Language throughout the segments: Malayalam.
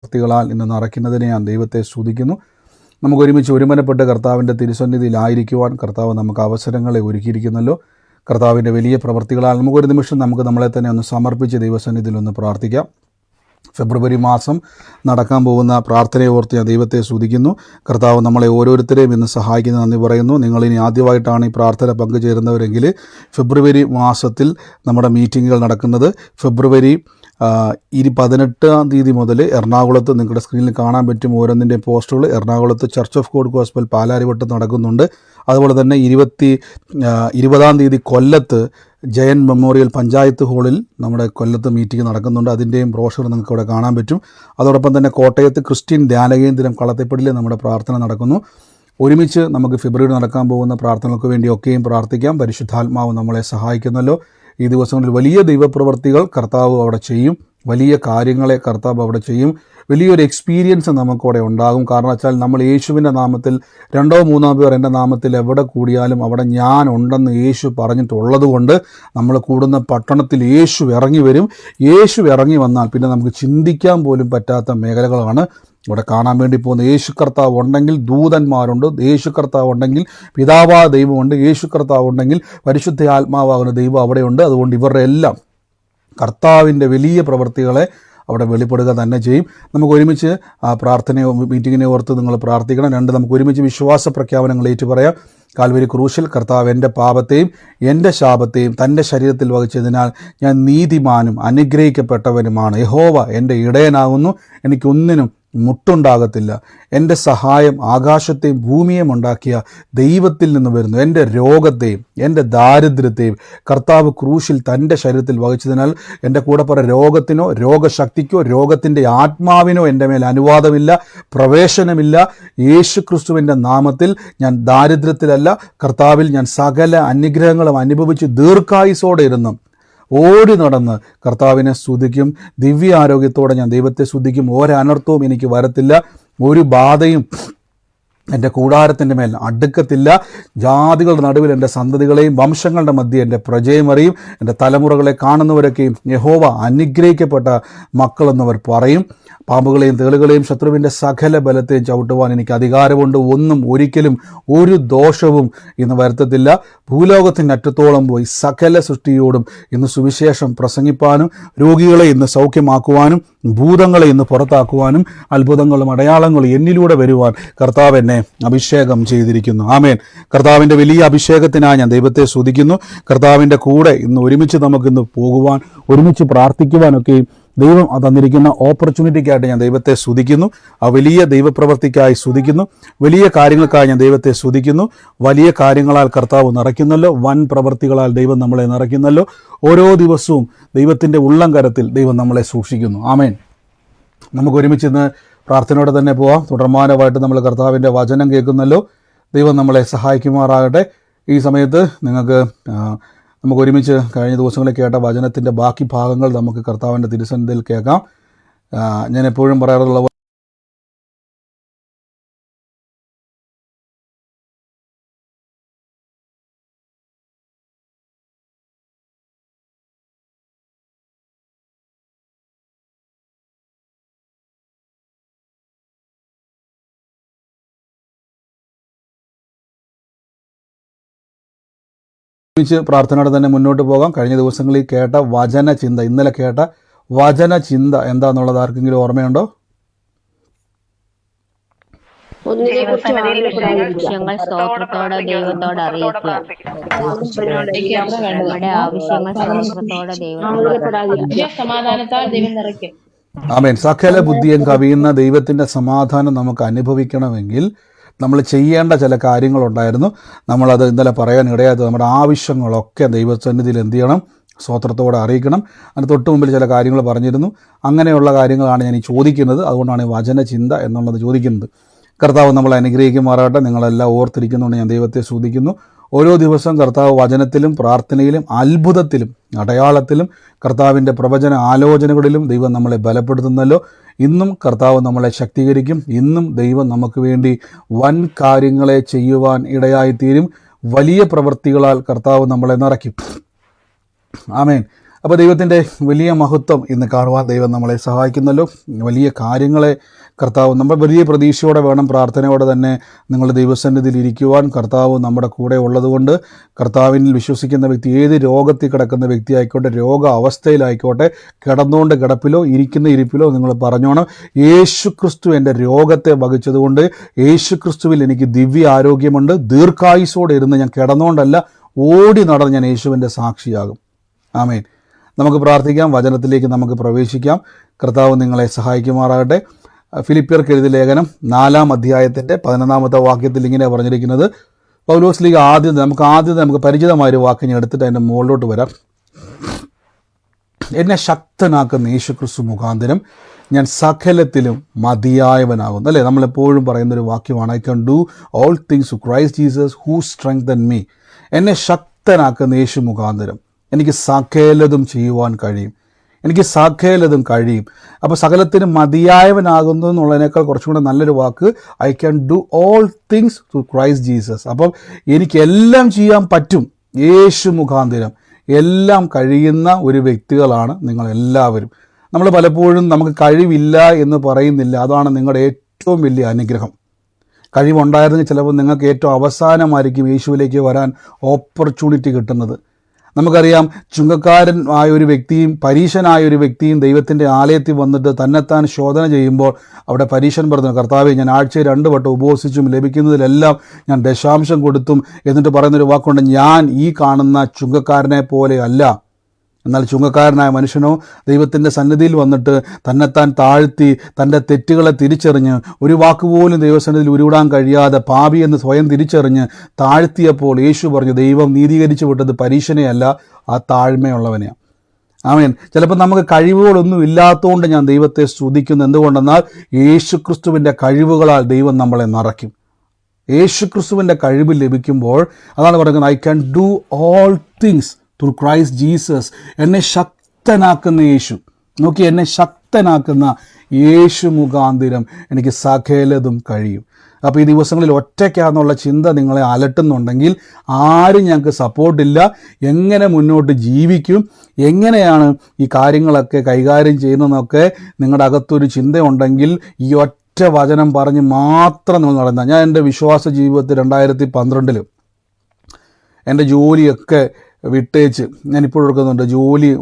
പ്രവൃത്തികളാൽ ഇന്ന് നിറയ്ക്കുന്നതിനെ ഞാൻ ദൈവത്തെ സ്തുതിക്കുന്നു. നമുക്ക് ഒരുമിച്ച് ഒരുമനപ്പെട്ട് കർത്താവിൻ്റെ തിരുസന്നിധിയിലായിരിക്കുവാൻ കർത്താവ് നമുക്ക് അവസരങ്ങളെ ഒരുക്കിയിരിക്കുന്നല്ലോ. കർത്താവിൻ്റെ വലിയ പ്രവൃത്തികളാൽ നമുക്കൊരു നിമിഷം നമുക്ക് നമ്മളെ തന്നെ ഒന്ന് സമർപ്പിച്ച് ദൈവസന്നിധിയിൽ ഒന്ന് പ്രാർത്ഥിക്കാം. ഫെബ്രുവരി മാസം നടക്കാൻ പോകുന്ന പ്രാർത്ഥനയെ ഓർത്ത് ഞാൻ ദൈവത്തെ സ്തുതിക്കുന്നു. കർത്താവ് നമ്മളെ ഓരോരുത്തരെയും ഇന്ന് സഹായിക്കുന്ന നന്ദി പറയുന്നു. നിങ്ങളിനി ആദ്യമായിട്ടാണ് ഈ പ്രാർത്ഥന പങ്കുചേരുന്നവരെങ്കിൽ ഫെബ്രുവരി മാസത്തിൽ നമ്മുടെ മീറ്റിങ്ങുകൾ നടക്കുന്നത് ഫെബ്രുവരി 18-ാം തീയതി മുതൽ എറണാകുളത്ത് നിങ്ങളുടെ സ്ക്രീനിൽ കാണാൻ പറ്റും ഓരോന്നിൻ്റെ പോസ്റ്ററുകൾ. എറണാകുളത്ത് church of God gospel Palarivattom നടക്കുന്നുണ്ട്. അതുപോലെ തന്നെ 20-ാം തീയതി കൊല്ലത്ത് ജയൻ മെമ്മോറിയൽ പഞ്ചായത്ത് ഹാളിൽ നമ്മുടെ കൊല്ലത്ത് മീറ്റിംഗ് നടക്കുന്നുണ്ട്. അതിൻ്റെയും ബ്രോഷർ നിങ്ങൾക്ക് ഇവിടെ കാണാൻ പറ്റും. അതോടൊപ്പം തന്നെ കോട്ടയത്ത് ക്രിസ്ത്യൻ ധ്യാനകേന്ദ്രം കളത്തിപ്പടിയിൽ നമ്മുടെ പ്രാർത്ഥന നടക്കുന്നു. ഒരുമിച്ച് നമുക്ക് ഫെബ്രുവരി നടക്കാൻ പോകുന്ന പ്രാർത്ഥനകൾക്ക് വേണ്ടിയൊക്കെയും പ്രാർത്ഥിക്കാം. പരിശുദ്ധാത്മാവ് നമ്മളെ സഹായിക്കുന്നല്ലോ. ഈ ദിവസങ്ങളിൽ വലിയ ദൈവപ്രവർത്തികൾ കർത്താവ് അവിടെ ചെയ്യും. വലിയ കാര്യങ്ങളെ കർത്താവ് അവിടെ ചെയ്യും. വലിയൊരു എക്സ്പീരിയൻസ് നമുക്കവിടെ ഉണ്ടാകും. കാരണം വെച്ചാൽ നമ്മൾ യേശുവിൻ്റെ നാമത്തിൽ 2-3 പേർ എൻ്റെ നാമത്തിൽ എവിടെ കൂടിയാലും അവിടെ ഞാൻ ഉണ്ടെന്ന് യേശു പറഞ്ഞിട്ടുള്ളത് കൊണ്ട് നമ്മൾ കൂടുന്ന പട്ടണത്തിൽ യേശു ഇറങ്ങി വരും. യേശു ഇറങ്ങി വന്നാൽ പിന്നെ നമുക്ക് ചിന്തിക്കാൻ പോലും പറ്റാത്ത മേഖലകളാണ് ഇവിടെ കാണാൻ വേണ്ടി പോകുന്നത്. യേശു കർത്താവ് ഉണ്ടെങ്കിൽ ദൂതന്മാരുണ്ട്, യേശു കർത്താവ് ഉണ്ടെങ്കിൽ പിതാവായ ദൈവമുണ്ട്, യേശു കർത്താവ് ഉണ്ടെങ്കിൽ പരിശുദ്ധ ആത്മാവാകുന്ന ദൈവം അവിടെയുണ്ട്. അതുകൊണ്ട് ഇവരുടെ എല്ലാം കർത്താവിൻ്റെ വലിയ പ്രവൃത്തികളെ അവിടെ വെളിപ്പെടുക തന്നെ ചെയ്യും. നമുക്ക് ഒരുമിച്ച് ആ പ്രാർത്ഥനയോ മീറ്റിങ്ങിനെ ഓർത്ത് നിങ്ങൾ പ്രാർത്ഥിക്കണം. നമുക്ക് ഒരുമിച്ച് വിശ്വാസ പ്രഖ്യാപനങ്ങൾ ഏറ്റു പറയാം. കാൽവരി ക്രൂശിൽ കർത്താവ് എൻ്റെ പാപത്തെയും എൻ്റെ ശാപത്തെയും തൻ്റെ ശരീരത്തിൽ വഹിച്ചതിനാൽ ഞാൻ നീതിമാനും അനുഗ്രഹിക്കപ്പെട്ടവനുമാണ്. യഹോവ എൻ്റെ ഇടയനാകുന്നു, എനിക്കൊന്നിനും മുട്ടുണ്ടാകത്തില്ല. എൻ്റെ സഹായം ആകാശത്തെയും ഭൂമിയെയും ഉണ്ടാക്കിയ ദൈവത്തിൽ നിന്ന് വരുന്നു. എൻ്റെ രോഗത്തെയും എൻ്റെ ദാരിദ്ര്യത്തെയും കർത്താവ് ക്രൂശിൽ തൻ്റെ ശരീരത്തിൽ വഹിച്ചതിനാൽ എൻ്റെ കൂടെ രോഗത്തിനോ രോഗശക്തിക്കോ രോഗത്തിൻ്റെ ആത്മാവിനോ എൻ്റെ മേൽ അനുവാദമില്ല, പ്രവേശനമില്ല. യേശു ക്രിസ്തുവിൻ്റെ നാമത്തിൽ ഞാൻ ദാരിദ്ര്യത്തിലല്ല, കർത്താവിൽ ഞാൻ സകല അനുഗ്രഹങ്ങളും അനുഭവിച്ച് ദീർഘായുസോടെ ഇരുന്നു ഓടി നടന്ന് കർത്താവിനെ സ്തുതിക്കും. ദിവ്യ ആരോഗ്യത്തോടെ ഞാൻ ദൈവത്തെ സ്തുതിക്കും. ഒരനർത്ഥവും എനിക്ക് വരത്തില്ല, ഒരു ബാധയും എൻ്റെ കൂടാരത്തിൻ്റെ മേൽ അടുക്കത്തില്ല. ജാതികളുടെ നടുവിൽ എൻ്റെ സന്തതികളെയും വംശങ്ങളുടെ മധ്യ എൻ്റെ പ്രജയും അറിയും. എൻ്റെ തലമുറകളെ കാണുന്നവരൊക്കെയും യഹോവ അനുഗ്രഹിക്കപ്പെട്ട മക്കളെന്നവർ പറയും. പാമ്പുകളെയും തേളുകളെയും ശത്രുവിൻ്റെ സകല ബലത്തെയും ചവിട്ടുവാൻ എനിക്ക് അധികാരമുണ്ട്. ഒന്നും ഒരിക്കലും ഒരു ദോഷവും ഇന്ന് വരുത്തത്തില്ല. ഭൂലോകത്തിൻ്റെ അറ്റത്തോളം പോയി സകല സൃഷ്ടിയോടും ഇന്ന് സുവിശേഷം പ്രസംഗിപ്പാനും രോഗികളെ ഇന്ന് സൗഖ്യമാക്കുവാനും ഭൂതങ്ങളെ ഇന്ന് പുറത്താക്കുവാനും അത്ഭുതങ്ങളും അടയാളങ്ങളും എന്നിലൂടെ വരുവാൻ കർത്താവ് എന്നെ അഭിഷേകം ചെയ്തിരിക്കുന്നു. ആമേൻ. കർത്താവിൻ്റെ വലിയ അഭിഷേകത്തിനായി ഞാൻ ദൈവത്തെ സ്തുതിക്കുന്നു. കർത്താവിൻ്റെ കൂടെ ഇന്ന് ഒരുമിച്ച് നമുക്കിന്ന് പോകുവാൻ, ഒരുമിച്ച് പ്രാർത്ഥിക്കുവാനൊക്കെയും ദൈവം തന്നിരിക്കുന്ന ഓപ്പർച്യൂണിറ്റിക്കായിട്ട് ഞാൻ ദൈവത്തെ സ്തുതിക്കുന്നു. ആ വലിയ ദൈവപ്രവർത്തിക്കായി സ്തുതിക്കുന്നു. വലിയ കാര്യങ്ങൾക്കായി ഞാൻ ദൈവത്തെ സ്തുതിക്കുന്നു. വലിയ കാര്യങ്ങളാൽ കർത്താവ് നിറയ്ക്കുന്നല്ലോ. വൻ പ്രവർത്തികളാൽ ദൈവം നമ്മളെ നിറയ്ക്കുന്നല്ലോ. ഓരോ ദിവസവും ദൈവത്തിൻ്റെ ഉള്ളം കരത്തിൽ ദൈവം നമ്മളെ സൂക്ഷിക്കുന്നു. ആമേൻ. നമുക്ക് ഒരുമിച്ച് ഇന്ന് പ്രാർത്ഥനയോടെ തന്നെ പോവാം. തുടർമാനമായിട്ട് നമ്മൾ കർത്താവിൻ്റെ വചനം കേൾക്കുന്നല്ലോ. ദൈവം നമ്മളെ സഹായിക്കുമാറാകട്ടെ. ഈ സമയത്ത് നമുക്ക് ഒരുമിച്ച് കഴിഞ്ഞ ദിവസങ്ങളിൽ കേട്ട വചനത്തിൻ്റെ ബാക്കി ഭാഗങ്ങൾ നമുക്ക് കർത്താവിൻ്റെ തിരുസന്നിധിയിൽ കേൾക്കാം. ഞാൻ എപ്പോഴും പറയാറുള്ള പ്രാർത്ഥനയോടെ തന്നെ മുന്നോട്ട് പോകാം. കഴിഞ്ഞ ദിവസങ്ങളിൽ കേട്ട വചനചിന്ത, ഇന്നലെ കേട്ട വചനചിന്ത എന്താണെന്നുള്ളത് ആർക്കെങ്കിലും ഓർമ്മയുണ്ടോ? ആമേൻ. സകല ബുദ്ധിയും കവിയുന്ന ദൈവത്തിൻ്റെ സമാധാനം നമുക്ക് അനുഭവിക്കണമെങ്കിൽ നമ്മൾ ചെയ്യേണ്ട ചില കാര്യങ്ങളുണ്ടായിരുന്നു. നമ്മളത് ഇന്നലെ പറയാൻ ഇടയായത് നമ്മുടെ ആവശ്യങ്ങളൊക്കെ ദൈവസന്നിധിയിൽ എന്ത് ചെയ്യണം? സ്തോത്രത്തോടെ അറിയിക്കണം. അതിന് തൊട്ട് മുമ്പിൽ ചില കാര്യങ്ങൾ പറഞ്ഞിരുന്നു. അങ്ങനെയുള്ള കാര്യങ്ങളാണ് ഞാൻ ഈ ചോദിക്കുന്നത്. അതുകൊണ്ടാണ് ഈ വചനചിന്ത എന്നുള്ളത് ചോദിക്കുന്നത്. കർത്താവ് നമ്മളെ അനുഗ്രഹിക്കുമാറാകട്ടെ. നിങ്ങളെല്ലാം ഓർത്തിരിക്കുന്നുണ്ട് ഞാൻ ദൈവത്തെ സ്തുതിക്കുന്നു. ഓരോ ദിവസവും കർത്താവ് വചനത്തിലും പ്രാർത്ഥനയിലും അത്ഭുതത്തിലും അടയാളത്തിലും കർത്താവിൻ്റെ പ്രവചന ആലോചനകളിലും ദൈവം നമ്മളെ ബലപ്പെടുത്തുന്നല്ലോ. ഇന്നും കർത്താവ് നമ്മളെ ശക്തീകരിക്കും. ഇന്നും ദൈവം നമുക്ക് വേണ്ടി വൻ കാര്യങ്ങളെ ചെയ്യുവാൻ ഇടയായിത്തീരും. വലിയ പ്രവൃത്തികളാൽ കർത്താവ് നമ്മളെ നിറയ്ക്കും. ആമേൻ. അപ്പോൾ ദൈവത്തിൻ്റെ വലിയ മഹത്വം ഇന്ന് കാണുവാൻ ദൈവം നമ്മളെ സഹായിക്കുന്നല്ലോ. വലിയ കാര്യങ്ങളെ കർത്താവ്, നമ്മൾ വലിയ പ്രതീക്ഷയോടെ വേണം, പ്രാർത്ഥനയോടെ തന്നെ നിങ്ങൾ ദൈവസന്നിധിയിൽ ഇരിക്കുവാൻ. കർത്താവ് നമ്മുടെ കൂടെ ഉള്ളതുകൊണ്ട് കർത്താവിനിൽ വിശ്വസിക്കുന്ന വ്യക്തി ഏത് രോഗത്തിൽ കിടക്കുന്ന വ്യക്തി ആയിക്കോട്ടെ, രോഗ അവസ്ഥയിലായിക്കോട്ടെ, കിടന്നുകൊണ്ട് കിടപ്പിലോ ഇരിക്കുന്ന ഇരിപ്പിലോ നിങ്ങൾ പറഞ്ഞോണം, യേശുക്രിസ്തു എൻ്റെ രോഗത്തെ വഹിച്ചതുകൊണ്ട് യേശുക്രിസ്തുവിൽ എനിക്ക് ദിവ്യ ആരോഗ്യമുണ്ട്. ദീർഘായുസോടെ ഇരുന്ന് ഞാൻ കിടന്നുകൊണ്ടല്ല, ഓടി നടന്ന് ഞാൻ യേശുവിൻ്റെ സാക്ഷിയാകും. ആമേൻ. നമുക്ക് പ്രാർത്ഥിക്കാം, വചനത്തിലേക്ക് നമുക്ക് പ്രവേശിക്കാം. കർത്താവ് നിങ്ങളെ സഹായിക്കുമാറാകട്ടെ. ഫിലിപ്പിയർക്ക് എഴുതിയ ലേഖനം 4-ാം അധ്യായത്തിൻ്റെ 11-ാമത്തെ വാക്യത്തിൽ ഇങ്ങനെ പറഞ്ഞിരിക്കുന്നത്, പൗലോസ് ലീഗ് നമുക്ക് പരിചിതമായൊരു വാക്യം എടുത്തിട്ട് അതിൻ്റെ മുകളിലോട്ട് വരാം. എന്നെ ശക്തനാക്കുന്ന യേശുക്രിസ്തു മുഖാന്തരം ഞാൻ സകലത്തിലും മതിയായവനാകുന്നു. അല്ലേ, നമ്മളെപ്പോഴും പറയുന്നൊരു വാക്യമാണ്, I can do all things to Christ Jesus who strengthen me. എന്നെ ശക്തനാക്കുന്ന യേശു മുഖാന്തരം എനിക്ക് സകലതും ചെയ്യുവാൻ കഴിയും, എനിക്ക് സകലതും കഴിയും. അപ്പോൾ സകലത്തിന് മതിയായവനാകുന്നു എന്നുള്ളതിനേക്കാൾ കുറച്ചും കൂടെ നല്ലൊരു വാക്ക് I can do all things through Christ Jesus. അപ്പം എനിക്കെല്ലാം ചെയ്യാൻ പറ്റും യേശു മുഖാന്തരം. എല്ലാം കഴിയുന്ന ഒരു വ്യക്തികളാണ് നിങ്ങളെല്ലാവരും. നമ്മൾ പലപ്പോഴും നമുക്ക് കഴിവില്ല എന്ന് പറയുന്നില്ല, അതാണ് നിങ്ങളുടെ ഏറ്റവും വലിയ അനുഗ്രഹം. കഴിവുണ്ടായിരുന്നെങ്കിൽ ചിലപ്പോൾ നിങ്ങൾക്ക് ഏറ്റവും അവസാനമായിരിക്കും യേശുവിലേക്ക് വരാൻ ഓപ്പർച്യൂണിറ്റി കിട്ടുന്നത്. നമുക്കറിയാം, ചുങ്കക്കാരൻ ആയ ഒരു വ്യക്തിയും പരീശനായ ഒരു വ്യക്തിയും ദൈവത്തിൻ്റെ ആലയത്തിൽ വന്നിട്ട് തന്നെത്താൻ ശോധന ചെയ്യുമ്പോൾ അവിടെ പരീശൻ പറഞ്ഞു, കർത്താവേ, ഞാൻ ആഴ്ചയിൽ 2 വട്ടം ഉപവസിച്ചും ലഭിക്കുന്നതിലെല്ലാം ഞാൻ ദശാംശം കൊടുത്തും എന്നിട്ട് പറയുന്നൊരു വാക്കുണ്ട്, ഞാൻ ഈ കാണുന്ന ചുങ്കക്കാരനെ പോലെ അല്ല. എന്നാൽ ചുങ്കക്കാരനായ മനുഷ്യനോ ദൈവത്തിൻ്റെ സന്നിധിയിൽ വന്നിട്ട് തന്നെത്താൻ താഴ്ത്തി തൻ്റെ തെറ്റുകളെ തിരിച്ചറിഞ്ഞ് ഒരു വാക്കുപോലും ദൈവസന്നിധിയിൽ ഉരുവിടാൻ കഴിയാതെ പാപി എന്ന് സ്വയം തിരിച്ചറിഞ്ഞ് താഴ്ത്തിയപ്പോൾ യേശു പറഞ്ഞു, ദൈവം നീതീകരിച്ചു വിട്ടത് പരീശനെയല്ല, ആ താഴ്മയുള്ളവനെയാണ്. ആമേൻ. ചിലപ്പോൾ നമുക്ക് കഴിവുകളൊന്നും ഇല്ലാത്തതുകൊണ്ട് ഞാൻ ദൈവത്തെ സ്തുതിക്കുന്നു. എന്തുകൊണ്ടെന്നാൽ യേശുക്രിസ്തുവിൻ്റെ കഴിവുകളാൽ ദൈവം നമ്മളെ നിറയ്ക്കും. യേശുക്രിസ്തുവിൻ്റെ കഴിവ് ലഭിക്കുമ്പോൾ അതാണ് പറയുന്നത്, I can do all things through Christ Jesus. എന്നെ ശക്തനാക്കുന്ന യേശു. നോക്കി, എന്നെ ശക്തനാക്കുന്ന യേശു മുഖാന്തരം എനിക്ക് സകലതും കഴിയും. അപ്പോൾ ഈ ദിവസങ്ങളിൽ ഒറ്റയ്ക്കാന്നുള്ള ചിന്ത നിങ്ങളെ അലട്ടുന്നുണ്ടെങ്കിൽ ആരും ഞങ്ങൾക്ക് സപ്പോർട്ടില്ല, എങ്ങനെ മുന്നോട്ട് ജീവിക്കും, എങ്ങനെയാണ് ഈ കാര്യങ്ങളൊക്കെ കൈകാര്യം ചെയ്യുന്നതെന്നൊക്കെ നിങ്ങളുടെ അകത്തൊരു ചിന്തയുണ്ടെങ്കിൽ ഈ ഒറ്റ വചനം പറഞ്ഞ് മാത്രം നിങ്ങൾ നടന്നാൽ. ഞാൻ എൻ്റെ വിശ്വാസ ജീവിതത്തിൽ 2012 എൻ്റെ ജോലിയൊക്കെ വിട്ടേച്ച് ഞാനിപ്പോൾ എടുക്കുന്നുണ്ട്.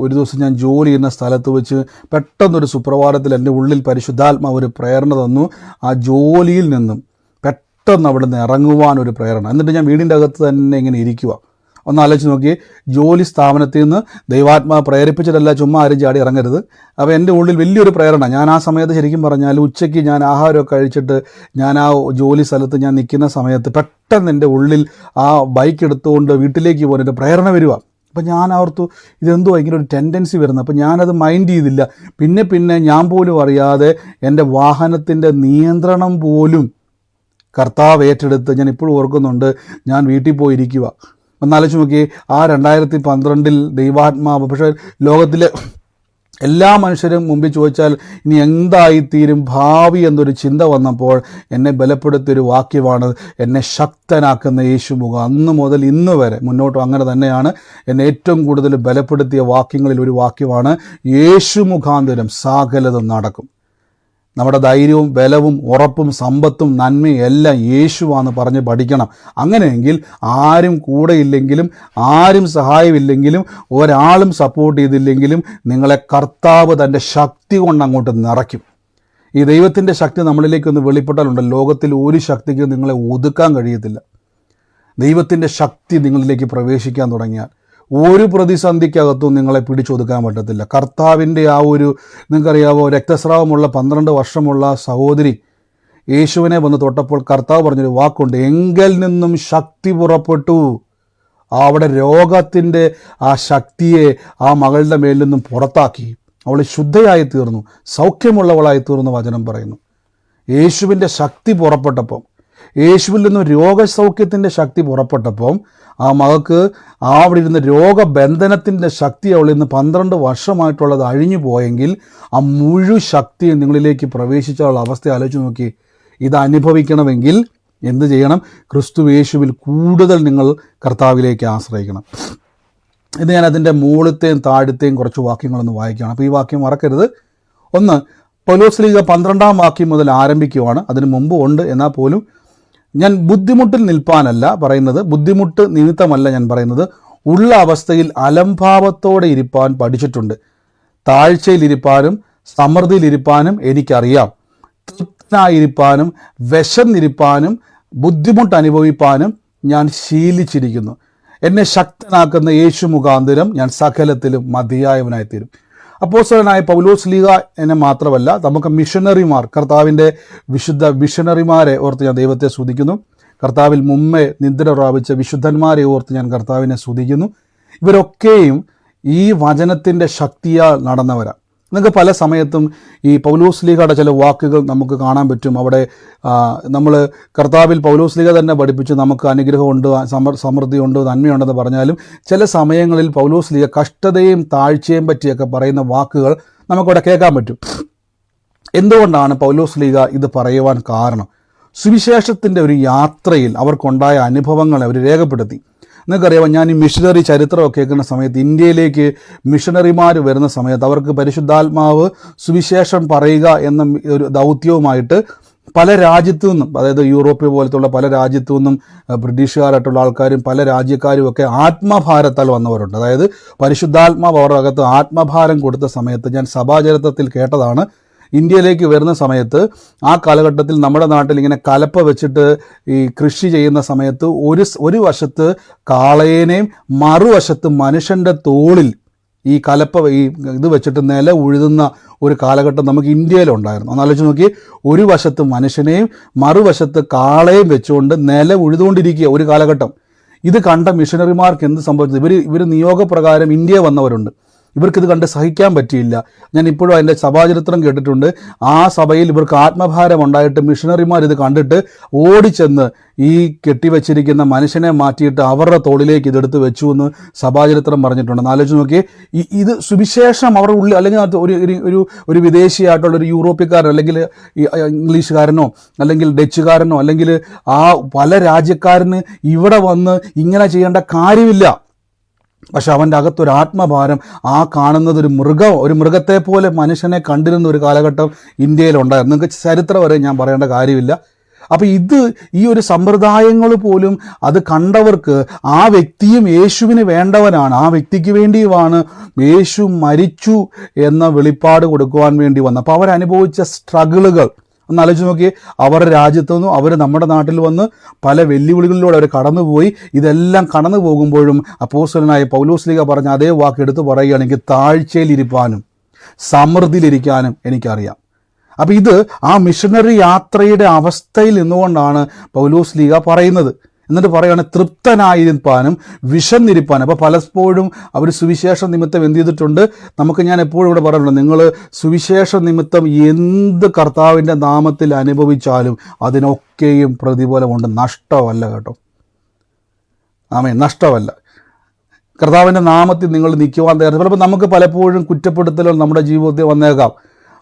ഒരു ദിവസം ഞാൻ ജോലി ചെയ്യുന്ന സ്ഥലത്ത് വെച്ച് പെട്ടെന്നൊരു സുപ്രഭാതത്തിൽ എൻ്റെ ഉള്ളിൽ പരിശുദ്ധാത്മാവ് ഒരു പ്രേരണ തന്നു. ആ ജോലിയിൽ നിന്നും പെട്ടെന്ന് അവിടെ നിന്ന് ഇറങ്ങുവാനൊരു പ്രേരണ. എന്നിട്ട് ഞാൻ വീടിൻ്റെ അകത്ത് തന്നെ ഇങ്ങനെ ഇരിക്കുക. ഒന്ന് ആലോചിച്ച് നോക്കി, ജോലി സ്ഥാപനത്തിൽ നിന്ന് ദൈവാത്മാവ് പ്രേരിപ്പിച്ചിട്ടല്ല, ചുമ്മാ ആരും ചാടി ഇറങ്ങരുത്. അപ്പോൾ എൻ്റെ ഉള്ളിൽ വലിയൊരു പ്രേരണ. ഞാൻ ആ സമയത്ത് ശരിക്കും പറഞ്ഞാൽ ഉച്ചയ്ക്ക് ഞാൻ ആഹാരമൊക്കെ കഴിച്ചിട്ട് ഞാൻ ആ ജോലി സ്ഥലത്ത് ഞാൻ നിൽക്കുന്ന സമയത്ത് പെട്ടെന്ന് എൻ്റെ ഉള്ളിൽ ആ ബൈക്ക് എടുത്തുകൊണ്ട് വീട്ടിലേക്ക് പോകാൻ പ്രേരണ വരിക. അപ്പം ഞാൻ ഓർത്തു, ഇതെന്തോ ഭയങ്കര ഒരു ടെൻഡൻസി വരുന്നത്. അപ്പം ഞാനത് മൈൻഡ് ചെയ്തില്ല. പിന്നെ ഞാൻ പോലും അറിയാതെ എൻ്റെ വാഹനത്തിൻ്റെ നിയന്ത്രണം പോലും കർത്താവ് ഏറ്റെടുത്ത്. ഞാൻ ഇപ്പോഴും ഓർക്കുന്നുണ്ട്, ഞാൻ വീട്ടിൽ പോയിരിക്കുക. ഒന്നാലോചിച്ച് നോക്കി, ആ 2012 ദൈവാത്മാവ്. പക്ഷേ ലോകത്തിലെ എല്ലാ മനുഷ്യരും മുമ്പിൽ ചോദിച്ചാൽ ഇനി എന്തായിത്തീരും ഭാവി എന്നൊരു ചിന്ത വന്നപ്പോൾ എന്നെ ബലപ്പെടുത്തിയൊരു വാക്യമാണ്, എന്നെ ശക്തനാക്കുന്ന യേശു മുഖം. അന്ന് മുതൽ ഇന്ന് വരെ മുന്നോട്ടും അങ്ങനെ തന്നെയാണ്. എന്നെ ഏറ്റവും കൂടുതൽ ബലപ്പെടുത്തിയ വാക്യങ്ങളിൽ ഒരു വാക്യമാണ്, യേശു മുഖാന്തരം സകലതും നടക്കും. നമ്മുടെ ധൈര്യവും ബലവും ഉറപ്പും സമ്പത്തും നന്മയും എല്ലാം യേശുവാന്ന് പറഞ്ഞ് പഠിക്കണം. അങ്ങനെയെങ്കിൽ ആരും കൂടെയില്ലെങ്കിലും ആരും സഹായമില്ലെങ്കിലും ഒരാളും സപ്പോർട്ട് ചെയ്തില്ലെങ്കിലും നിങ്ങളെ കർത്താവ് തൻ്റെ ശക്തി കൊണ്ട് അങ്ങോട്ട് നിറയ്ക്കും. ഈ ദൈവത്തിൻ്റെ ശക്തി നമ്മളിലേക്കൊന്ന് വെളിപ്പെട്ടാലുണ്ട്, ലോകത്തിൽ ഒരു ശക്തിക്ക് നിങ്ങളെ ഒതുക്കാൻ കഴിയത്തില്ല. ദൈവത്തിൻ്റെ ശക്തി നിങ്ങളിലേക്ക് പ്രവേശിക്കാൻ തുടങ്ങിയാൽ ഒരു പ്രതിസന്ധിക്കകത്തും നിങ്ങളെ പിടിച്ചൊതുക്കാൻ പറ്റത്തില്ല. കർത്താവിൻ്റെ ആ ഒരു, നിങ്ങൾക്കറിയാവോ, രക്തസ്രാവമുള്ള 12 വർഷമുള്ള സഹോദരി യേശുവിനെ വന്ന് തൊട്ടപ്പോൾ കർത്താവ് പറഞ്ഞൊരു വാക്കുണ്ട്, എങ്കിൽ നിന്നും ശക്തി പുറപ്പെട്ടു. അവിടെ രോഗത്തിൻ്റെ ആ ശക്തിയെ ആ മകളുടെ മേലിൽ നിന്നും പുറത്താക്കി. അവൾ ശുദ്ധയായി തീർന്നു, സൗഖ്യമുള്ളവളായി തീർന്നു വചനം പറയുന്നു. യേശുവിൻ്റെ ശക്തി പുറപ്പെട്ടപ്പം, യേശുവിൽ നിന്നും രോഗസൗഖ്യത്തിൻ്റെ ശക്തി പുറപ്പെട്ടപ്പം ആ മകൾക്ക് അവിടെ ഇരുന്ന് രോഗബന്ധനത്തിൻ്റെ ശക്തി അവളിൽ നിന്ന് 12 വർഷമായിട്ടുള്ളത് അഴിഞ്ഞു പോയെങ്കിൽ ആ മുഴുവൻ ശക്തി നിങ്ങളിലേക്ക് പ്രവേശിച്ചുള്ള അവസ്ഥ ആലോചിച്ച് നോക്കി. ഇത് അനുഭവിക്കണമെങ്കിൽ എന്ത് ചെയ്യണം? ക്രിസ്തു യേശുവിൽ കൂടുതൽ നിങ്ങൾ കർത്താവിലേക്ക് ആശ്രയിക്കണം. ഇത് ഞാൻ അതിൻ്റെ മുകളിലത്തെയും താഴത്തെയും കുറച്ച് വാക്യങ്ങളൊന്ന് വായിക്കുകയാണ്. അപ്പോൾ ഈ വാക്യം മറക്കരുത്. ഒന്ന്, പൗലോസ്ലീഹ 12-ാം വാക്യം മുതൽ ആരംഭിക്കുവാണ്. അതിന് മുമ്പ് ഉണ്ട്, എന്നാൽ പോലും ഞാൻ ബുദ്ധിമുട്ടിൽ നിൽപ്പാനല്ല പറയുന്നത്, ബുദ്ധിമുട്ട് നിമിത്തമല്ല ഞാൻ പറയുന്നത്, ഉള്ള അവസ്ഥയിൽ അലംഭാവത്തോടെ ഇരിപ്പാൻ പഠിച്ചിട്ടുണ്ട്. താഴ്ചയിലിരിപ്പാനും സമൃദ്ധിയിലിരിപ്പാനും എനിക്കറിയാം. തൃപ്തനായിരിക്കാനും വിശന്നിരിപ്പാനും ബുദ്ധിമുട്ട് അനുഭവിപ്പാനും ഞാൻ ശീലിച്ചിരിക്കുന്നു. എന്നെ ശക്തനാക്കുന്ന യേശു മുഖാന്തരം ഞാൻ സകലത്തിലും മതിയായവനായിത്തീരും. അപ്പോസ്തലനായ പൗലോസ്ലീഹ എന്നെ മാത്രമല്ല, നമുക്ക് മിഷനറിമാർ, കർത്താവിൻ്റെ വിശുദ്ധ മിഷനറിമാരെ ഓർത്ത് ഞാൻ ദൈവത്തെ സ്തുതിക്കുന്നു. കർത്താവിൽ മുമ്പേ നിദ്ര പ്രാപിച്ച വിശുദ്ധന്മാരെ ഓർത്ത് ഞാൻ കർത്താവിനെ സ്തുതിക്കുന്നു. ഇവരൊക്കെയും ഈ വചനത്തിൻ്റെ ശക്തിയാൽ നടന്നവരാണ്. നിങ്ങൾക്ക് പല സമയത്തും ഈ പൗലോസ്ലീഹയുടെ ചില വാക്കുകൾ നമുക്ക് കാണാൻ പറ്റും. അവിടെ നമ്മൾ കർത്താവിൽ പൗലോസ്ലീഹ തന്നെ പഠിപ്പിച്ചു നമുക്ക് അനുഗ്രഹമുണ്ട്, സമൃദ്ധിയുണ്ട്, നന്മയുണ്ടെന്ന് പറഞ്ഞാലും ചില സമയങ്ങളിൽ പൗലോസ്ലീഹ കഷ്ടതയും താഴ്ചയും പറ്റിയൊക്കെ പറയുന്ന വാക്കുകൾ നമുക്കവിടെ കേൾക്കാൻ പറ്റും. എന്തുകൊണ്ടാണ് പൗലോസ്ലീഹ ഇത് പറയുവാൻ കാരണം? സുവിശേഷത്തിൻ്റെ ഒരു യാത്രയിൽ അവർക്കുണ്ടായ അനുഭവങ്ങളെ അവർ രേഖപ്പെടുത്തി. നിങ്ങൾക്കറിയാം, ഞാൻ ഈ മിഷനറി ചരിത്രമൊക്കെ കേൾക്കുന്ന സമയത്ത്, ഇന്ത്യയിലേക്ക് മിഷനറിമാർ വരുന്ന സമയത്ത് അവർക്ക് പരിശുദ്ധാത്മാവ് സുവിശേഷം പറയുക എന്ന ഒരു ദൗത്യവുമായിട്ട് പല രാജ്യത്തു നിന്നും, അതായത് യൂറോപ്പ് പോലത്തുള്ള പല രാജ്യത്തു നിന്നും ബ്രിട്ടീഷുകാരായിട്ടുള്ള ആൾക്കാരും പല രാജ്യക്കാരും ഒക്കെ ആത്മഭാരത്താൽ വന്നവരുണ്ട്. അതായത് പരിശുദ്ധാത്മാവ് അവരുടെ അകത്ത് ആത്മഭാരം കൊടുത്ത സമയത്ത് ഞാൻ സഭാചരിത്രത്തിൽ കേട്ടതാണ്, ഇന്ത്യയിലേക്ക് വരുന്ന സമയത്ത് ആ കാലഘട്ടത്തിൽ നമ്മുടെ നാട്ടിൽ ഇങ്ങനെ കലപ്പ വെച്ചിട്ട് ഈ കൃഷി ചെയ്യുന്ന സമയത്ത് ഒരു വശത്ത് കാളയേനെയും മറുവശത്ത് മനുഷ്യൻ്റെ തോളിൽ ഈ കലപ്പ ഇത് വെച്ചിട്ട് നില ഉഴുതുന്ന ഒരു കാലഘട്ടം നമുക്ക് ഇന്ത്യയിലുണ്ടായിരുന്നു. ഒന്ന് ആലോചിച്ച് നോക്കി, ഒരു വശത്ത് മനുഷ്യനെയും മറുവശത്ത് കാളയും വെച്ചുകൊണ്ട് നില ഉഴുതുകൊണ്ടിരിക്കുക ഒരു കാലഘട്ടം. ഇത് കണ്ട മിഷനറിമാർക്ക് എന്ത് സംഭവിച്ചത്? ഇവർ നിയോഗപ്രകാരം ഇന്ത്യ വന്നവരുണ്ട്. ഇവർക്കിത് കണ്ട് സഹിക്കാൻ പറ്റിയില്ല. ഞാൻ ഇപ്പോഴും അതിൻ്റെ സഭാചരിത്രം കേട്ടിട്ടുണ്ട്. ആ സഭയിൽ ഇവർക്ക് ആത്മഭാരം ഉണ്ടായിട്ട് മിഷണറിമാർ ഇത് കണ്ടിട്ട് ഓടിച്ചെന്ന് ഈ കെട്ടിവെച്ചിരിക്കുന്ന മനുഷ്യനെ മാറ്റിയിട്ട് അവരുടെ തോളിലേക്ക് ഇതെടുത്ത് വെച്ചു എന്ന് സഭാചരിത്രം പറഞ്ഞിട്ടുണ്ട്. ആലോചിച്ച് നോക്കിയേ, ഇത് സുവിശേഷം അവരുടെ ഉള്ളിൽ, അല്ലെങ്കിൽ ഒരു വിദേശിയായിട്ടുള്ള ഒരു യൂറോപ്യക്കാരൻ, അല്ലെങ്കിൽ ഇംഗ്ലീഷുകാരനോ അല്ലെങ്കിൽ ഡച്ചുകാരനോ അല്ലെങ്കിൽ ആ പല രാജ്യക്കാരന് ഇവിടെ വന്ന് ഇങ്ങനെ ചെയ്യേണ്ട കാര്യമില്ല. പക്ഷെ അവൻ്റെ അകത്തൊരു ആത്മഭാരം, ആ കാണുന്നത് ഒരു മൃഗത്തെ പോലെ മനുഷ്യനെ കണ്ടിരുന്ന ഒരു കാലഘട്ടം ഇന്ത്യയിലുണ്ടായിരുന്നു. നിങ്ങൾക്ക് ചരിത്രം വരെ ഞാൻ പറയേണ്ട കാര്യമില്ല. അപ്പോൾ ഈ ഒരു സമ്പ്രദായങ്ങൾ പോലും അത് കണ്ടവർക്ക് ആ വ്യക്തിയും യേശുവിന് വേണ്ടവനാണ്, ആ വ്യക്തിക്ക് വേണ്ടിയുമാണ് യേശു മരിച്ചു എന്ന വെളിപ്പാട് കൊടുക്കുവാൻ വേണ്ടി വന്നത്. അപ്പോൾ അവരനുഭവിച്ച സ്ട്രഗിളുകൾ ഒന്ന് ആലോചിച്ച് നോക്കി. അവരുടെ രാജ്യത്തു നിന്നും അവർ നമ്മുടെ നാട്ടിൽ വന്ന് പല വെല്ലുവിളികളിലൂടെ അവർ കടന്നുപോയി. ഇതെല്ലാം കടന്നു പോകുമ്പോഴും അപ്പോസ്തലനായ പൗലോസ്ലീഹ പറഞ്ഞ അതേ വാക്ക് എടുത്ത് പറയുകയാണെങ്കിൽ, താഴ്ചയിലിരിക്കാനും സമൃദ്ധിയിലിരിക്കാനും എനിക്കറിയാം. അപ്പം ഇത് ആ മിഷനറി യാത്രയുടെ അവസ്ഥയിൽ നിന്നുകൊണ്ടാണ് പൗലോസ്ലീഹ പറയുന്നത്. എന്നിട്ട് പറയുകയാണ് തൃപ്തനായിരിക്കാനും വിശന്നിരിപ്പാനും. അപ്പോൾ പലപ്പോഴും അവർ സുവിശേഷ നിമിത്തം എന്ത് ചെയ്തിട്ടുണ്ട്? ഞാൻ എപ്പോഴും ഇവിടെ പറയുന്നുണ്ട്, നിങ്ങൾ സുവിശേഷ നിമിത്തം എന്ത് കർത്താവിൻ്റെ നാമത്തിൽ അനുഭവിച്ചാലും അതിനൊക്കെയും പ്രതിഫലമുണ്ട്. നഷ്ടമല്ല കേട്ടോ. ആമേൻ, നഷ്ടമല്ല. കർത്താവിൻ്റെ നാമത്തിൽ നിങ്ങൾ നിൽക്കുവാൻ തയ്യാറ്. ചിലപ്പോൾ നമുക്ക് പലപ്പോഴും കുറ്റപ്പെടുത്തലുകൾ നമ്മുടെ ജീവിതത്തിൽ വന്നേക്കാം.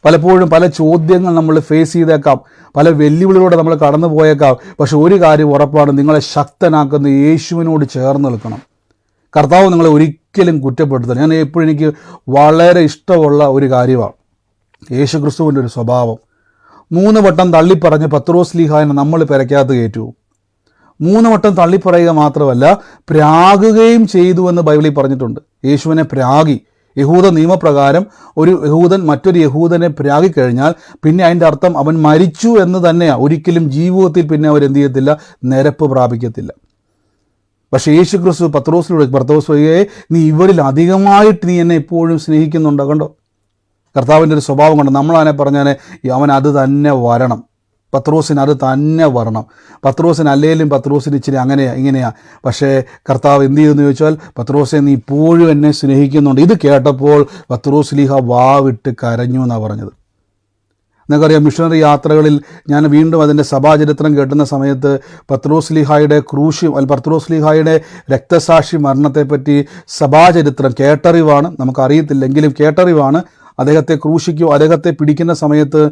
പലപ്പോഴും പല ചോദ്യങ്ങൾ നമ്മൾ ഫേസ് ചെയ്തേക്കാം, പല വെല്ലുവിളികളോടെ നമ്മൾ കടന്നു പോയേക്കാം. പക്ഷെ ഒരു കാര്യം ഉറപ്പാണ്, നിങ്ങളെ ശക്തനാക്കുന്ന യേശുവിനോട് ചേർന്ന് നിൽക്കണം. കർത്താവ് നിങ്ങളെ ഒരിക്കലും കുറ്റപ്പെടുത്തണം. ഞാൻ എപ്പോഴും എനിക്ക് വളരെ ഇഷ്ടമുള്ള ഒരു കാര്യമാണ് യേശു ക്രിസ്തുവിൻ്റെ ഒരു സ്വഭാവം. 3 വട്ടം തള്ളിപ്പറഞ്ഞ് പത്രോസ്ലീഹായെ നമ്മൾ പെരയ്ക്കകത്ത് കയറ്റുമോ? 3 വട്ടം തള്ളിപ്പറയുക മാത്രമല്ല, പ്രാകുകയും ചെയ്തു എന്ന് ബൈബിളിൽ പറഞ്ഞിട്ടുണ്ട്. യേശുവിനെ പ്രാഗി. യഹൂദ നിയമപ്രകാരം ഒരു യഹൂദൻ മറ്റൊരു യഹൂദനെ പ്രാഗിക്കഴിഞ്ഞാൽ പിന്നെ അതിൻ്റെ അർത്ഥം അവൻ മരിച്ചു എന്ന് തന്നെയാണ്. ഒരിക്കലും ജീവിതത്തിൽ പിന്നെ അവരെന്ത് ചെയ്യത്തില്ല? നിരപ്പ് പ്രാപിക്കത്തില്ല. പക്ഷേ യേശു ക്രിസ്തു പത്രോസിലൂടെ നീ ഇവരിൽ അധികമായിട്ട് നീ എന്നെ എപ്പോഴും സ്നേഹിക്കുന്നുണ്ടോ? കണ്ടോ കർത്താവിൻ്റെ ഒരു സ്വഭാവം കണ്ടോ? നമ്മളതിനെ പറഞ്ഞാൽ അവൻ അത് തന്നെ വരണം. പത്രോസിന് അത് തന്നെ വരണം. പത്രോസിന് അല്ലേലും പത്രോസിന് ഇച്ചിരി ഇങ്ങനെയാ. പക്ഷേ കർത്താവ് എന്ത് ചെയ്യുമെന്ന് ചോദിച്ചാൽ, പത്രോസെ നീ ഇപ്പോഴും എന്നെ സ്നേഹിക്കുന്നുണ്ട്. ഇത് കേട്ടപ്പോൾ പത്രോസ്ലീഹ വാവിട്ട് കരഞ്ഞു എന്നാണ് പറഞ്ഞത്. നിങ്ങൾക്കറിയാം, മിഷണറി യാത്രകളിൽ ഞാൻ വീണ്ടും അതിൻ്റെ സഭാചരിത്രം കേട്ടുന്ന സമയത്ത് പത്രോസ്ലീഹായുടെ പത്രോസ്ലീഹായുടെ രക്തസാക്ഷി മരണത്തെപ്പറ്റി സഭാചരിത്രം കേട്ടറിവാണ്, നമുക്കറിയത്തില്ലെങ്കിലും കേട്ടറിവാണ്. അദ്ദേഹത്തെ ക്രൂശിക്കും, അദ്ദേഹത്തെ പിടിക്കുന്ന സമയത്ത്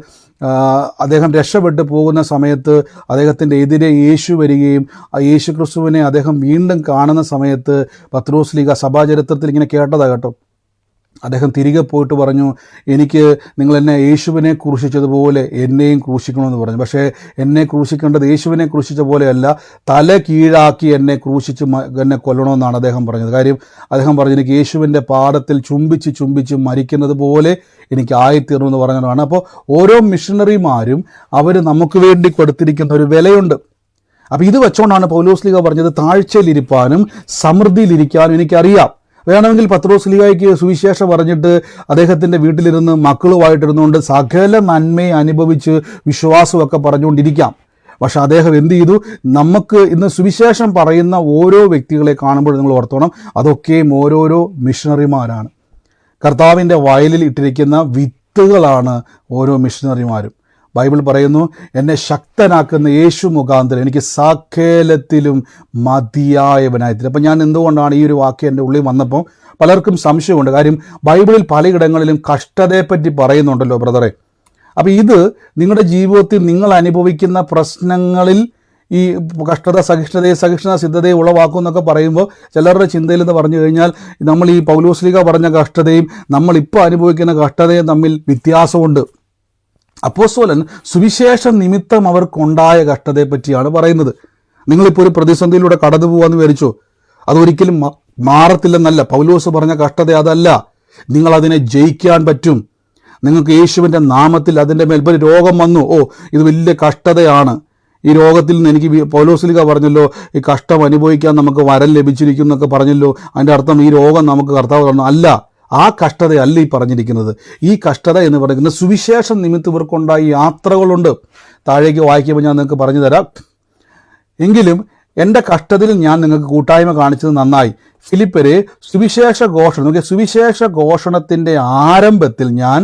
അദ്ദേഹം രക്ഷപ്പെട്ടു പോകുന്ന സമയത്ത് അദ്ദേഹത്തിൻ്റെ എതിരെ യേശു വരികയും ആ യേശു ക്രിസ്തുവിനെ അദ്ദേഹം വീണ്ടും കാണുന്ന സമയത്ത് പത്രോസ്ലീഹ സഭാചരിത്രത്തിൽ ഇങ്ങനെ കേട്ടതാണ് കേട്ടോ. അദ്ദേഹം തിരികെ പോയിട്ട് പറഞ്ഞു, എനിക്ക് നിങ്ങൾ എന്നെ യേശുവിനെ ക്രൂശിച്ചതുപോലെ എന്നെയും ക്രൂശിക്കണമെന്ന് പറഞ്ഞു. പക്ഷേ എന്നെ ക്രൂശിക്കേണ്ടത് യേശുവിനെ ക്രൂശിച്ച പോലെയല്ല, തല കീഴാക്കി എന്നെ ക്രൂശിച്ച് എന്നെ കൊല്ലണമെന്നാണ് അദ്ദേഹം പറഞ്ഞത്. കാര്യം അദ്ദേഹം പറഞ്ഞു, എനിക്ക് യേശുവിൻ്റെ പാദത്തിൽ ചുംബിച്ച് മരിക്കുന്നത് പോലെ എനിക്ക് ആയിത്തീർന്നു എന്ന് പറഞ്ഞതാണ്. അപ്പോൾ ഓരോ മിഷണറിമാരും അവർ നമുക്ക് വേണ്ടി കൊടുത്തിരിക്കുന്ന ഒരു വിലയുണ്ട്. അപ്പോൾ ഇത് വെച്ചുകൊണ്ടാണ് പൗലോസ്ലീഹ പറഞ്ഞത്, താഴ്ചയിലിരിപ്പാനും സമൃദ്ധിയിലിരിക്കാനും എനിക്കറിയാം. വേണമെങ്കിൽ പത്രോസ്ലീഹായ്ക്ക് സുവിശേഷം പറഞ്ഞിട്ട് അദ്ദേഹത്തിൻ്റെ വീട്ടിലിരുന്ന് മക്കളുമായിട്ടിരുന്നുകൊണ്ട് സകല നന്മയെ അനുഭവിച്ച് വിശ്വാസമൊക്കെ പറഞ്ഞുകൊണ്ടിരിക്കാം. പക്ഷെ അദ്ദേഹം എന്ത് ചെയ്തു? നമുക്ക് ഇന്ന് സുവിശേഷം പറയുന്ന ഓരോ വ്യക്തികളെ കാണുമ്പോൾ നിങ്ങൾ ഓർത്തോണം, അതൊക്കെയും ഓരോരോ മിഷണറിമാരാണ്. കർത്താവിൻ്റെ വയലിൽ ഇട്ടിരിക്കുന്ന വിത്തുകളാണ് ഓരോ മിഷണറിമാരും. ബൈബിൾ പറയുന്നു, എന്നെ ശക്തനാക്കുന്ന യേശു മുഖാന്തരം എനിക്ക് സകലത്തിലും മതിയായവനായിത്തീരും. അപ്പം ഞാൻ എന്തുകൊണ്ടാണ് ഈ ഒരു വാക്യം എൻ്റെ ഉള്ളിൽ വന്നപ്പോൾ പലർക്കും സംശയമുണ്ട്. കാര്യം ബൈബിളിൽ പലയിടങ്ങളിലും കഷ്ടതയെപ്പറ്റി പറയുന്നുണ്ടല്ലോ ബ്രദറെ. അപ്പോൾ ഇത് നിങ്ങളുടെ ജീവിതത്തിൽ നിങ്ങൾ അനുഭവിക്കുന്ന പ്രശ്നങ്ങളിൽ ഈ കഷ്ടത സഹിഷ്ണുത സിദ്ധതയെ ഉളവാക്കും എന്നൊക്കെ പറയുമ്പോൾ ചിലരുടെ ചിന്തയിൽ എന്ന് പറഞ്ഞു കഴിഞ്ഞാൽ നമ്മൾ ഈ പൗലോസ്ലീഹ പറഞ്ഞ കഷ്ടതയും നമ്മളിപ്പോൾ അനുഭവിക്കുന്ന കഷ്ടതയും തമ്മിൽ വ്യത്യാസമുണ്ട്. അപ്പോസ്തലൻ സുവിശേഷ നിമിത്തം അവർക്കുണ്ടായ കഷ്ടതയെപ്പറ്റിയാണ് പറയുന്നത്. നിങ്ങളിപ്പോൾ ഒരു പ്രതിസന്ധിയിലൂടെ കടന്നു പോകാമെന്ന് വിചാരിച്ചോ, അതൊരിക്കലും മാറത്തില്ലെന്നല്ല. പൗലോസ് പറഞ്ഞ കഷ്ടത അതല്ല, നിങ്ങളതിനെ ജയിക്കാൻ പറ്റും. നിങ്ങൾക്ക് യേശുവിൻ്റെ നാമത്തിൽ അതിൻ്റെ മേൽ ഒരു രോഗം വന്നു, ഇത് വലിയ കഷ്ടതയാണ്, ഈ രോഗത്തിൽ നിന്ന് എനിക്ക് പൗലോസ്ലീഹ പറഞ്ഞല്ലോ, ഈ കഷ്ടം അനുഭവിക്കാൻ നമുക്ക് വരം ലഭിച്ചിരിക്കും എന്നൊക്കെ പറഞ്ഞല്ലോ. അതിൻ്റെ അർത്ഥം ഈ രോഗം നമുക്ക് കർത്താവ് തന്നു അല്ല. ആ കഷ്ടതയല്ല ഈ പറഞ്ഞിരിക്കുന്നത്. ഈ കഷ്ടത എന്ന് പറയുന്നത് സുവിശേഷം നിമിത്തം ഇവർക്കുണ്ടായ യാത്രകളുണ്ട്. താഴേക്ക് വായിക്കുമ്പോൾ ഞാൻ നിങ്ങൾക്ക് പറഞ്ഞു തരാം. എങ്കിലും എൻ്റെ കഷ്ടതയിൽ ഞാൻ നിങ്ങൾക്ക് കൂട്ടായ്മ കാണിച്ചത് നന്നായി. ഫിലിപ്പരെ സുവിശേഷ ഘോഷണത്തിൻ്റെ ആരംഭത്തിൽ ഞാൻ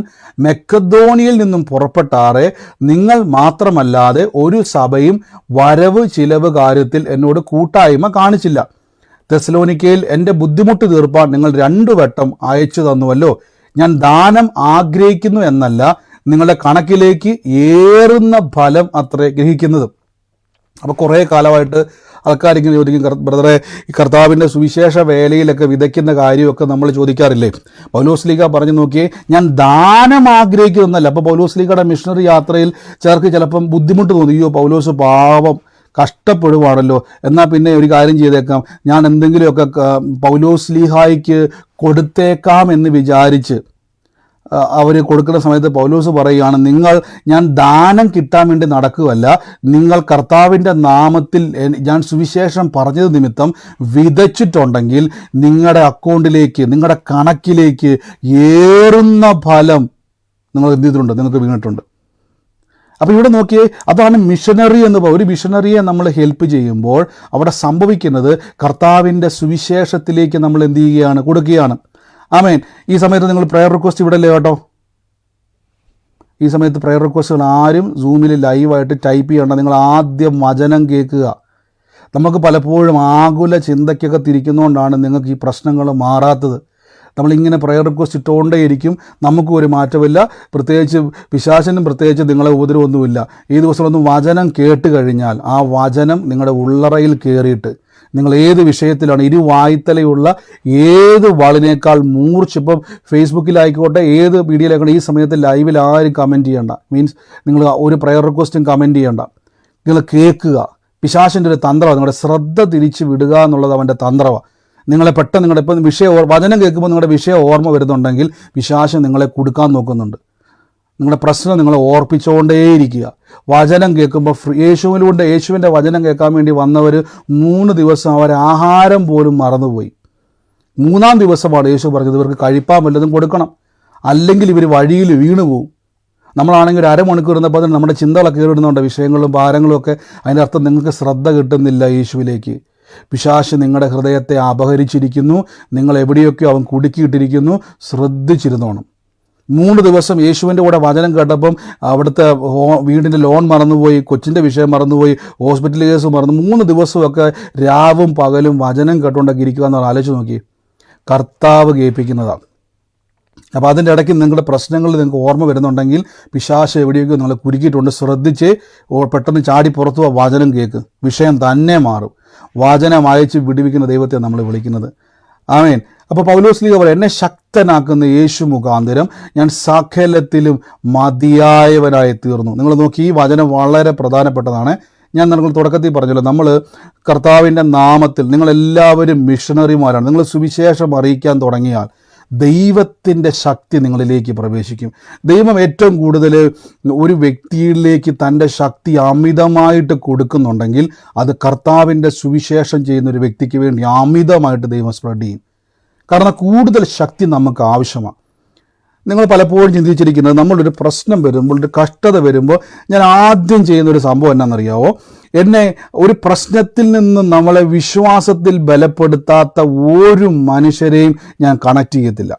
മക്കെദോനിയയിൽ നിന്നും പുറപ്പെട്ടാറെ നിങ്ങൾ മാത്രമല്ലാതെ ഒരു സഭയും വരവ് ചിലവ് കാര്യത്തിൽ എന്നോട് കൂട്ടായ്മ കാണിച്ചില്ല. തെസ്സലോനിക്കയിൽ എൻ്റെ ബുദ്ധിമുട്ട് തീർപ്പാൻ നിങ്ങൾ 2 വട്ടം അയച്ചു തന്നുവല്ലോ. ഞാൻ ദാനം ആഗ്രഹിക്കുന്നു എന്നല്ല, നിങ്ങളുടെ കണക്കിലേക്ക് ഏറുന്ന ഫലം അത്രേ ഗ്രഹിക്കുന്നത്. അപ്പോൾ കുറേ കാലമായിട്ട് ആൾക്കാരിങ്ങനെ ചോദിക്കും, ബ്രദറെ ഈ കർത്താവിൻ്റെ സുവിശേഷ വേലയിലൊക്കെ വിതയ്ക്കുന്ന കാര്യമൊക്കെ നമ്മൾ ചോദിക്കാറില്ലേ? പൗലോസ്ലീഹ പറഞ്ഞു നോക്കിയേ, ഞാൻ ദാനം ആഗ്രഹിക്കുന്നതല്ല. അപ്പോൾ പൗലോസ്ലീഹയുടെ മിഷണറി യാത്രയിൽ ചിലർക്ക് ചിലപ്പം ബുദ്ധിമുട്ട് തോന്നി, അയ്യോ പൗലോസ് പാവം കഷ്ടപ്പെടുവാണല്ലോ, എന്നാൽ പിന്നെ ഒരു കാര്യം ചെയ്തേക്കാം, ഞാൻ എന്തെങ്കിലുമൊക്കെ പൗലോസ്ലീഹായ്ക്ക് കൊടുത്തേക്കാം എന്ന് വിചാരിച്ച് അവർ കൊടുക്കുന്ന സമയത്ത് പൗലോസ് പറയുകയാണ്, ഞാൻ ദാനം കിട്ടാൻ വേണ്ടി നടക്കുകയല്ല, നിങ്ങൾ കർത്താവിൻ്റെ നാമത്തിൽ ഞാൻ സുവിശേഷം പറഞ്ഞത് നിമിത്തം വിതച്ചിട്ടുണ്ടെങ്കിൽ നിങ്ങളുടെ അക്കൗണ്ടിലേക്ക്, നിങ്ങളുടെ കണക്കിലേക്ക് ഏറുന്ന ഫലം നിങ്ങൾ എന്ത് ചെയ്തിട്ടുണ്ട്? നിങ്ങൾക്ക് വീണിട്ടുണ്ട്. അപ്പോൾ ഇവിടെ നോക്കിയേ, അതാണ് മിഷനറി എന്ന് പറയുന്നത്. ഒരു മിഷനറിയെ നമ്മൾ ഹെൽപ്പ് ചെയ്യുമ്പോൾ അവിടെ സംഭവിക്കുന്നത് കർത്താവിൻ്റെ സുവിശേഷത്തിലേക്ക് നമ്മൾ എന്ത് ചെയ്യുകയാണ്? കൊടുക്കുകയാണ്. ആമേൻ. ഈ സമയത്ത് നിങ്ങൾ പ്രെയർ റിക്വസ്റ്റ് ഇവിടെ അല്ലേ കേട്ടോ. ഈ സമയത്ത് പ്രെയർ റിക്വസ്റ്റുകൾ ആരും സൂമിൽ ലൈവായിട്ട് ടൈപ്പ് ചെയ്യേണ്ട. നിങ്ങൾ ആദ്യം വചനം കേൾക്കുക. നമുക്ക് പലപ്പോഴും ആകുല ചിന്തയ്ക്കൊക്കെ തിരിക്കുന്നതുകൊണ്ടാണ് നിങ്ങൾക്ക് ഈ പ്രശ്നങ്ങൾ മാറാത്തത്. നമ്മളിങ്ങനെ പ്രെയർ റിക്വസ്റ്റ് ഇട്ടുകൊണ്ടേയിരിക്കും, നമുക്കും ഒരു മാറ്റമില്ല. പ്രത്യേകിച്ച് പിശാചിനും പ്രത്യേകിച്ച് നിങ്ങളെ ഉപദ്രവമൊന്നുമില്ല. ഈ ദിവസങ്ങളൊന്നും വചനം കേട്ട് കഴിഞ്ഞാൽ ആ വചനം നിങ്ങളുടെ ഉള്ളറയിൽ കയറിയിട്ട് നിങ്ങൾ ഏത് വിഷയത്തിലാണ് ഇരുവായ്ത്തലയുള്ള ഏത് വാളിനേക്കാൾ ഇപ്പം ഫേസ്ബുക്കിലായിക്കോട്ടെ ഏത് മീഡിയയിലായിക്കോട്ടെ ഈ സമയത്ത് ലൈവിൽ ആരും കമൻറ്റ് ചെയ്യേണ്ട. മീൻസ് നിങ്ങൾ ഒരു പ്രെയർ റിക്വസ്റ്റും കമൻറ്റ് ചെയ്യേണ്ട. നിങ്ങൾ കേൾക്കുക. പിശാചിൻ്റെ ഒരു തന്ത്രമാണ്, നിങ്ങളുടെ ശ്രദ്ധ തിരിച്ച് വിടുക എന്നുള്ളത് അവൻ്റെ തന്ത്രമാണ്. നിങ്ങളെ പെട്ടെന്ന് നിങ്ങളുടെ ഇപ്പം വചനം കേൾക്കുമ്പോൾ നിങ്ങളുടെ വിഷയം ഓർമ്മ വരുന്നുണ്ടെങ്കിൽ പിശാച് നിങ്ങളെ കൊടുക്കാൻ നോക്കുന്നുണ്ട്. നിങ്ങളുടെ പ്രശ്നം നിങ്ങളെ ഓർപ്പിച്ചുകൊണ്ടേയിരിക്കുക. വചനം കേൾക്കുമ്പോൾ യേശുവിൻ്റെ വചനം കേൾക്കാൻ വേണ്ടി വന്നവർ 3 ദിവസം അവർ ആഹാരം പോലും മറന്നുപോയി. 3-ാം ദിവസമാണ് യേശു പറഞ്ഞത് ഇവർക്ക് കഴിപ്പാൻ വല്ലതും കൊടുക്കണം, അല്ലെങ്കിൽ ഇവർ വഴിയിൽ വീണു പോകും. നമ്മളാണെങ്കിൽ ഒരു അരമണിക്കൂർ ഇരുന്നപ്പോൾ തന്നെ നമ്മുടെ ചിന്തകളൊക്കെ കയറിടുന്നുണ്ട്, വിഷയങ്ങളും ഭാരങ്ങളും ഒക്കെ. അതിൻ്റെ അർത്ഥം നിങ്ങൾക്ക് ശ്രദ്ധ കിട്ടുന്നില്ല യേശുവിലേക്ക്. പിശാച് നിങ്ങളുടെ ഹൃദയത്തെ അപഹരിച്ചിരിക്കുന്നു. നിങ്ങൾ എവിടെയൊക്കെയോ അവൻ കുടുക്കിയിട്ടിരിക്കുന്നു. ശ്രദ്ധിച്ചിരുന്നോണം. 3 ദിവസം യേശുവിൻ്റെ കൂടെ വചനം കേട്ടപ്പം അവിടുത്തെ വീടിൻ്റെ ലോൺ മറന്നുപോയി, കൊച്ചിൻ്റെ വിഷയം മറന്നുപോയി, ഹോസ്പിറ്റൽ കേസ് മറന്നു. 3 ദിവസമൊക്കെ രാവും പകലും വചനം കേട്ടുകൊണ്ടൊക്കെ ഇരിക്കുക എന്ന് ആലോചിച്ച് നോക്കി. കർത്താവ് കേൾപ്പിക്കുന്നതാണ്. അപ്പോൾ അതിൻ്റെ ഇടയ്ക്ക് നിങ്ങളുടെ പ്രശ്നങ്ങൾ നിങ്ങൾക്ക് ഓർമ്മ വരുന്നുണ്ടെങ്കിൽ പിശാച് എവിടെയൊക്കെ നിങ്ങളെ കുരുക്കിയിട്ടുണ്ട്, ശ്രദ്ധിച്ച് പെട്ടെന്ന് ചാടി പുറത്തു വചനം കേൾക്ക്, വിഷയം തന്നെ മാറും. വചനം അയച്ച് വിടുവിക്കുന്ന ദൈവത്തെ നമ്മൾ വിളിക്കുന്നത്. ആമേൻ. അപ്പോൾ പൗലോസ്ലീഹ പറയും, എന്നെ ശക്തനാക്കുന്ന യേശു മുഖാന്തരം ഞാൻ സകലത്തിലും മതിയായവനായി തീർന്നു. നിങ്ങൾ നോക്കി, ഈ വചനം വളരെ പ്രധാനപ്പെട്ടതാണ്. ഞാൻ നിങ്ങൾ തുടക്കത്തിൽ പറഞ്ഞല്ലോ, നമ്മൾ കർത്താവിൻ്റെ നാമത്തിൽ നിങ്ങളെല്ലാവരും മിഷണറിമാരാണ്. നിങ്ങൾ സുവിശേഷം അറിയിക്കാൻ തുടങ്ങിയാൽ ദൈവത്തിൻ്റെ ശക്തി നിങ്ങളിലേക്ക് പ്രവേശിക്കും. ദൈവം ഏറ്റവും കൂടുതൽ ഒരു വ്യക്തിയിലേക്ക് തൻ്റെ ശക്തി അമിതമായിട്ട് കൊടുക്കുന്നുണ്ടെങ്കിൽ അത് കർത്താവിൻ്റെ സുവിശേഷം ചെയ്യുന്ന ഒരു വ്യക്തിക്ക് വേണ്ടി അമിതമായിട്ട് ദൈവം സ്പ്രെഡ് ചെയ്യും. കാരണം കൂടുതൽ ശക്തി നമുക്ക് ആവശ്യമാണ്. നിങ്ങൾ പലപ്പോഴും ചിന്തിച്ചിരിക്കുന്നത്, നമ്മളൊരു പ്രശ്നം വരുമ്പോൾ, ഒരു കഷ്ടത വരുമ്പോൾ ഞാൻ ആദ്യം ചെയ്യുന്നൊരു സംഭവം എന്നാണെന്നറിയാവോ? എന്നെ ഒരു പ്രശ്നത്തിൽ നിന്ന് നമ്മളെ വിശ്വാസത്തിൽ ബലപ്പെടുത്താത്ത ഒരു മനുഷ്യരെയും ഞാൻ കണക്ട് ചെയ്യത്തില്ല.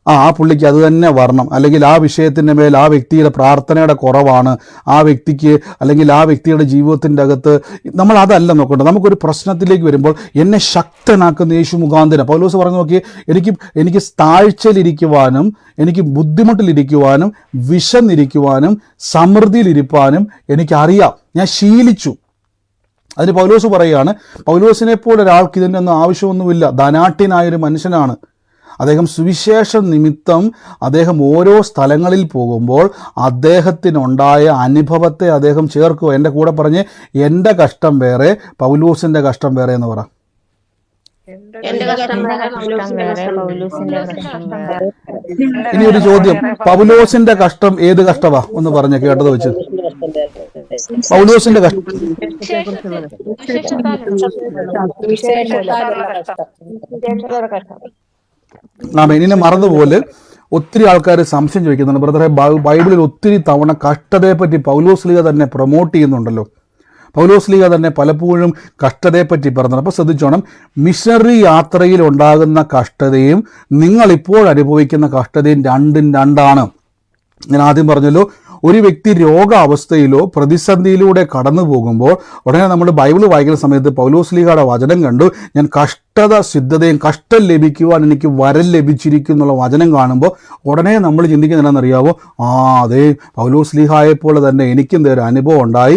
ആ പുള്ളിക്ക് അത് തന്നെ വരണം, അല്ലെങ്കിൽ ആ വിഷയത്തിൻ്റെ മേൽ ആ വ്യക്തിയുടെ പ്രാർത്ഥനയുടെ കുറവാണ്, ആ വ്യക്തിക്ക് അല്ലെങ്കിൽ ആ വ്യക്തിയുടെ ജീവിതത്തിൻ്റെ അകത്ത് നമ്മൾ അതല്ല നോക്കേണ്ടത്. നമുക്കൊരു പ്രശ്നത്തിലേക്ക് വരുമ്പോൾ എന്നെ ശക്തനാക്കുന്ന യേശു മുഖാന്തരം, പൗലോസ് പറഞ്ഞു നോക്കി, എനിക്ക് താഴ്ചയിലിരിക്കുവാനും എനിക്ക് ബുദ്ധിമുട്ടിലിരിക്കുവാനും വിശന്നിരിക്കുവാനും സമൃദ്ധിയിലിരിക്കാനും എനിക്കറിയാം, ഞാൻ ശീലിച്ചു. അതിന് പൗലോസ് പറയുകയാണ്, പൗലോസിനെ പോലെ ഒരാൾക്ക് ഇതിൻ്റെ ഒന്നും ആവശ്യമൊന്നുമില്ല. ധനാഢ്യനായൊരു മനുഷ്യനാണ് അദ്ദേഹം. സുവിശേഷം നിമിത്തം അദ്ദേഹം ഓരോ സ്ഥലങ്ങളിൽ പോകുമ്പോൾ അദ്ദേഹത്തിനുണ്ടായ അനുഭവത്തെ അദ്ദേഹം ചേർക്കുക. എൻ്റെ കൂടെ പറഞ്ഞ്, എൻ്റെ കഷ്ടം വേറെ, പൗലോസിൻ്റെ കഷ്ടം വേറെ എന്ന് പറ. ഇനി ഒരു ചോദ്യം, പൗലോസിന്റെ കഷ്ടം ഏത് കഷ്ടമാ ഒന്ന് പറഞ്ഞ കേട്ടത് വെച്ച്? പൗലോസിന്റെ കഷ്ടം ഇനി മറന്നുപോലെ ഒത്തിരി ആൾക്കാർ സംശയം ചോദിക്കുന്നുണ്ട്, ബ്രദറെ ബൈബിളിൽ ഒത്തിരി തവണ കഷ്ടതയെപ്പറ്റി പൗലോസ്ലീഹ തന്നെ പ്രൊമോട്ട് ചെയ്യുന്നുണ്ടല്ലോ. പൗലോസ്ലീഹ തന്നെ പലപ്പോഴും കഷ്ടതയെപ്പറ്റി പറഞ്ഞു. അപ്പോൾ ശ്രദ്ധിച്ചോണം, മിഷണറി യാത്രയിൽ ഉണ്ടാകുന്ന കഷ്ടതയും നിങ്ങളിപ്പോൾ അനുഭവിക്കുന്ന കഷ്ടതയും രണ്ടും രണ്ടാണ്. ഞാൻ ആദ്യം പറഞ്ഞല്ലോ, ഒരു വ്യക്തി രോഗാവസ്ഥയിലോ പ്രതിസന്ധിയിലൂടെ കടന്നു പോകുമ്പോൾ ഉടനെ നമ്മൾ ബൈബിൾ വായിക്കുന്ന സമയത്ത് പൗലോസ്ലീഹയുടെ വചനം കണ്ടു, ഞാൻ സിദ്ധതയും കഷ്ടം ലഭിക്കുവാൻ എനിക്ക് വരം ലഭിച്ചിരിക്കും എന്നുള്ള വചനം കാണുമ്പോൾ ഉടനെ നമ്മൾ ചിന്തിക്കുന്നത് എന്താണെന്നറിയാവോ? അതേ പൗലോസ്ലീഹായെപ്പോലെ തന്നെ എനിക്കും ഒരു അനുഭവം ഉണ്ടായി.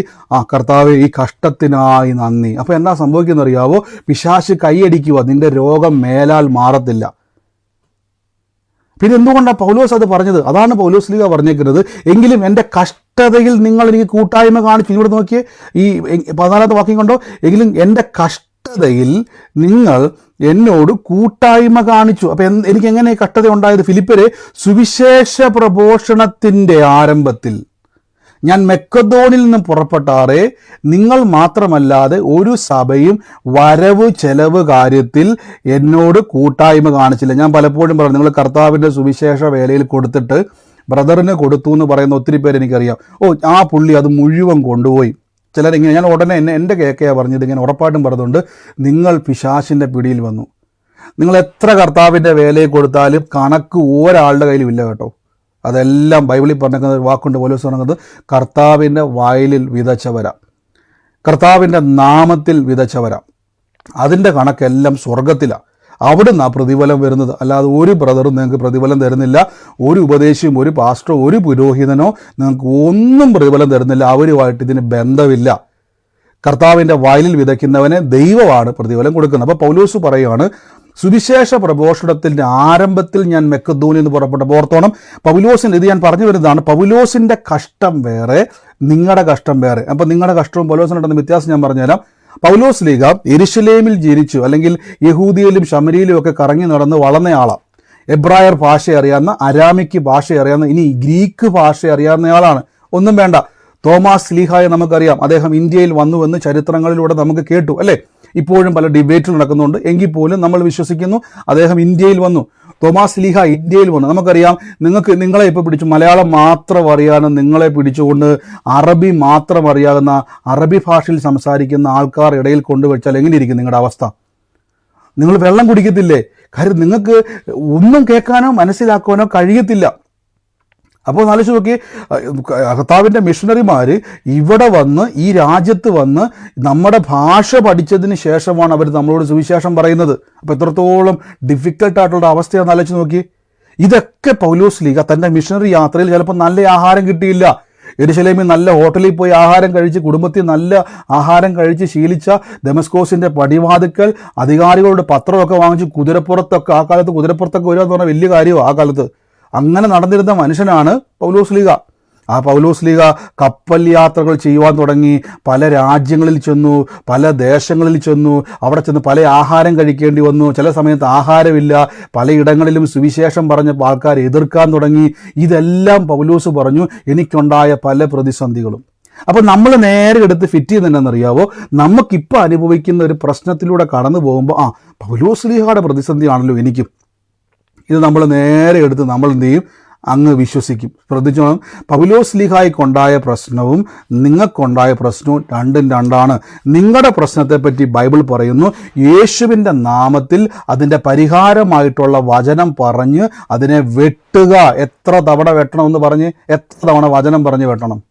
കർത്താവേ, ഈ കഷ്ടത്തിനായി നന്ദി. അപ്പോൾ എന്താ സംഭവിക്കുന്നറിയാവോ? പിശാച് കൈയടിക്കുക, നിന്റെ രോഗം മേലാൽ മാറത്തില്ല. പിന്നെ എന്തുകൊണ്ടാണ് പൗലോസ് അത് പറഞ്ഞത്? അതാണ് പൗലോസ്ലീഹ പറഞ്ഞേക്കുന്നത്, എങ്കിലും എൻ്റെ കഷ്ടതയിൽ നിങ്ങൾ എനിക്ക് കൂട്ടായ്മ കാണിച്ചു. ഇവിടെ നോക്കിയേ, ഈ 14ാമത്തെ വാക്യം കണ്ടോ? എങ്കിലും എൻ്റെ കഷ്ടതയിൽ നിങ്ങൾ എന്നോട് കൂട്ടായ്മ കാണിച്ചു. അപ്പം എനിക്ക് എങ്ങനെ കഷ്ടത ഉണ്ടായത്? ഫിലിപ്പിയരെ സുവിശേഷ പ്രഘോഷണത്തിൻ്റെ ആരംഭത്തിൽ ഞാൻ മക്കെദോനിൽ നിന്ന് പുറപ്പെട്ടാറെ നിങ്ങൾ മാത്രമല്ലാതെ ഒരു സഭയും വരവ് ചെലവ് കാര്യത്തിൽ എന്നോട് കൂട്ടായ്മ കാണിച്ചില്ല. ഞാൻ പലപ്പോഴും പറഞ്ഞു, നിങ്ങൾ കർത്താവിൻ്റെ സുവിശേഷ വേലയിൽ കൊടുത്തിട്ട് ബ്രദറിന് കൊടുത്തു എന്ന് പറയുന്ന ഒത്തിരി പേര് എനിക്കറിയാം. ആ പുള്ളി അത് മുഴുവൻ കൊണ്ടുപോയി. ചിലരിങ്ങനെ, ഞാൻ ഉടനെ എൻ്റെ കേൾക്കയാണ് പറഞ്ഞത്, ഇങ്ങനെ ഉറപ്പായിട്ടും പറഞ്ഞതുകൊണ്ട്, നിങ്ങൾ പിശാചിൻ്റെ പിടിയിൽ വന്നു. നിങ്ങൾ എത്ര കർത്താവിൻ്റെ വേലയിൽ കൊടുത്താലും കണക്ക് ഒരാളുടെ കയ്യിലും ഇല്ല കേട്ടോ. അതെല്ലാം ബൈബിളിൽ പറഞ്ഞിരിക്കുന്ന ഒരു വാക്കുണ്ട്, പൗലോസ് പറഞ്ഞത്, കർത്താവിൻ്റെ വയലിൽ വിതച്ചവര, കർത്താവിൻ്റെ നാമത്തിൽ വിതച്ചവര. അതിൻ്റെ കണക്കെല്ലാം സ്വർഗത്തിലാണ്. അവിടുന്ന് ആ പ്രതിഫലം വരുന്നത്. അല്ലാതെ ഒരു ബ്രദറും നിങ്ങൾക്ക് പ്രതിഫലം തരുന്നില്ല, ഒരു ഉപദേശിയും ഒരു പാസ്റ്ററോ ഒരു പുരോഹിതനോ നിങ്ങൾക്ക് ഒന്നും പ്രതിഫലം തരുന്നില്ല. അവരുമായിട്ട് ഇതിന് ബന്ധമില്ല. കർത്താവിൻ്റെ വയലിൽ വിതയ്ക്കുന്നവനെ ദൈവമാണ് പ്രതിഫലം കൊടുക്കുന്നത്. അപ്പോൾ പൗലോസ് പറയുകയാണ്, സുവിശേഷ പ്രഘോഷണത്തിൻ്റെ ആരംഭത്തിൽ ഞാൻ മക്കെദോനിൽ നിന്ന് പുറപ്പെട്ടപ്പോൾ, ഓർത്തോണം, പൗലോസിൻ്റെ ഇത് ഞാൻ പറഞ്ഞു വരുന്നതാണ്, പൗലോസിൻ്റെ കഷ്ടം വേറെ, നിങ്ങളുടെ കഷ്ടം വേറെ. അപ്പം നിങ്ങളുടെ കഷ്ടവും പൗലോസിനുണ്ടെന്ന വ്യത്യാസം ഞാൻ പറഞ്ഞുതരാം. പൗലോസ്ലീഹ യെരുശലേമിൽ ജനിച്ചു, അല്ലെങ്കിൽ യഹൂദിയയിലും ശമരിയിലും ഒക്കെ കറങ്ങി നടന്ന് വളർന്നയാളാണ്. എബ്രായർ ഭാഷ അറിയാവുന്ന, അരാമിക്ക് ഭാഷ അറിയാവുന്ന, ഇനി ഗ്രീക്ക് ഭാഷ അറിയാവുന്നയാളാണ്. ഒന്നും വേണ്ട, തോമാസ് സ്ലീഹായെ നമുക്കറിയാം. അദ്ദേഹം ഇന്ത്യയിൽ വന്നുവെന്ന് ചരിത്രങ്ങളിലൂടെ നമുക്ക് കേട്ടു, അല്ലേ? ഇപ്പോഴും പല ഡിബേറ്റുകൾ നടക്കുന്നുണ്ട്. എങ്കിൽ പോലും നമ്മൾ വിശ്വസിക്കുന്നു അദ്ദേഹം ഇന്ത്യയിൽ വന്നു. തോമാസ് സ്ലീഹ ഇന്ത്യയിൽ വന്നു. നമുക്കറിയാം, നിങ്ങളെ ഇപ്പോൾ പിടിച്ചു മലയാളം മാത്രം അറിയാനും നിങ്ങളെ പിടിച്ചുകൊണ്ട് അറബി മാത്രം അറിയാവുന്ന, അറബി ഭാഷയിൽ സംസാരിക്കുന്ന ആൾക്കാർ ഇടയിൽ കൊണ്ടുവച്ചാൽ എങ്ങനെയിരിക്കും നിങ്ങളുടെ അവസ്ഥ? നിങ്ങൾ വെള്ളം കുടിക്കത്തില്ലേ? കാര്യം നിങ്ങൾക്ക് ഒന്നും കേൾക്കാനോ മനസ്സിലാക്കാനോ കഴിയത്തില്ല. അപ്പോൾ ആലോചിച്ച് നോക്കി, കർത്താവിൻ്റെ മിഷണറിമാർ ഇവിടെ വന്ന്, ഈ രാജ്യത്ത് വന്ന് നമ്മുടെ ഭാഷ പഠിച്ചതിന് ശേഷമാണ് അവർ നമ്മളോട് സുവിശേഷം പറയുന്നത്. അപ്പോൾ എത്രത്തോളം ഡിഫിക്കൽട്ടായിട്ടുള്ള അവസ്ഥയാണെന്ന് ആലോചിച്ച് നോക്കി. ഇതൊക്കെ പൗലോസ്ലീഹ തൻ്റെ മിഷണറി യാത്രയിൽ ചിലപ്പോൾ നല്ല ആഹാരം കിട്ടിയില്ല. യെരുശലേമിൽ നല്ല ഹോട്ടലിൽ പോയി ആഹാരം കഴിച്ച്, കുടുംബത്തിൽ നല്ല ആഹാരം കഴിച്ച് ശീലിച്ച ദമസ്കോസിൻ്റെ പടിവാതുക്കൽ അധികാരികളുടെ പത്രമൊക്കെ വാങ്ങിച്ച് കുതിരപ്പുറത്തൊക്കെ, ആ കാലത്ത് കുതിരപ്പുറത്തൊക്കെ വരിക എന്ന് പറഞ്ഞാൽ വലിയ കാര്യമാണ്. ആ കാലത്ത് അങ്ങനെ നടന്നിരുന്ന മനുഷ്യനാണ് പൗലോസ്ലീഹ. ആ പൗലോസ്ലീഹ കപ്പൽ യാത്രകൾ ചെയ്യുവാൻ തുടങ്ങി. പല രാജ്യങ്ങളിൽ ചെന്നു, പല ദേശങ്ങളിൽ ചെന്നു. അവിടെ ചെന്ന് പല ആഹാരം കഴിക്കേണ്ടി വന്നു. ചില സമയത്ത് ആഹാരമില്ല. പലയിടങ്ങളിലും സുവിശേഷം പറഞ്ഞപ്പോൾ ആൾക്കാർ എതിർക്കാൻ തുടങ്ങി. ഇതെല്ലാം പൗലോസ് പറഞ്ഞു എനിക്കുണ്ടായ പല പ്രതിസന്ധികളും. അപ്പോൾ നമ്മൾ നേരെ എടുത്ത് ഫിറ്റ് ചെയ്യുന്നതെന്നറിയാവോ, നമുക്കിപ്പോൾ അനുഭവിക്കുന്ന ഒരു പ്രശ്നത്തിലൂടെ കടന്നു പോകുമ്പോൾ പൗലോസ്ലീഹയുടെ പ്രതിസന്ധിയാണല്ലോ എനിക്കും. ഇത് നമ്മൾ നേരെ എടുത്ത് നമ്മൾ എന്ത് ചെയ്യും, അങ്ങ് വിശ്വസിക്കും. ശ്രദ്ധിച്ചോണം, പൗലോസ്ലീഹായ്ക്കുണ്ടായ പ്രശ്നവും നിങ്ങൾക്കുണ്ടായ പ്രശ്നവും രണ്ടും രണ്ടാണ്. നിങ്ങളുടെ പ്രശ്നത്തെപ്പറ്റി ബൈബിൾ പറയുന്നു, യേശുവിൻ്റെ നാമത്തിൽ അതിൻ്റെ പരിഹാരമായിട്ടുള്ള വചനം പറഞ്ഞ് അതിനെ വെട്ടുക. എത്ര തവണ വെട്ടണമെന്ന് പറഞ്ഞ്, എത്ര തവണ വചനം പറഞ്ഞ് വെട്ടണം?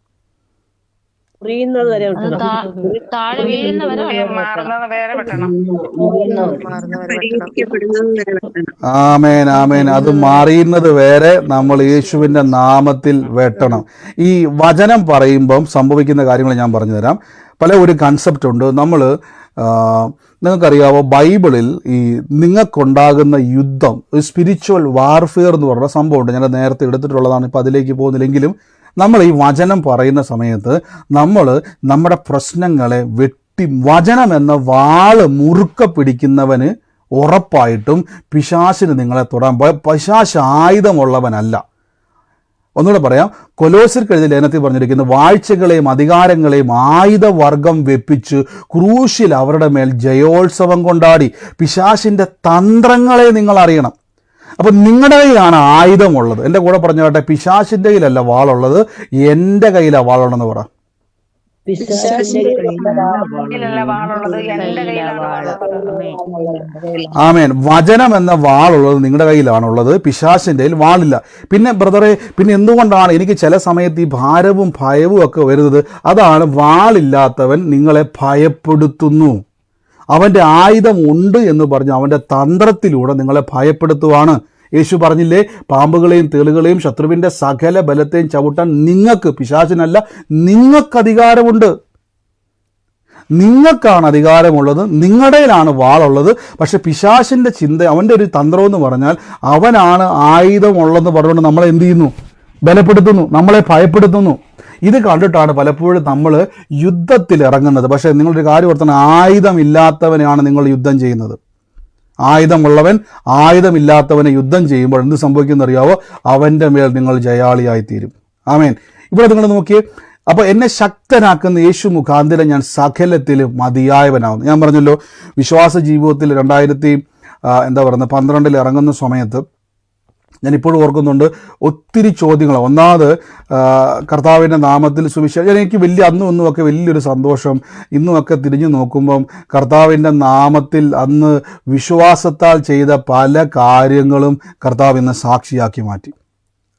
ആമേൻ, ആമേൻ. അത് മാറിയുന്നത് വരെ നമ്മൾ യേശുവിൻ്റെ നാമത്തിൽ വെട്ടണം. ഈ വചനം പറയുമ്പം സംഭവിക്കുന്ന കാര്യങ്ങൾ ഞാൻ പറഞ്ഞു തരാം. ഒരു കൺസെപ്റ്റ് ഉണ്ട്. നിങ്ങൾക്കറിയാവോ, ബൈബിളിൽ ഈ നിങ്ങൾക്കുണ്ടാകുന്ന യുദ്ധം, ഒരു സ്പിരിച്വൽ വാർഫെയർ എന്ന് പറഞ്ഞ സംഭവമുണ്ട്. ഞാൻ നേരത്തെ എടുത്തിട്ടുള്ളതാണ്, ഇപ്പം അതിലേക്ക് പോകുന്നില്ലെങ്കിലും നമ്മൾ ഈ വചനം പറയുന്ന സമയത്ത് നമ്മൾ നമ്മുടെ പ്രശ്നങ്ങളെ വചനം എന്ന വാള് മുറുക്ക പിടിക്കുന്നവന് ഉറപ്പായിട്ടും പിശാചിന് നിങ്ങളെ തൊടാൻ, പിശാച് ആയുധമുള്ളവനല്ല. ഒന്നുകൂടെ പറയാം, കൊലോസ്യർക്ക് എഴുതിയ ലേഖനത്തിൽ പറഞ്ഞിരിക്കുന്നു, വാഴ്ചകളെയും അധികാരങ്ങളെയും ആയുധവർഗം വെപ്പിച്ച് ക്രൂശിൽ അവരുടെ മേൽ ജയോത്സവം കൊണ്ടാടി. പിശാചിൻ്റെ തന്ത്രങ്ങളെ നിങ്ങൾ അറിയണം. അപ്പം നിങ്ങളുടെ കയ്യിലാണ് ആയുധമുള്ളത്. എൻ്റെ കൂടെ പറഞ്ഞോട്ടെ, പിശാചിൻ്റെ കയ്യിലല്ല വാളുള്ളത്, എൻ്റെ കയ്യിലാണ് വാളുള്ളതെന്ന് പറ. ആമേൻ. വചനം എന്ന വാളുള്ളത് നിങ്ങളുടെ കയ്യിലാണുള്ളത്, പിശാചിൻ്റെ കയ്യിൽ വാളില്ല. പിന്നെ ബ്രദറെ, പിന്നെ എന്തുകൊണ്ടാണ് എനിക്ക് ചില സമയത്ത് ഈ ഭാരവും ഭയവും ഒക്കെ വരുന്നത്? അതാണ്, വാളില്ലാത്തവൻ നിങ്ങളെ ഭയപ്പെടുത്തുന്നു. അവൻ്റെ ആയുധം ഉണ്ട് എന്ന് പറഞ്ഞ് അവൻ്റെ തന്ത്രത്തിലൂടെ നിങ്ങളെ ഭയപ്പെടുത്തുവാണ്. യേശു പറഞ്ഞില്ലേ, പാമ്പുകളെയും തേളുകളെയും ശത്രുവിൻ്റെ സകല ബലത്തെയും ചവിട്ടാൻ നിങ്ങൾക്ക്, പിശാചിനല്ല, നിങ്ങൾക്ക് അധികാരമുണ്ട്. നിങ്ങൾക്കാണ് അധികാരമുള്ളത്, നിങ്ങളുടെയിലാണ് വാളുള്ളത്. പക്ഷെ പിശാചിൻ്റെ ചിന്ത, അവൻ്റെ ഒരു തന്ത്രം എന്ന് പറഞ്ഞാൽ അവനാണ് ആയുധമുള്ളതെന്ന് പറഞ്ഞുകൊണ്ട് നമ്മളെ എന്ത് ചെയ്യുന്നു? ബലപ്പെടുത്തുന്നു, നമ്മളെ ഭയപ്പെടുത്തുന്നു. ഇത് കണ്ടിട്ടാണ് പലപ്പോഴും നമ്മൾ യുദ്ധത്തിൽ ഇറങ്ങുന്നത്. പക്ഷേ നിങ്ങളൊരു കാര്യം ഓർത്തണം, ആയുധമില്ലാത്തവനെയാണ് നിങ്ങൾ യുദ്ധം ചെയ്യുന്നത്. ആയുധമുള്ളവൻ ആയുധമില്ലാത്തവനെ യുദ്ധം ചെയ്യുമ്പോൾ എന്ത് സംഭവിക്കുമെന്നറിയാവോ? അവൻ്റെ മേൽ നിങ്ങൾ ജയാളിയായിത്തീരും. ആമേൻ. ഇവിടെ നിങ്ങൾ നോക്കിയേ, അപ്പോൾ എന്നെ ശക്തനാക്കുന്ന യേശു മുഖാന്തരം ഞാൻ സകലത്തിലും മതിയായവനാകുന്നു. ഞാൻ പറഞ്ഞല്ലോ, വിശ്വാസ ജീവിതത്തിൽ 2012 ഇറങ്ങുന്ന സമയത്ത് ഞാനിപ്പോഴും ഓർക്കുന്നുണ്ട്, ഒത്തിരി ചോദ്യങ്ങൾ. ഒന്നാമത്, കർത്താവിൻ്റെ നാമത്തിൽ സുവിശേഷം, എനിക്ക് അന്നുമൊക്കെ വലിയൊരു സന്തോഷം. ഇന്നുമൊക്കെ തിരിഞ്ഞു നോക്കുമ്പം കർത്താവിൻ്റെ നാമത്തിൽ അന്ന് വിശ്വാസത്താൽ ചെയ്ത പല കാര്യങ്ങളും കർത്താവ് ഇന്ന് സാക്ഷിയാക്കി മാറ്റി.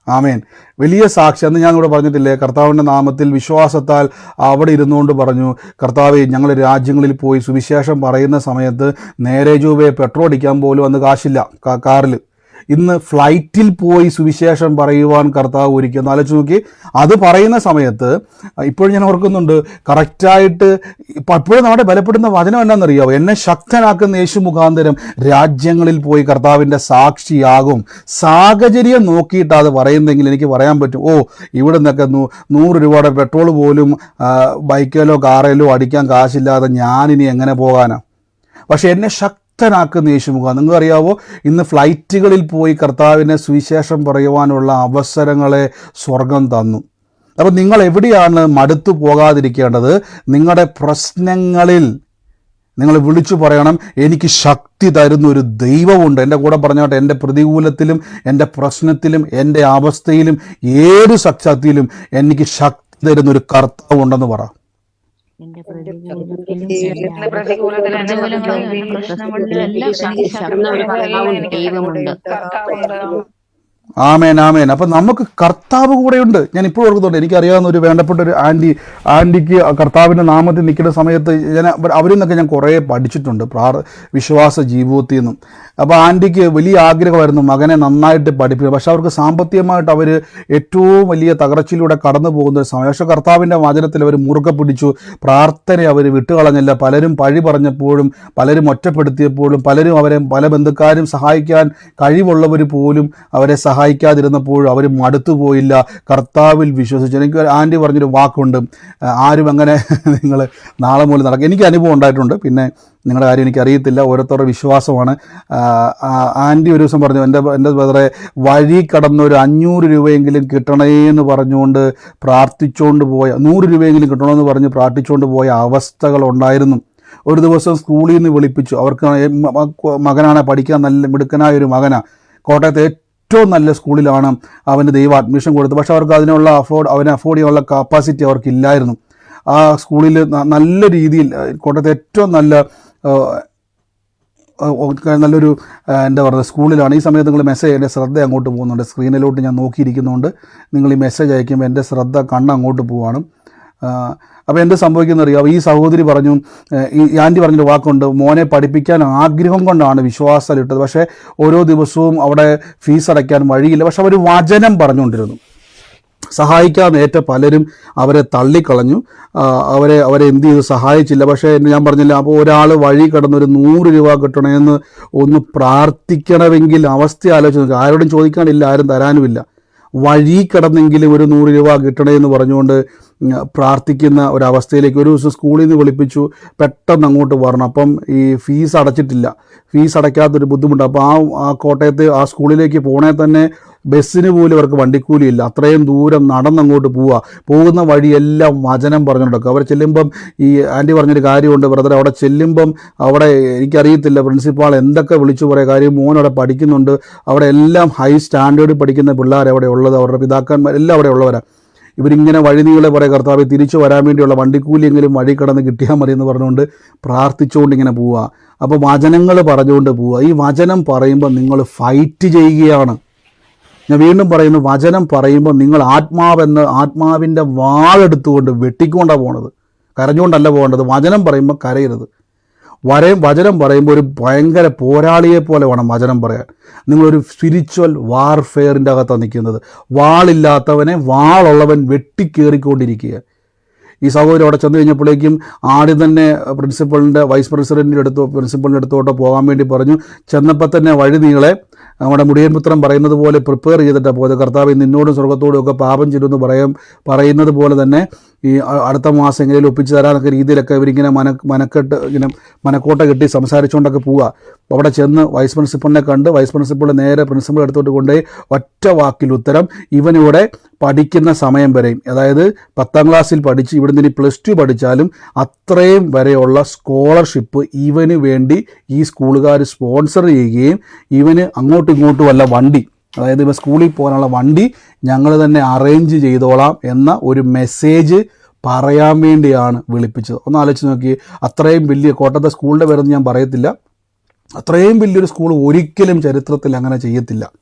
ആമേൻ. വലിയ സാക്ഷി. അന്ന് ഞാനിവിടെ പറഞ്ഞിട്ടില്ലേ, കർത്താവിൻ്റെ നാമത്തിൽ വിശ്വാസത്താൽ അവിടെ ഇരുന്നുകൊണ്ട് പറഞ്ഞു, കർത്താവെ, ഞങ്ങൾ രാജ്യങ്ങളിൽ പോയി സുവിശേഷം പറയുന്ന സമയത്ത് നേരെ ചൊവ്വേ പെട്രോൾ അടിക്കാൻ പോലും അന്ന് കാശില്ല കാറിൽ. ഇന്ന് ഫ്ലൈറ്റിൽ പോയി സുവിശേഷം പറയുവാൻ കർത്താവ് ഒരുക്കി. ആലോചിച്ച് നോക്കി. അത് പറയുന്ന സമയത്ത് ഇപ്പോഴും ഞാൻ ഓർക്കുന്നുണ്ട്, കറക്റ്റായിട്ട് ഇപ്പോഴും നമ്മുടെ ബലപ്പെടുന്ന വചനം എന്നാണെന്നറിയാവോ? എന്നെ ശക്തനാക്കുന്ന യേശു മുഖാന്തരം രാജ്യങ്ങളിൽ പോയി കർത്താവിൻ്റെ സാക്ഷിയാകും. സാഹചര്യം നോക്കിയിട്ട് അത് പറയുന്നെങ്കിൽ എനിക്ക് പറയാൻ പറ്റും, ഇവിടെ നിന്നൊക്കെ 100 രൂപയുടെ പെട്രോൾ പോലും ബൈക്കിലോ കാറിലോ അടിക്കാൻ കാശില്ലാതെ ഞാനിനി എങ്ങനെ പോകാനാ? പക്ഷെ എന്നെ ശക്തനാക്കുന്ന യേശു മുഖാന്തരം, നിങ്ങൾക്കറിയാവോ, ഇന്ന് ഫ്ലൈറ്റുകളിൽ പോയി കർത്താവിനെ സുവിശേഷം പറയുവാനുള്ള അവസരങ്ങളെ സ്വർഗം തന്നു. അപ്പോൾ നിങ്ങൾ എവിടെയാണ് മടുത്തു പോകാതിരിക്കേണ്ടത്? നിങ്ങളുടെ പ്രശ്നങ്ങളിൽ നിങ്ങൾ വിളിച്ചു പറയണം, എനിക്ക് ശക്തി തരുന്ന ഒരു ദൈവമുണ്ട്. എൻ്റെ കൂടെ പറഞ്ഞോട്ടെ, എൻ്റെ പ്രതികൂലത്തിലും എൻ്റെ പ്രശ്നത്തിലും എൻ്റെ അവസ്ഥയിലും ഏത് ശക്തിയിലും എനിക്ക് ശക്തി തരുന്ന ഒരു കർത്താവ് ഉണ്ടെന്ന് പറ. ആമേൻ ആമേൻ. അപ്പം നമുക്ക് കർത്താവ് കൂടെയുണ്ട്. ഞാൻ ഇപ്പോഴും ഓർക്കുന്നുണ്ട്, എനിക്കറിയാവുന്ന ഒരു വേണ്ടപ്പെട്ട ഒരു ആൻറ്റിക്ക് കർത്താവിൻ്റെ നാമത്തിൽ നിൽക്കുന്ന സമയത്ത് അവരിൽ നിന്നൊക്കെ ഞാൻ കുറേ പഠിച്ചിട്ടുണ്ട് വിശ്വാസ ജീവിതത്തിൽ നിന്നും. അപ്പോൾ ആൻറ്റിക്ക് വലിയ ആഗ്രഹമായിരുന്നു മകനെ നന്നായിട്ട് പഠിപ്പിക്കുക. പക്ഷെ അവർക്ക് സാമ്പത്തികമായിട്ട് അവർ ഏറ്റവും വലിയ തകർച്ചയിലൂടെ കടന്നു പോകുന്ന ഒരു സമയം. പക്ഷേ കർത്താവിൻ്റെ വചനത്തിൽ അവർ മുറുകെ പിടിച്ചു. പ്രാർത്ഥന അവർ വിട്ടുകളഞ്ഞില്ല. പലരും പഴി പറഞ്ഞപ്പോഴും പലരും ഒറ്റപ്പെടുത്തിയപ്പോഴും പലരും അവരെ പല ബന്ധുക്കാരും സഹായിക്കാൻ കഴിവുള്ളവർ പോലും അവരെ സഹായിക്കാതിരുന്നപ്പോഴും അവർ മടുത്തുപോയില്ല, കർത്താവിൽ വിശ്വസിച്ചു. എനിക്ക് ആൻറ്റി പറഞ്ഞൊരു വാക്കുണ്ട്, ആരും അങ്ങനെ നിങ്ങൾ നാളെ മുതൽ നടക്കും. എനിക്ക് അനുഭവം ഉണ്ടായിട്ടുണ്ട്. പിന്നെ നിങ്ങളുടെ കാര്യം എനിക്കറിയത്തില്ല, ഓരോരുത്തരുടെ വിശ്വാസമാണ്. ആൻറ്റി ഒരു ദിവസം പറഞ്ഞു, എൻ്റെ ബ്രദറെ വഴി കടന്നൊരു 500 രൂപയെങ്കിലും കിട്ടണേ എന്ന് പറഞ്ഞുകൊണ്ട് പ്രാർത്ഥിച്ചുകൊണ്ട് പോയ 100 രൂപയെങ്കിലും കിട്ടണമെന്ന് പറഞ്ഞ് പ്രാർത്ഥിച്ചുകൊണ്ട് പോയ അവസ്ഥകളുണ്ടായിരുന്നു. ഒരു ദിവസം സ്കൂളിൽ നിന്ന് വിളിപ്പിച്ചു. അവർക്ക് മകനാണ്, പഠിക്കാൻ നല്ല മിടുക്കനായ ഒരു മകനാണ്. കോട്ടയത്തെ ഏറ്റവും നല്ല സ്കൂളിലാണ് അവന് ദൈവം അഡ്മിഷൻ കൊടുത്തത്. പക്ഷെ അവർക്ക് അതിനുള്ള അവനെ അഫോർഡ് ചെയ്യാനുള്ള കപ്പാസിറ്റി അവർക്കില്ലായിരുന്നു. ആ സ്കൂളിൽ നല്ല രീതിയിൽ കോട്ടയത്തെ ഏറ്റവും നല്ലൊരു എന്താ പറയുക സ്കൂളിലാണ്. ഈ സമയത്ത് നിങ്ങൾ മെസ്സേജ്, എൻ്റെ ശ്രദ്ധ അങ്ങോട്ട് പോകുന്നുണ്ട്, സ്ക്രീനിലോട്ട് ഞാൻ നോക്കിയിരിക്കുന്നതുകൊണ്ട് നിങ്ങൾ ഈ മെസ്സേജ് അയക്കുമ്പോൾ എൻ്റെ ശ്രദ്ധ അങ്ങോട്ട് പോവാണ്. അപ്പോൾ എന്ത് സംഭവിക്കുന്നറിയാം, ഈ സഹോദരി പറഞ്ഞു, ഈ ആൻറ്റി പറഞ്ഞൊരു വാക്കുണ്ട്, മോനെ പഠിപ്പിക്കാൻ ആഗ്രഹം കൊണ്ടാണ് വിശ്വാസം ഇട്ടത്. പക്ഷേ ഓരോ ദിവസവും അവിടെ ഫീസ് അടയ്ക്കാൻ വഴിയില്ല. പക്ഷെ അവർ വചനം പറഞ്ഞുകൊണ്ടിരുന്നു. സഹായിക്കാനേറ്റ പലരും അവരെ തള്ളിക്കളഞ്ഞു, അവരെ എന്ത് ചെയ്തു, സഹായിച്ചില്ല. പക്ഷേ ഞാൻ പറഞ്ഞില്ല, അപ്പോൾ ഒരാൾ വഴി കടന്നൊരു 100 രൂപ കിട്ടണമെന്ന് ഒന്ന് പ്രാർത്ഥിക്കണമെങ്കിൽ അവസ്ഥ ആലോചിച്ച് ആരോടും ചോദിക്കാനില്ല, ആരും തരാനുമില്ല. വഴി കിടന്നെങ്കിലും ഒരു 100 രൂപ കിട്ടണമെന്ന് പറഞ്ഞുകൊണ്ട് പ്രാർത്ഥിക്കുന്ന ഒരവസ്ഥയിലേക്ക് ഒരു ദിവസം സ്കൂളിൽ നിന്ന് വിളിപ്പിച്ചു. പെട്ടെന്ന് അങ്ങോട്ട് വരണം. അപ്പം ഈ ഫീസ് അടച്ചിട്ടില്ല, ഫീസ് അടയ്ക്കാത്തൊരു ബുദ്ധിമുട്ട്. അപ്പോൾ ആ കോട്ടയത്ത് ആ സ്കൂളിലേക്ക് പോകണേ തന്നെ ബസ്സിന് പോലും അവർക്ക് വണ്ടിക്കൂലിയില്ല. അത്രയും ദൂരം നടന്നങ്ങോട്ട് പോകുന്ന വഴിയെല്ലാം വചനം പറഞ്ഞു നടക്കും. അവർ ചെല്ലുമ്പം ഈ ആൻറ്റി പറഞ്ഞൊരു കാര്യമുണ്ട് ബ്രദർ, അവിടെ ചെല്ലുമ്പം അവിടെ എനിക്കറിയത്തില്ല പ്രിൻസിപ്പാൾ എന്തൊക്കെ വിളിച്ചു പറയുക, കാര്യം മോൻ അവിടെ പഠിക്കുന്നുണ്ട്. അവിടെ എല്ലാം ഹൈ സ്റ്റാൻഡേർഡിൽ പഠിക്കുന്ന പിള്ളേർ അവിടെ ഉള്ളത്, അവരുടെ പിതാക്കന്മാർ എല്ലാം അവിടെ ഉള്ളവരാണ്. ഇവരിങ്ങനെ വഴിനീളെ പറയും, കർത്താവ് തിരിച്ചു വരാൻ വേണ്ടിയുള്ള വണ്ടിക്കൂലിയെങ്കിലും വഴി കടന്ന് കിട്ടിയാൽ മതി എന്ന് പറഞ്ഞുകൊണ്ട് പ്രാർത്ഥിച്ചുകൊണ്ട് ഇങ്ങനെ പോവുക. അപ്പോൾ വചനങ്ങൾ പറഞ്ഞുകൊണ്ട് പോവുക. ഈ വചനം പറയുമ്പോൾ നിങ്ങൾ ഫൈറ്റ് ചെയ്യുകയാണ്. ഞാൻ വീണ്ടും പറയുന്നു, വചനം പറയുമ്പോൾ നിങ്ങൾ ആത്മാവിൻ്റെ വാളെടുത്തുകൊണ്ട് വെട്ടിക്കൊണ്ടാണ് പോണത്, കരഞ്ഞുകൊണ്ടല്ല പോകേണ്ടത്. വചനം പറയുമ്പോൾ കരയരുത്. വചനം പറയുമ്പോൾ ഒരു ഭയങ്കര പോരാളിയെ പോലെ വേണം വചനം പറയാൻ. നിങ്ങളൊരു സ്പിരിച്വൽ വാർഫെയറിൻ്റെ അകത്താണ് നിൽക്കുന്നത്. വാളില്ലാത്തവനെ വാളുള്ളവൻ വെട്ടിക്കേറിക്കൊണ്ടിരിക്കുക. ഈ സഹോദരി അവിടെ ചെന്ന് കഴിഞ്ഞപ്പോഴേക്കും ആദ്യം തന്നെ വൈസ് പ്രിൻസിപ്പളിൻ്റെ അടുത്തോട്ട് പോകാൻ വേണ്ടി പറഞ്ഞു. ചെന്നപ്പോൾ തന്നെ വഴി നീളെ നമ്മുടെ മുടിയൻപുത്രം പറയുന്നത് പോലെ പ്രിപ്പയർ ചെയ്തിട്ടാണ് പോയത്. കർത്താവ് നിന്നോടും സ്വർഗത്തോടും ഒക്കെ പാപം ചെയ്തെന്ന് പറയുന്നത് പോലെ തന്നെ ഈ അടുത്ത മാസം എങ്ങനെയും ഒപ്പിച്ച് തരാനൊക്കെ രീതിയിലൊക്കെ ഇവരിങ്ങനെ മനക്കോട്ട കെട്ടി സംസാരിച്ചുകൊണ്ടൊക്കെ പോവുക. അവിടെ ചെന്ന് വൈസ് പ്രിൻസിപ്പളിനെ കണ്ട് വൈസ് പ്രിൻസിപ്പൾ നേരെ പ്രിൻസിപ്പൾ എടുത്തോട്ട് കൊണ്ടുപോയി ഒറ്റ വാക്കിൽ ഉത്തരം, ഇവനിവിടെ പഠിക്കുന്ന സമയം വരെയും, അതായത് 10ാം ക്ലാസ്സിൽ പഠിച്ച് ഇവിടുന്ന് ഇനി +2 പഠിച്ചാലും അത്രയും വരെയുള്ള സ്കോളർഷിപ്പ് ഇവന് വേണ്ടി ഈ സ്കൂളുകാർ സ്പോൺസർ ചെയ്യുകയും ഇവന് അങ്ങോട്ടും ഇങ്ങോട്ടും വല്ല വണ്ടി, അതായത് ഇവ സ്കൂളിൽ പോകാനുള്ള വണ്ടി ഞങ്ങൾ തന്നെ അറേഞ്ച് ചെയ്തോളാം എന്ന ഒരു മെസ്സേജ് പറയാൻ വേണ്ടിയാണ് വിളിപ്പിച്ചത്. ഒന്ന് ആലോചിച്ച് നോക്കി. അത്രയും വലിയ കോട്ടയത്തെ സ്കൂളിൻ്റെ പേരൊന്നും ഞാൻ പറയത്തില്ല, അത്രയും വലിയൊരു സ്കൂൾ ഒരിക്കലും ചരിത്രത്തിൽ അങ്ങനെ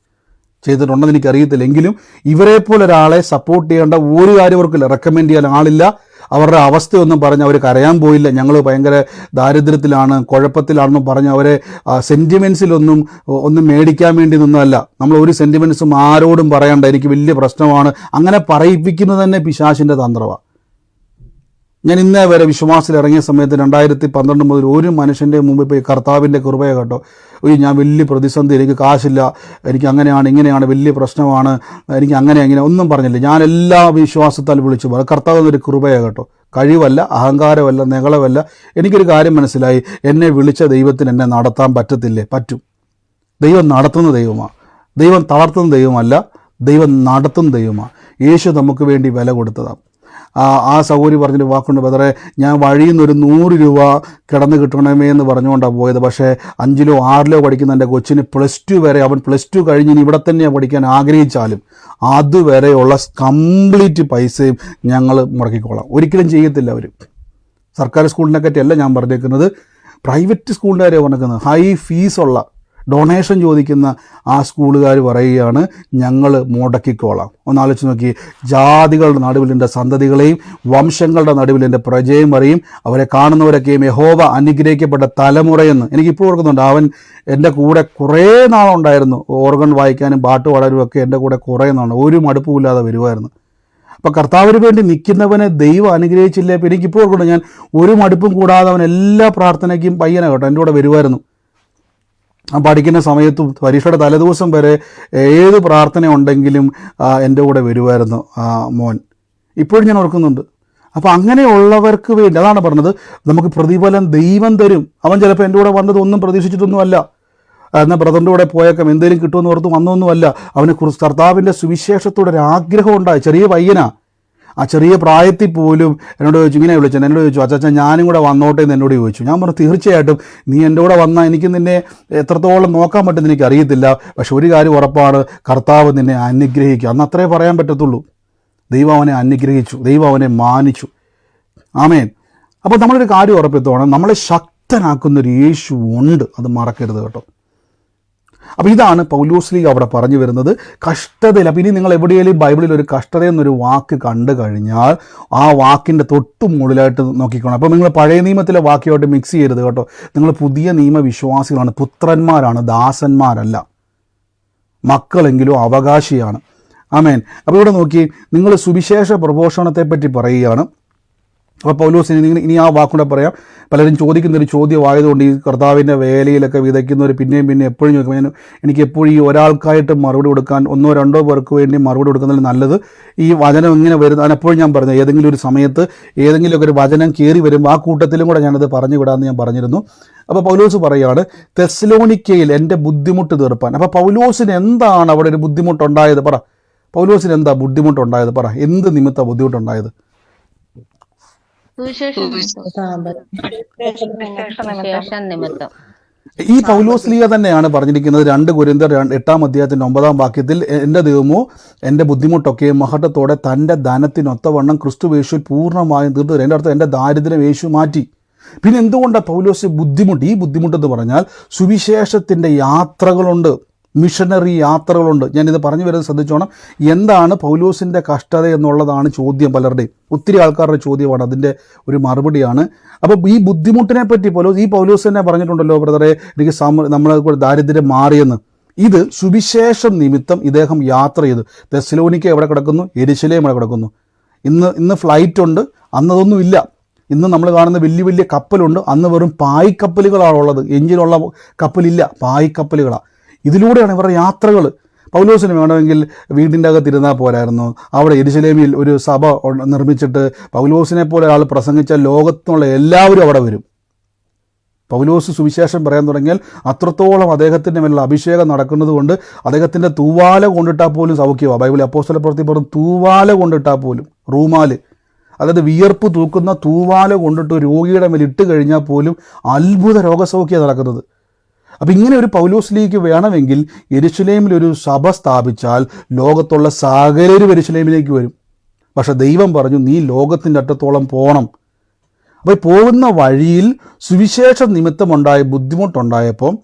ചെയ്തിട്ടുണ്ടെന്ന് എനിക്കറിയത്തില്ല. എങ്കിലും ഇവരെപ്പോലെ ഒരാളെ സപ്പോർട്ട് ചെയ്യേണ്ട ഒരു കാര്യം അവർക്കില്ല, റെക്കമെൻഡ് ചെയ്യാൻ ആളില്ല. അവരുടെ അവസ്ഥയൊന്നും പറഞ്ഞ് അവർ കരയാൻ പോയില്ല. ഞങ്ങൾ ഭയങ്കര ദാരിദ്ര്യത്തിലാണ്, കുഴപ്പത്തിലാണെന്നും പറഞ്ഞ് അവരെ ഒന്നും മേടിക്കാൻ വേണ്ടി നിന്നല്ല. നമ്മൾ ഒരു സെൻറ്റിമെൻറ്റ്സും ആരോടും പറയണ്ട, എനിക്ക് വലിയ പ്രശ്നമാണ്, അങ്ങനെ പറയിപ്പിക്കുന്നത് തന്നെ പിശാചിൻ്റെ തന്ത്രമാണ്. ഞാൻ ഇന്നേ വരെ വിശ്വാസത്തിൽ ഇറങ്ങിയ സമയത്ത് 2012 മുതൽ ഒരു മനുഷ്യൻ്റെ മുമ്പിൽ പോയി കർത്താവിൻ്റെ കൃപയെ കേട്ടോ, ഞാൻ വലിയ പ്രതിസന്ധി, എനിക്ക് കാശില്ല, എനിക്ക് അങ്ങനെയാണ് ഇങ്ങനെയാണ്, വലിയ പ്രശ്നമാണ്, എനിക്ക് അങ്ങനെ ഒന്നും പറഞ്ഞില്ല. ഞാൻ എല്ലാ വിശ്വാസത്താൽ വിളിച്ചു പറയും, കർത്താവ് എന്നൊരു കൃപയെ കേട്ടോ, കഴിവല്ല, അഹങ്കാരമല്ല, നികളമല്ല. എനിക്കൊരു കാര്യം മനസ്സിലായി, എന്നെ വിളിച്ച ദൈവത്തിന് എന്നെ നടത്താൻ പറ്റത്തില്ലേ? പറ്റും. ദൈവം നടത്തുന്ന ദൈവമാണ്, ദൈവം തളർത്തുന്ന ദൈവമല്ല, ദൈവം നടത്തുന്ന ദൈവമാണ്. യേശു നമുക്ക് വേണ്ടി വില കൊടുത്തതാണ്. ആ സൗകര്യം പറഞ്ഞൊരു വാക്കുണ്ട്, ബ്രദറെ, ഞാൻ വഴിയിൽ നിന്ന് ഒരു 100 രൂപ കിടന്ന് കിട്ടണമേ എന്ന് പറഞ്ഞുകൊണ്ടാണ് പോയത്. പക്ഷേ 5ലോ 6ലോ പഠിക്കുന്ന എൻ്റെ കൊച്ചിന് +2 വരെ, അവൻ +2 കഴിഞ്ഞ് ഇവിടെ തന്നെയാണ് പഠിക്കാൻ ആഗ്രഹിച്ചാലും അതുവരെയുള്ള കംപ്ലീറ്റ് പൈസയും ഞങ്ങൾ മുടക്കിക്കോളാം. ഒരിക്കലും ചെയ്യത്തില്ല അവർ. സർക്കാർ സ്കൂളിനെ പറ്റിയല്ല ഞാൻ പറഞ്ഞേക്കുന്നത്, പ്രൈവറ്റ് സ്കൂളിൻ്റെ കാര്യം പറഞ്ഞേക്കുന്നത്. ഹൈ ഫീസുള്ള ഡൊണേഷൻ ചോദിക്കുന്ന ആ സ്കൂളുകാർ പറയുകയാണ് ഞങ്ങൾ മുടക്കിക്കോളാം. ഒന്നാലോചിച്ച് നോക്കി, ജാതികളുടെ നടുവിൽ എൻ്റെ സന്തതികളെയും വംശങ്ങളുടെ നടുവിൽ എൻ്റെ പ്രജയും പറയും, അവരെ കാണുന്നവരൊക്കെയും യഹോവ അനുഗ്രഹിക്കപ്പെട്ട തലമുറയെന്ന്. എനിക്കിപ്പോൾ ഓർക്കുന്നുണ്ട്, അവൻ എൻ്റെ കൂടെ കുറേ നാളുണ്ടായിരുന്നു. ഓർഗൻ വായിക്കാനും പാട്ട് പാടാനും ഒക്കെ എൻ്റെ കൂടെ കുറേ നാളുണ്ട്. ഒരു മടുപ്പുമില്ലാതെ വരുമായിരുന്നു. അപ്പോൾ കർത്താവിന് വേണ്ടി നിൽക്കുന്നവനെ ദൈവം അനുഗ്രഹിച്ചില്ലേ. അപ്പോൾ എനിക്കിപ്പോൾ ഓർക്കുന്നുണ്ട്, ഞാൻ ഒരു മടുപ്പും കൂടാതെ അവൻ എല്ലാ പ്രാർത്ഥനയ്ക്കും പയ്യനെ കേട്ടോ എൻ്റെ കൂടെ വരുമായിരുന്നു. പഠിക്കുന്ന സമയത്തും പരീക്ഷയുടെ തലേദിവസം വരെ ഏത് പ്രാർത്ഥന ഉണ്ടെങ്കിലും എൻ്റെ കൂടെ വരുമായിരുന്നു മോൻ. ഇപ്പോഴും ഞാൻ ഓർക്കുന്നുണ്ട്. അപ്പോൾ അങ്ങനെയുള്ളവർക്ക് വേണ്ടി അതാണ് പറഞ്ഞത്, നമുക്ക് പ്രതിഫലം ദൈവം തരും. അവൻ ചിലപ്പോൾ എൻ്റെ കൂടെ വന്നത് ഒന്നും പ്രതീക്ഷിച്ചിട്ടൊന്നുമല്ല, എന്നാൽ ബ്രദറിൻ്റെ കൂടെ പോയേക്കാം എന്തെങ്കിലും കിട്ടുമെന്ന് ഓർത്ത് വന്നൊന്നുമല്ല. അവന് കർത്താവിൻ്റെ സുവിശേഷത്തോടെ ഒരു ആഗ്രഹം ഉണ്ടായി. ചെറിയ പയ്യനാ, ആ ചെറിയ പ്രായത്തിൽ പോലും എന്നോട് ചോദിച്ചു, ഇങ്ങനെ വിളിച്ചത് എന്നോട് ചോദിച്ചു, അച്ചാച്ച ഞാനും കൂടെ വന്നോട്ടെ എന്ന് എന്നോട് ചോദിച്ചു. ഞാൻ പറഞ്ഞു തീർച്ചയായിട്ടും നീ എൻ്റെ കൂടെ വന്നാൽ എനിക്ക് നിന്നെ എത്രത്തോളം നോക്കാൻ പറ്റുമെന്ന് എനിക്ക് അറിയത്തില്ല, പക്ഷെ ഒരു കാര്യം ഉറപ്പാണ്, കർത്താവ് നിന്നെ അനുഗ്രഹിക്കും. അന്ന് അത്രേ പറയാൻ പറ്റത്തുള്ളൂ. ദൈവം അവനെ അനുഗ്രഹിച്ചു, ദൈവം അവനെ മാനിച്ചു. ആമേൻ. അപ്പോൾ നമ്മളൊരു കാര്യം ഉറപ്പെത്തോണം, നമ്മളെ ശക്തനാക്കുന്നൊരു യേശു ഉണ്ട്, അത് മറക്കരുത് കേട്ടോ. അപ്പോൾ ഇതാണ് പൗലോസ്ലീഹ അവിടെ പറഞ്ഞു വരുന്നത്. കഷ്ടതയിൽ, അപ്പോൾ ഇനി നിങ്ങൾ എവിടെയെങ്കിലും ബൈബിളിൽ ഒരു കഷ്ടത എന്നൊരു വാക്ക് കണ്ടു കഴിഞ്ഞാൽ ആ വാക്കിൻ്റെ തൊട്ടു മുകളിലായിട്ട് നോക്കിക്കോണം. അപ്പോൾ നിങ്ങൾ പഴയ നിയമത്തിലെ വാക്യമായിട്ട് മിക്സ് ചെയ്യരുത് കേട്ടോ. നിങ്ങൾ പുതിയ നിയമ വിശ്വാസികളാണ്, പുത്രന്മാരാണ്, ദാസന്മാരല്ല. മക്കളെങ്കിലും അവകാശിയാണ്. ആമേൻ. അപ്പോൾ ഇവിടെ നോക്കി, നിങ്ങൾ സുവിശേഷ പ്രഘോഷണത്തെപ്പറ്റി പറയുകയാണ്. അപ്പോൾ പൗലോസ് ഇനി ആ വാക്കൂടെ പറയാം. പലരും ചോദിക്കുന്നൊരു ചോദ്യമായതുകൊണ്ട് ഈ കർത്താവിൻ്റെ വേലയിലൊക്കെ വിതയ്ക്കുന്നവർ പിന്നെയും പിന്നെ എപ്പോഴും ചോദിക്കും, എനിക്ക് എപ്പോഴും ഈ ഒരാൾക്കായിട്ട് മറുപടി കൊടുക്കാൻ ഒന്നോ രണ്ടോ പേർക്ക് വേണ്ടി മറുപടി കൊടുക്കുന്നതിൽ നല്ലത് ഈ വചനം ഇങ്ങനെ വരുന്നതാണ്. എപ്പോഴും ഞാൻ പറഞ്ഞത്, ഏതെങ്കിലും ഒരു സമയത്ത് ഏതെങ്കിലുമൊക്കെ ഒരു വചനം കയറി വരുമ്പോൾ ആ കൂട്ടത്തിലും കൂടെ ഞാനത് പറഞ്ഞു വിടാമെന്ന് ഞാൻ പറഞ്ഞിരുന്നു. അപ്പോൾ പൗലോസ് പറയുകയാണ്, തെസ്സലോനിക്കയിൽ എൻ്റെ ബുദ്ധിമുട്ട് തീർപ്പാൻ. അപ്പോൾ പൗലോസിന് എന്താണ് അവിടെ ഒരു ബുദ്ധിമുട്ടുണ്ടായത്? പറ, പൗലോസിന് എന്താ ബുദ്ധിമുട്ടുണ്ടായത്? പറ, എന്ത് നിമിത്തം ബുദ്ധിമുട്ടുണ്ടായത്? ഈ പൗലോസ്ലീഹ തന്നെയാണ് പറഞ്ഞിരിക്കുന്നത്. 2 കൊരിന്ത്യർ 8-ാം അധ്യായത്തിൻ്റെ 9-ാം വാക്യത്തിൽ, എൻ്റെ ദൈവമോ എൻ്റെ ബുദ്ധിമുട്ടൊക്കെ മഹത്വത്തോടെ തൻ്റെ ധനത്തിനൊത്തവണ്ണം ക്രിസ്തുവേശുവിൽ പൂർണ്ണമായും തീർത്തു. എൻ്റെ അർത്ഥം എൻ്റെ ദാരിദ്ര്യം യേശു മാറ്റി. പിന്നെ എന്തുകൊണ്ടാണ് പൗലോസ് ബുദ്ധിമുട്ട്? ഈ ബുദ്ധിമുട്ടെന്ന് പറഞ്ഞാൽ സുവിശേഷത്തിൻ്റെ യാത്രകളുണ്ട്, മിഷനറി യാത്രകളുണ്ട്. ഞാനിത് പറഞ്ഞു വരുന്നത് ശ്രദ്ധിച്ചോണം. എന്താണ് പൗലോസിൻ്റെ കഷ്ടത എന്നുള്ളതാണ് ചോദ്യം പലരുടെയും, ഒത്തിരി ആൾക്കാരുടെ ചോദ്യമാണ്, അതിൻ്റെ ഒരു മറുപടിയാണ്. അപ്പോൾ ഈ ബുദ്ധിമുട്ടിനെ പറ്റി പൗലോസ് തന്നെ പറഞ്ഞിട്ടുണ്ടല്ലോ, ബ്രദറെ എനിക്ക് നമ്മളെ ദാരിദ്ര്യം മാറിയെന്ന്. ഇത് സുവിശേഷം നിമിത്തം ഇദ്ദേഹം യാത്ര ചെയ്തു. തെസ്സലോനിക്ക എവിടെ കിടക്കുന്നു? യെരുശലേം എവിടെ കിടക്കുന്നു? ഇന്ന് ഫ്ലൈറ്റ് ഉണ്ട്, അന്നതൊന്നും ഇല്ല. ഇന്ന് നമ്മൾ കാണുന്ന വലിയ വലിയ കപ്പലുണ്ട്, അന്ന് വെറും പായ്ക്കപ്പലുകളാണുള്ളത്, എഞ്ചിനുള്ള കപ്പലില്ല, പായ്ക്കപ്പലുകളാണ്. ഇതിലൂടെയാണ് ഇവരുടെ യാത്രകൾ. പൗലോസിന് വേണമെങ്കിൽ വീടിൻ്റെ അകത്തിരുന്നാൽ പോരായിരുന്നു. അവിടെ യെരുശലേമിൽ ഒരു സഭ നിർമ്മിച്ചിട്ട് പൗലോസിനെ പോലെ ഒരാൾ പ്രസംഗിച്ചാൽ ലോകത്തുള്ള എല്ലാവരും അവിടെ വരും. പൗലോസ് സുവിശേഷം പറയാൻ തുടങ്ങിയാൽ അത്രത്തോളം അദ്ദേഹത്തിൻ്റെ മേലുള്ള അഭിഷേകം നടക്കുന്നത് കൊണ്ട് അദ്ദേഹത്തിൻ്റെ തൂവാല കൊണ്ടിട്ടാൽ പോലും സൗഖ്യമാണ്. ബൈബിളിൽ അപ്പോസ്തലപ്രവൃത്തി പറഞ്ഞു, തൂവാല കൊണ്ടിട്ടാൽ പോലും, റൂമാല്, അതായത് വിയർപ്പ് തൂക്കുന്ന തൂവാല കൊണ്ടിട്ട് രോഗിയുടെ മേൽ ഇട്ട് കഴിഞ്ഞാൽ പോലും അത്ഭുത രോഗസൗഖ്യം നടക്കുന്നത്. അപ്പം ഇങ്ങനെ ഒരു പൗലോസ്ലീഹയ്ക്ക് വേണമെങ്കിൽ യെരുശലേമിൽ ഒരു സഭ സ്ഥാപിച്ചാൽ ലോകത്തുള്ള സകലരും യെരുശലേമിലേക്ക് വരും. പക്ഷെ ദൈവം പറഞ്ഞു, നീ ലോകത്തിൻ്റെ അറ്റത്തോളം പോകണം. അപ്പോൾ പോകുന്ന വഴിയിൽ സുവിശേഷ നിമിത്തമുണ്ടായ ബുദ്ധിമുട്ടുണ്ടായപ്പോൾ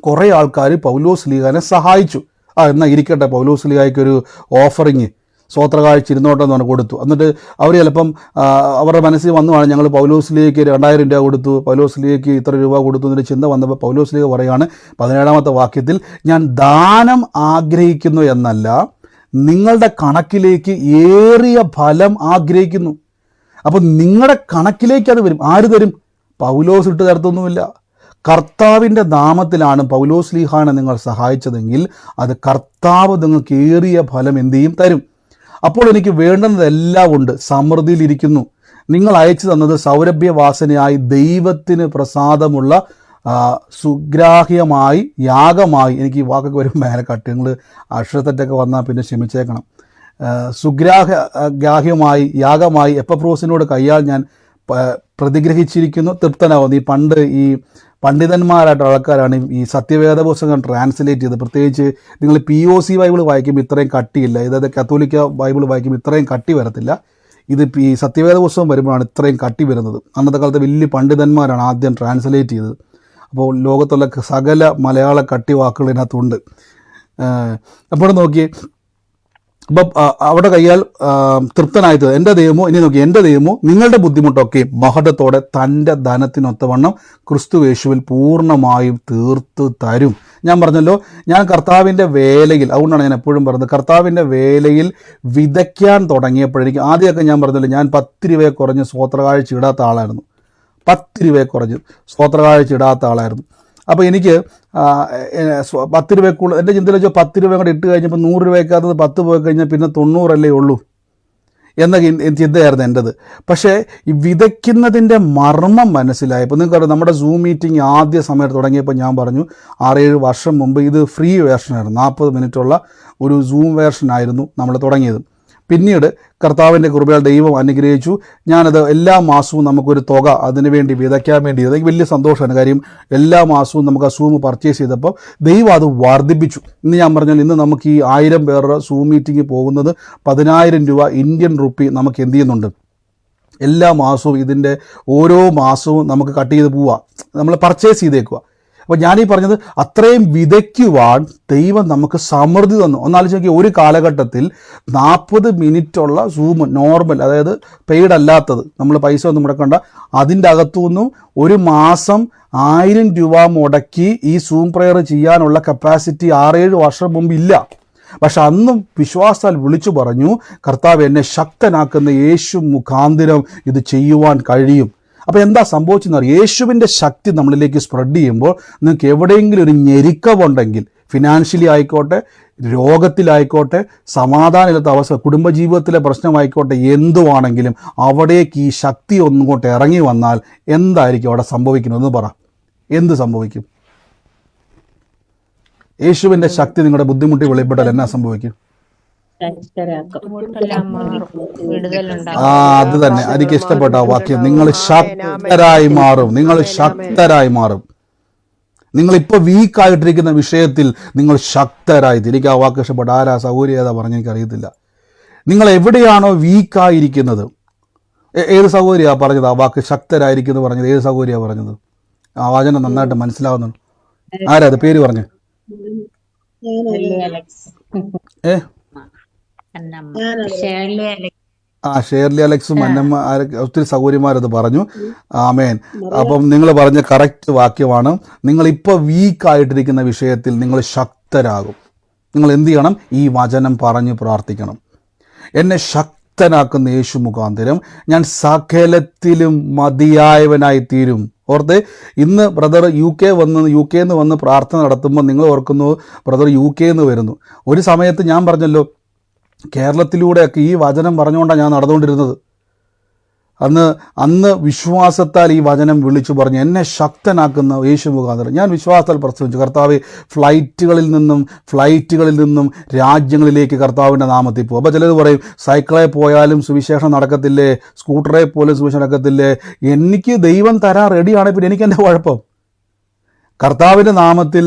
കുറേ ആൾക്കാർ പൗലോസ്ലീഹാനെ സഹായിച്ചു. എന്നാൽ ഇരിക്കട്ടെ, പൗലോസ്ലീഹായ്ക്കൊരു ഓഫറിങ്, സ്വോത്രകാഴ്ച ഇരുന്നോട്ടെന്ന് പറഞ്ഞ് കൊടുത്തു. എന്നിട്ട് അവർ ചിലപ്പം അവരുടെ മനസ്സിൽ വന്നുമാണ്, ഞങ്ങൾ പൗലോസ്ലീഹയ്ക്ക് 2000 രൂപ കൊടുത്തു, പൗലോസ്ലീഹയ്ക്ക് ഇത്ര രൂപ കൊടുത്തു എന്നൊരു ചിന്ത വന്നപ്പോൾ പൗലോസ്ലീഹ പറയുകയാണ് 17-ാമത്തെ വാക്യത്തിൽ, ഞാൻ ദാനം ആഗ്രഹിക്കുന്നു എന്നല്ല, നിങ്ങളുടെ കണക്കിലേക്ക് ഏറിയ ഫലം ആഗ്രഹിക്കുന്നു. അപ്പം നിങ്ങളുടെ കണക്കിലേക്ക് അത് വരും. ആര് തരും? പൗലോസ് ഇട്ട് തരത്തൊന്നുമില്ല. കർത്താവിൻ്റെ നാമത്തിലാണ് പൗലോസ്ലീഹാനെ നിങ്ങൾ സഹായിച്ചതെങ്കിൽ അത് കർത്താവ് നിങ്ങൾക്ക് ഏറിയ ഫലം എന്ത് ചെയ്യും? തരും. അപ്പോൾ എനിക്ക് വേണ്ടുന്നതെല്ലാം ഉണ്ട്, സമൃദ്ധിയിലിരിക്കുന്നു. നിങ്ങൾ അയച്ചു തന്നത് സൗരഭ്യവാസനയായി ദൈവത്തിന് പ്രസാദമുള്ള സുഗ്രാഹ്യമായി യാഗമായി. എനിക്ക് ഈ വാക്കൊക്കെ വരുമ്പോൾ മേലെ കട്ട്, നിങ്ങൾ അക്ഷരത്തെറ്റൊക്കെ വന്നാൽ പിന്നെ ക്ഷമിച്ചേക്കണം. സുഗ്രാഹ്യമായി യാഗമായി എപ്പഫ്രോസിനോട് കയ്യാൽ ഞാൻ പ്രതിഗ്രഹിച്ചിരിക്കുന്നു, തൃപ്തനാവുന്നു. ഈ പണ്ഡിതന്മാരായിട്ടുള്ള ആൾക്കാരാണ് ഈ സത്യവേദ പുസ്തകം ട്രാൻസ്ലേറ്റ് ചെയ്ത്. പ്രത്യേകിച്ച് നിങ്ങൾ POC ബൈബിൾ വായിക്കുമ്പോൾ ഇത്രയും കട്ടിയില്ല, ഇതായത് കത്തോലിക്ക ബൈബിൾ വായിക്കുമ്പോൾ ഇത്രയും കട്ടി വരത്തില്ല. ഇത് ഈ സത്യവേദ പുസ്തകം വരുമ്പോഴാണ് ഇത്രയും കട്ടി വരുന്നത്. അന്നത്തെ കാലത്ത് വലിയ പണ്ഡിതന്മാരാണ് ആദ്യം ട്രാൻസ്ലേറ്റ് ചെയ്തത്. അപ്പോൾ ലോകത്തുള്ള സകല മലയാള കട്ടി വാക്കുകൾ ഇതിനകത്തുണ്ട്. അപ്പോൾ നോക്കിയേ, അപ്പം അവിടെ കയ്യാൽ തൃപ്തനായത് എൻ്റെ ദൈവമോ, ഇനി നോക്കി, എൻ്റെ ദൈവമോ നിങ്ങളുടെ ബുദ്ധിമുട്ടൊക്കെ മഹത്വത്തോടെ തൻ്റെ ധനത്തിനൊത്തവണ്ണം ക്രിസ്തുയേശുവിൽ പൂർണ്ണമായും തീർത്ത് തരും. ഞാൻ പറഞ്ഞല്ലോ, ഞാൻ കർത്താവിൻ്റെ വേലയിൽ, അതുകൊണ്ടാണ് ഞാൻ എപ്പോഴും പറയുന്നത്, കർത്താവിൻ്റെ വേലയിൽ വിതയ്ക്കാൻ തുടങ്ങിയപ്പോഴേക്കും ആദ്യമൊക്കെ ഞാൻ പറഞ്ഞല്ലോ, ഞാൻ 10 രൂപയെ കുറഞ്ഞ് സ്വോത്രകാഴ്ച ഇടാത്ത ആളായിരുന്നു. 10 രൂപയെ കുറഞ്ഞ് സ്വോത്രകാഴ്ച ഇടാത്ത ആളായിരുന്നു. അപ്പോൾ എനിക്ക് 10 രൂപയ്ക്കുള്ള എൻ്റെ ചിന്തയിൽ വെച്ചാൽ 10 രൂപ കൂടെ ഇട്ട് കഴിഞ്ഞപ്പോൾ 100 രൂപയ്ക്കകത്ത് 10 പോയി കഴിഞ്ഞാൽ പിന്നെ 90 അല്ലേ ഉള്ളൂ എന്ന ചിന്തയായിരുന്നു എൻ്റെത്. പക്ഷേ ഈ വിതയ്ക്കുന്നതിൻ്റെ മർമ്മം മനസ്സിലായപ്പോൾ, നിങ്ങൾക്കറിയാം, നമ്മുടെ സൂം മീറ്റിംഗ് ആദ്യ സമയത്ത് തുടങ്ങിയപ്പോൾ ഞാൻ പറഞ്ഞു 6-7 വർഷം മുമ്പ് ഇത് ഫ്രീ വേർഷനായിരുന്നു, 40 മിനിറ്റുള്ള ഒരു സൂം വേർഷനായിരുന്നു നമ്മൾ തുടങ്ങിയത്. പിന്നീട് കർത്താവിൻ്റെ കൃപയാൽ ദൈവം അനുഗ്രഹിച്ചു. ഞാനത് എല്ലാ മാസവും നമുക്കൊരു തുക അതിനു വേണ്ടി വിതയ്ക്കാൻ വേണ്ടി, അതെനിക്ക് വലിയ സന്തോഷമാണ്. കാര്യം എല്ലാ മാസവും നമുക്ക് ആ സൂം പർച്ചേസ് ചെയ്തപ്പോൾ ദൈവം അത് വർദ്ധിപ്പിച്ചു. ഇന്ന് ഞാൻ പറഞ്ഞാൽ, ഇന്ന് നമുക്ക് ഈ 1000 പേരുടെ സൂം മീറ്റിംഗ് പോകുന്നത് 10,000 രൂപ ഇന്ത്യൻ റുപ്പി നമുക്ക് എന്ത് ചെയ്യുന്നുണ്ട്, എല്ലാ മാസവും ഇതിൻ്റെ ഓരോ മാസവും നമുക്ക് കട്ട് ചെയ്ത് പോവുക, നമ്മൾ പർച്ചേസ് ചെയ്തേക്കുക. അപ്പോൾ ഞാനീ പറഞ്ഞത്, അത്രയും വിതയ്ക്കുവാൻ ദൈവം നമുക്ക് സമൃദ്ധി തന്നു. ഒന്നാലോചിച്ച് നോക്കി, ഒരു കാലഘട്ടത്തിൽ 40 മിനിറ്റുള്ള സൂം നോർമൽ, അതായത് പെയ്ഡ് അല്ലാത്തത്, നമ്മൾ പൈസ ഒന്നും മുടക്കണ്ട, അതിൻ്റെ അകത്തുനിന്നും ഒരു മാസം 1000 രൂപ മുടക്കി ഈ സൂം പ്രെയർ ചെയ്യാനുള്ള കപ്പാസിറ്റി 6-7 വർഷം മുമ്പ് ഇല്ല. പക്ഷെ അന്നും വിശ്വാസാൽ വിളിച്ചു പറഞ്ഞു, കർത്താവ് എന്നെ ശക്തനാക്കുന്ന യേശു മുഖാന്തിരം ഇത് ചെയ്യുവാൻ കഴിയും. അപ്പോൾ എന്താ സംഭവിച്ചെന്ന് യേശുവിൻ്റെ ശക്തി നമ്മളിലേക്ക് സ്പ്രെഡ് ചെയ്യുമ്പോൾ നിങ്ങൾക്ക് എവിടെയെങ്കിലും ഒരു ഞെരുക്കമുണ്ടെങ്കിൽ, ഫിനാൻഷ്യലി ആയിക്കോട്ടെ, രോഗത്തിലായിക്കോട്ടെ, സമാധാനമില്ലാത്ത അവസ്ഥ, കുടുംബജീവിതത്തിലെ പ്രശ്നമായിക്കോട്ടെ, എന്തുവാണെങ്കിലും അവിടേക്ക് ഈ ശക്തി ഒന്നുകൊണ്ട് ഇറങ്ങി വന്നാൽ എന്തായിരിക്കും അവിടെ സംഭവിക്കുന്നതെന്ന് പറ. എന്ത് സംഭവിക്കും? യേശുവിൻ്റെ ശക്തി നിങ്ങളുടെ ബുദ്ധിമുട്ടി വെളിപ്പെട്ടാൽ എന്നാ സംഭവിക്കും? അത് തന്നെ എനിക്ക് ഇഷ്ടപ്പെട്ട വാക്യം. നിങ്ങൾ ശക്തരായി മാറും. നിങ്ങൾ ശക്തരായി മാറും. നിങ്ങളിപ്പോൾ വീക്കായിട്ടിരിക്കുന്ന വിഷയത്തിൽ നിങ്ങൾ ശക്തരായി. എനിക്ക് ആ വാക്ക് ഇഷ്ടപ്പെട്ട. ആരാ സൗകര്യ പറഞ്ഞ് എനിക്കറിയത്തില്ല. നിങ്ങൾ എവിടെയാണോ വീക്കായിരിക്കുന്നത്, ഏത് സൗകര്യ പറഞ്ഞത് ആ വാക്ക്, ശക്തരായിരിക്കുന്നു പറഞ്ഞത്? ഏത് സൗകര്യ പറഞ്ഞത്? ആ വചനം നന്നായിട്ട് മനസ്സിലാവുന്നുണ്ട്. ആരാ അത് പേര് പറഞ്ഞ്? ഷേർലി അലക്സും അന്നമ്മ, ഒത്തിരി സൗകര്യമാരത് പറഞ്ഞു. ആമേൻ. അപ്പം നിങ്ങൾ പറഞ്ഞ കറക്റ്റ് വാക്യമാണ്. നിങ്ങളിപ്പോൾ വീക്കായിട്ടിരിക്കുന്ന വിഷയത്തിൽ നിങ്ങൾ ശക്തരാകും. നിങ്ങൾ എന്ത് ചെയ്യണം? ഈ വചനം പറഞ്ഞ് പ്രാർത്ഥിക്കണം. എന്നെ ശക്തനാക്കുന്ന യേശു മുഖാന്തരം ഞാൻ സകലത്തിലും മതിയായവനായി തീരും. ഓർത്ത്, ഇന്ന് ബ്രദർ യു കെന്ന് വന്ന് പ്രാർത്ഥന നടത്തുമ്പോൾ നിങ്ങൾ ഓർക്കുന്നു, ബ്രദർ യു കെന്ന് വരുന്നു. ഒരു സമയത്ത് ഞാൻ പറഞ്ഞല്ലോ, കേരളത്തിലൂടെയൊക്കെ ഈ വചനം പറഞ്ഞുകൊണ്ടാണ് ഞാൻ നടന്നുകൊണ്ടിരുന്നത്. അന്ന് വിശ്വാസത്താൽ ഈ വചനം വിളിച്ചു പറഞ്ഞു, എന്നെ ശക്തനാക്കുന്ന യേശു മുഖാന്തരം. ഞാൻ വിശ്വാസത്താൽ പ്രസംഗിച്ചു. കർത്താവ് ഫ്ലൈറ്റുകളിൽ നിന്നും രാജ്യങ്ങളിലേക്ക് കർത്താവിൻ്റെ നാമത്തിൽ പോകും. അപ്പോൾ ചിലത് പറയും, സൈക്കിളിൽ പോയാലും സുവിശേഷം നടക്കത്തില്ലേ, സ്കൂട്ടറിൽ പോലും സുവിശേഷം നടക്കത്തില്ലേ? എനിക്ക് ദൈവം തരാൻ റെഡിയാണ്, പിന്നെ എനിക്ക് എൻ്റെ കുഴപ്പം? കർത്താവിൻ്റെ നാമത്തിൽ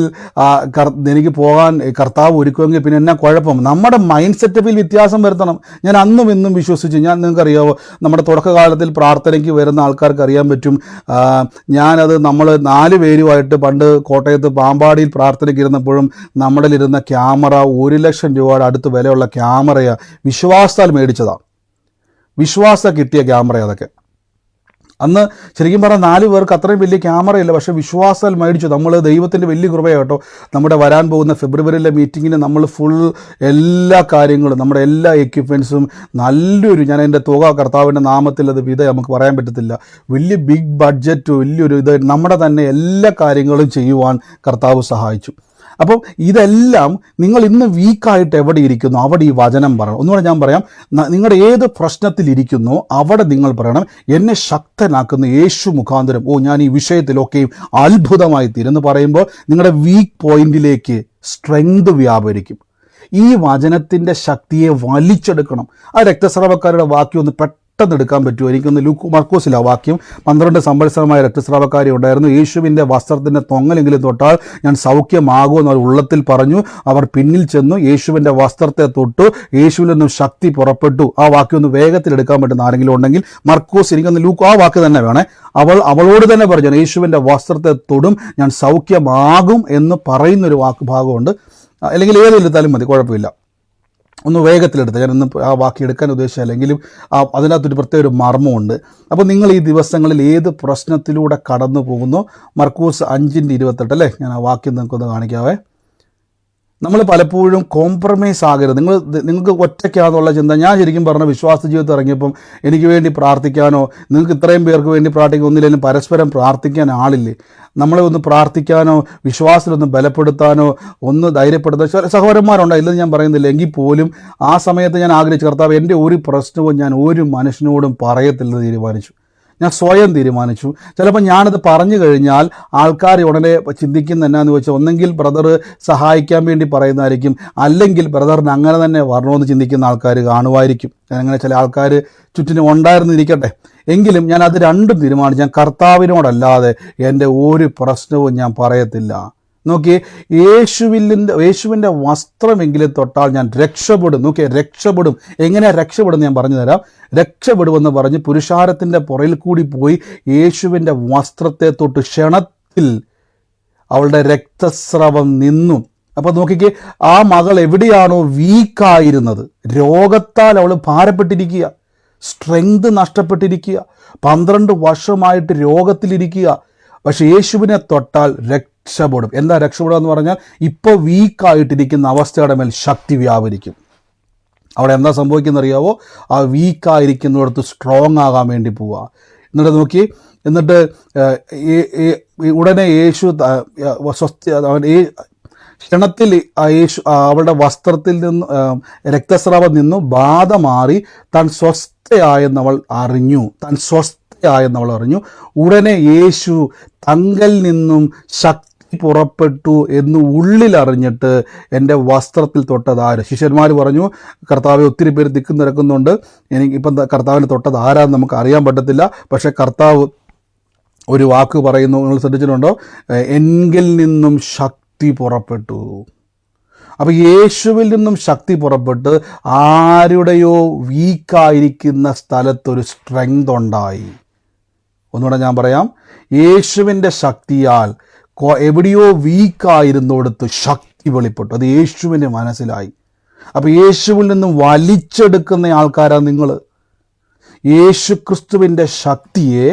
എനിക്ക് പോകാൻ കർത്താവ് ഒരുക്കുമെങ്കിൽ പിന്നെ എന്നാ കുഴപ്പം? നമ്മുടെ മൈൻഡ് സെറ്റപ്പിൽ വ്യത്യാസം വരുത്തണം. ഞാൻ അന്നും ഇന്നും വിശ്വസിച്ചു. നിങ്ങൾക്കറിയാമോ, നമ്മുടെ തുടക്കകാലത്തിൽ പ്രാർത്ഥനയ്ക്ക് വരുന്ന ആൾക്കാർക്ക് അറിയാൻ പറ്റും. നമ്മൾ 4 പേരുമായിട്ട് പണ്ട് കോട്ടയത്ത് പാമ്പാടിയിൽ പ്രാർത്ഥനയ്ക്ക് ഇരുന്നപ്പോഴും നമ്മളിലിരുന്ന ക്യാമറ 1 ലക്ഷം രൂപയുടെ അടുത്ത് വിലയുള്ള ക്യാമറയാണ്. വിശ്വാസത്താൽ മേടിച്ചതാണ്. വിശ്വാസം കിട്ടിയ ക്യാമറ അതൊക്കെ. അന്ന് ശരിക്കും പറഞ്ഞാൽ 4 പേർക്ക് അത്രയും വലിയ ക്യാമറയില്ല, പക്ഷേ വിശ്വാസാൽ മേടിച്ചു. നമ്മൾ ദൈവത്തിൻ്റെ വലിയ കൃപയാട്ടോ. നമ്മുടെ വരാൻ പോകുന്ന ഫെബ്രുവരിയിലെ മീറ്റിങ്ങിന് നമ്മൾ ഫുൾ എല്ലാ കാര്യങ്ങളും, നമ്മുടെ എല്ലാ എക്യുപ്മെൻസും നല്ലൊരു, ഞാൻ എൻ്റെ തുക കർത്താവിൻ്റെ നാമത്തിൽ അത് നമുക്ക് പറയാൻ പറ്റത്തില്ല, വലിയ ബിഗ് ബഡ്ജറ്റ്, വലിയൊരു നമ്മുടെ തന്നെ എല്ലാ കാര്യങ്ങളും ചെയ്യുവാൻ കർത്താവ് സഹായിച്ചു. അപ്പം ഇതെല്ലാം നിങ്ങൾ ഇന്ന് വീക്കായിട്ട് എവിടെ ഇരിക്കുന്നു അവിടെ ഈ വചനം പറയണം. ഒന്നുകൂടെ ഞാൻ പറയാം, നിങ്ങളുടെ ഏത് പ്രശ്നത്തിലിരിക്കുന്നോ അവിടെ നിങ്ങൾ പറയണം, എന്നെ ശക്തനാക്കുന്ന യേശു മുഖാന്തരം ഞാൻ ഈ വിഷയത്തിലൊക്കെയും അത്ഭുതമായി തീരുമെന്ന് പറയുമ്പോൾ നിങ്ങളുടെ വീക്ക് പോയിന്റിലേക്ക് സ്ട്രെങ്ത് വ്യാപരിക്കും. ഈ വചനത്തിൻ്റെ ശക്തിയെ വലിച്ചെടുക്കണം. ആ രക്തസ്രാവക്കാരുടെ വാക്യം ഒന്ന് പെട്ടെന്ന് എടുക്കാൻ പറ്റുമോ? എനിക്കൊന്ന് മർക്കോസിലെ വാക്യം 12 സംവത്സരമായ രക്തസ്രാവക്കാരി ഉണ്ടായിരുന്നു. യേശുവിൻ്റെ വസ്ത്രത്തിൻ്റെ തൊങ്ങലെങ്കിലും തൊട്ടാൽ ഞാൻ സൗഖ്യമാകുമെന്ന് അവർ ഉള്ളത്തിൽ പറഞ്ഞു. അവർ പിന്നിൽ ചെന്നു യേശുവിൻ്റെ വസ്ത്രത്തെ തൊട്ടു, യേശുവിൽ നിന്നും ശക്തി പുറപ്പെട്ടു. ആ വാക്യം ഒന്ന് വേഗത്തിൽ എടുക്കാൻ പറ്റുന്ന ആരെങ്കിലും ഉണ്ടെങ്കിൽ മർക്കോസ്, എനിക്കൊന്ന് ആ വാക്ക് തന്നെ വേണേ. അവളോട് തന്നെ പറഞ്ഞു യേശുവിൻ്റെ വസ്ത്രത്തെ തൊടും ഞാൻ സൗഖ്യമാകും എന്ന് പറയുന്നൊരു ഭാഗമുണ്ട്. അല്ലെങ്കിൽ ഏതെടുത്താലും മതി, കുഴപ്പമില്ല. ഒന്ന് വേഗത്തിലെടുത്ത് ഞാനൊന്ന് ആ വാക്ക് എടുക്കാൻ ഉദ്ദേശിച്ചല്ലെങ്കിലും അതിനകത്തൊരു പ്രത്യേക ഒരു മർമ്മമുണ്ട്. അപ്പോൾ നിങ്ങൾ ഈ ദിവസങ്ങളിൽ ഏത് പ്രശ്നത്തിലൂടെ കടന്നു പോകുന്നു? മർക്കോസ് 5:28 അല്ലേ? ഞാൻ ആ വാക്യം നിങ്ങൾക്കൊന്ന് കാണിക്കാവേ. നമ്മൾ പലപ്പോഴും കോംപ്രമൈസ് ആകരുത്. നിങ്ങൾക്ക് ഒറ്റയ്ക്കാന്നുള്ള ചിന്ത. ഞാൻ ശരിക്കും പറഞ്ഞ വിശ്വാസ ജീവിതത്തിൽ ഇറങ്ങിയപ്പം എനിക്ക് വേണ്ടി പ്രാർത്ഥിക്കാനോ, നിങ്ങൾക്ക് ഇത്രയും പേർക്ക് വേണ്ടി പ്രാർത്ഥിക്കാൻ ഒന്നില്ലെങ്കിലും പരസ്പരം പ്രാർത്ഥിക്കാൻ ആളില്ലേ? നമ്മളെ ഒന്ന് പ്രാർത്ഥിക്കാനോ വിശ്വാസത്തിലൊന്ന് ബലപ്പെടുത്താനോ ഒന്ന് ധൈര്യപ്പെടുത്താൻ സഹോദരന്മാരുണ്ടോ? ഇല്ലെന്ന് ഞാൻ പറയുന്നില്ല. എങ്കിൽ പോലും ആ സമയത്ത് ഞാൻ ആഗ്രഹിച്ചു, കർത്താവ് എൻ്റെ ഒരു പ്രശ്നവും ഞാൻ ഒരു മനുഷ്യനോടും പറയത്തില്ലെന്ന് തീരുമാനിച്ചു. ഞാൻ സ്വയം തീരുമാനിച്ചു. ചിലപ്പോൾ ഞാനത് പറഞ്ഞു കഴിഞ്ഞാൽ ആൾക്കാർ ഉടനെ ചിന്തിക്കുന്ന എന്നാന്ന് വെച്ചാൽ ഒന്നെങ്കിൽ ബ്രദർ സഹായിക്കാൻ വേണ്ടി പറയുന്നതായിരിക്കും, അല്ലെങ്കിൽ ബ്രദറിന് അങ്ങനെ തന്നെ വരണമെന്ന് ചിന്തിക്കുന്ന ആൾക്കാർ കാണുമായിരിക്കും. അങ്ങനെ ചില ആൾക്കാർ ചുറ്റിനും ഉണ്ടായിരുന്നിരിക്കട്ടെ. എങ്കിലും ഞാൻ അത് രണ്ടും തീരുമാനിച്ചു. ഞാൻ കർത്താവിനോടല്ലാതെ എൻ്റെ ഒരു പ്രശ്നവും ഞാൻ പറയത്തില്ല. നോക്കിയേ, യേശുവിൻ്റെ വസ്ത്രമെങ്കിലും തൊട്ടാൽ ഞാൻ രക്ഷപ്പെടും. നോക്കിയേ, രക്ഷപ്പെടും. എങ്ങനെയാണ് രക്ഷപ്പെടും ഞാൻ പറഞ്ഞു തരാം. രക്ഷപ്പെടുമെന്ന് പറഞ്ഞ് പുരുഷാരത്തിൻ്റെ പുറയിൽ കൂടി പോയി യേശുവിൻ്റെ വസ്ത്രത്തെ തൊട്ട് ക്ഷണത്തിൽ അവളുടെ രക്തസ്രവം നിന്നു. അപ്പോൾ നോക്കിക്കേ, ആ മകൾ എവിടെയാണോ വീക്കായിരുന്നത്, രോഗത്താൽ അവൾ ഭാരപ്പെട്ടിരിക്കുക, സ്ട്രെങ്ത് നഷ്ടപ്പെട്ടിരിക്കുക, 12 വർഷമായിട്ട് രോഗത്തിലിരിക്കുക. പക്ഷെ യേശുവിനെ തൊട്ടാൽ രക്ഷപ്പെടും. എന്താ രക്ഷപ്പെടുക എന്ന് പറഞ്ഞാൽ, ഇപ്പോൾ വീക്കായിട്ടിരിക്കുന്ന അവസ്ഥയുടെ മേൽ ശക്തി വ്യാപരിക്കും. അവിടെ എന്താ സംഭവിക്കുന്നറിയാവോ? ആ വീക്കായിരിക്കുന്നിടത്ത് സ്ട്രോങ് ആകാൻ വേണ്ടി പോവുക. എന്നിട്ട് നോക്കി, എന്നിട്ട് ഉടനെ യേശു ക്ഷണത്തിൽ അവളുടെ വസ്ത്രത്തിൽ നിന്ന് രക്തസ്രാവം നിന്നു ബാധ മാറി താൻ സ്വസ്ഥയായെന്നവൾ അറിഞ്ഞു. ഉടനെ യേശു തങ്കൽ നിന്നും ശക്തി പുറപ്പെട്ടു എന്ന് ഉള്ളിലറിഞ്ഞിട്ട് എൻ്റെ വസ്ത്രത്തിൽ തൊട്ടതാര്? ശിഷ്യന്മാർ പറഞ്ഞു, കർത്താവെ ഒത്തിരി പേര് തിക്കുന്നിരക്കുന്നുണ്ട്, എനിക്കിപ്പം കർത്താവിനെ തൊട്ടത് ആരാന്ന് നമുക്ക് അറിയാൻ പറ്റത്തില്ല. പക്ഷേ കർത്താവ് ഒരു വാക്ക് പറയുന്നു, നിങ്ങൾ ശ്രദ്ധിച്ചിട്ടുണ്ടോ? എങ്കിൽ നിന്നും ശക്തി പുറപ്പെട്ടു. അപ്പോൾ യേശുവിൽ നിന്നും ശക്തി പുറപ്പെട്ട് ആരുടെയോ വീക്കായിരിക്കുന്ന സ്ഥലത്തൊരു സ്ട്രെങ്ത് ഉണ്ടായി. ഒന്നുകൂടെ ഞാൻ പറയാം, യേശുവിൻ്റെ ശക്തിയാൽ എവിടെയോ വീക്കായിരുന്നിടത്ത് ശക്തി വെളിപ്പെട്ടു. അത് യേശുവിൻ്റെ മനസ്സിലായി. അപ്പോൾ യേശുവിൽ നിന്നും വലിച്ചെടുക്കുന്ന ആൾക്കാരാണ് നിങ്ങൾ. യേശു ക്രിസ്തുവിൻ്റെ ശക്തിയെ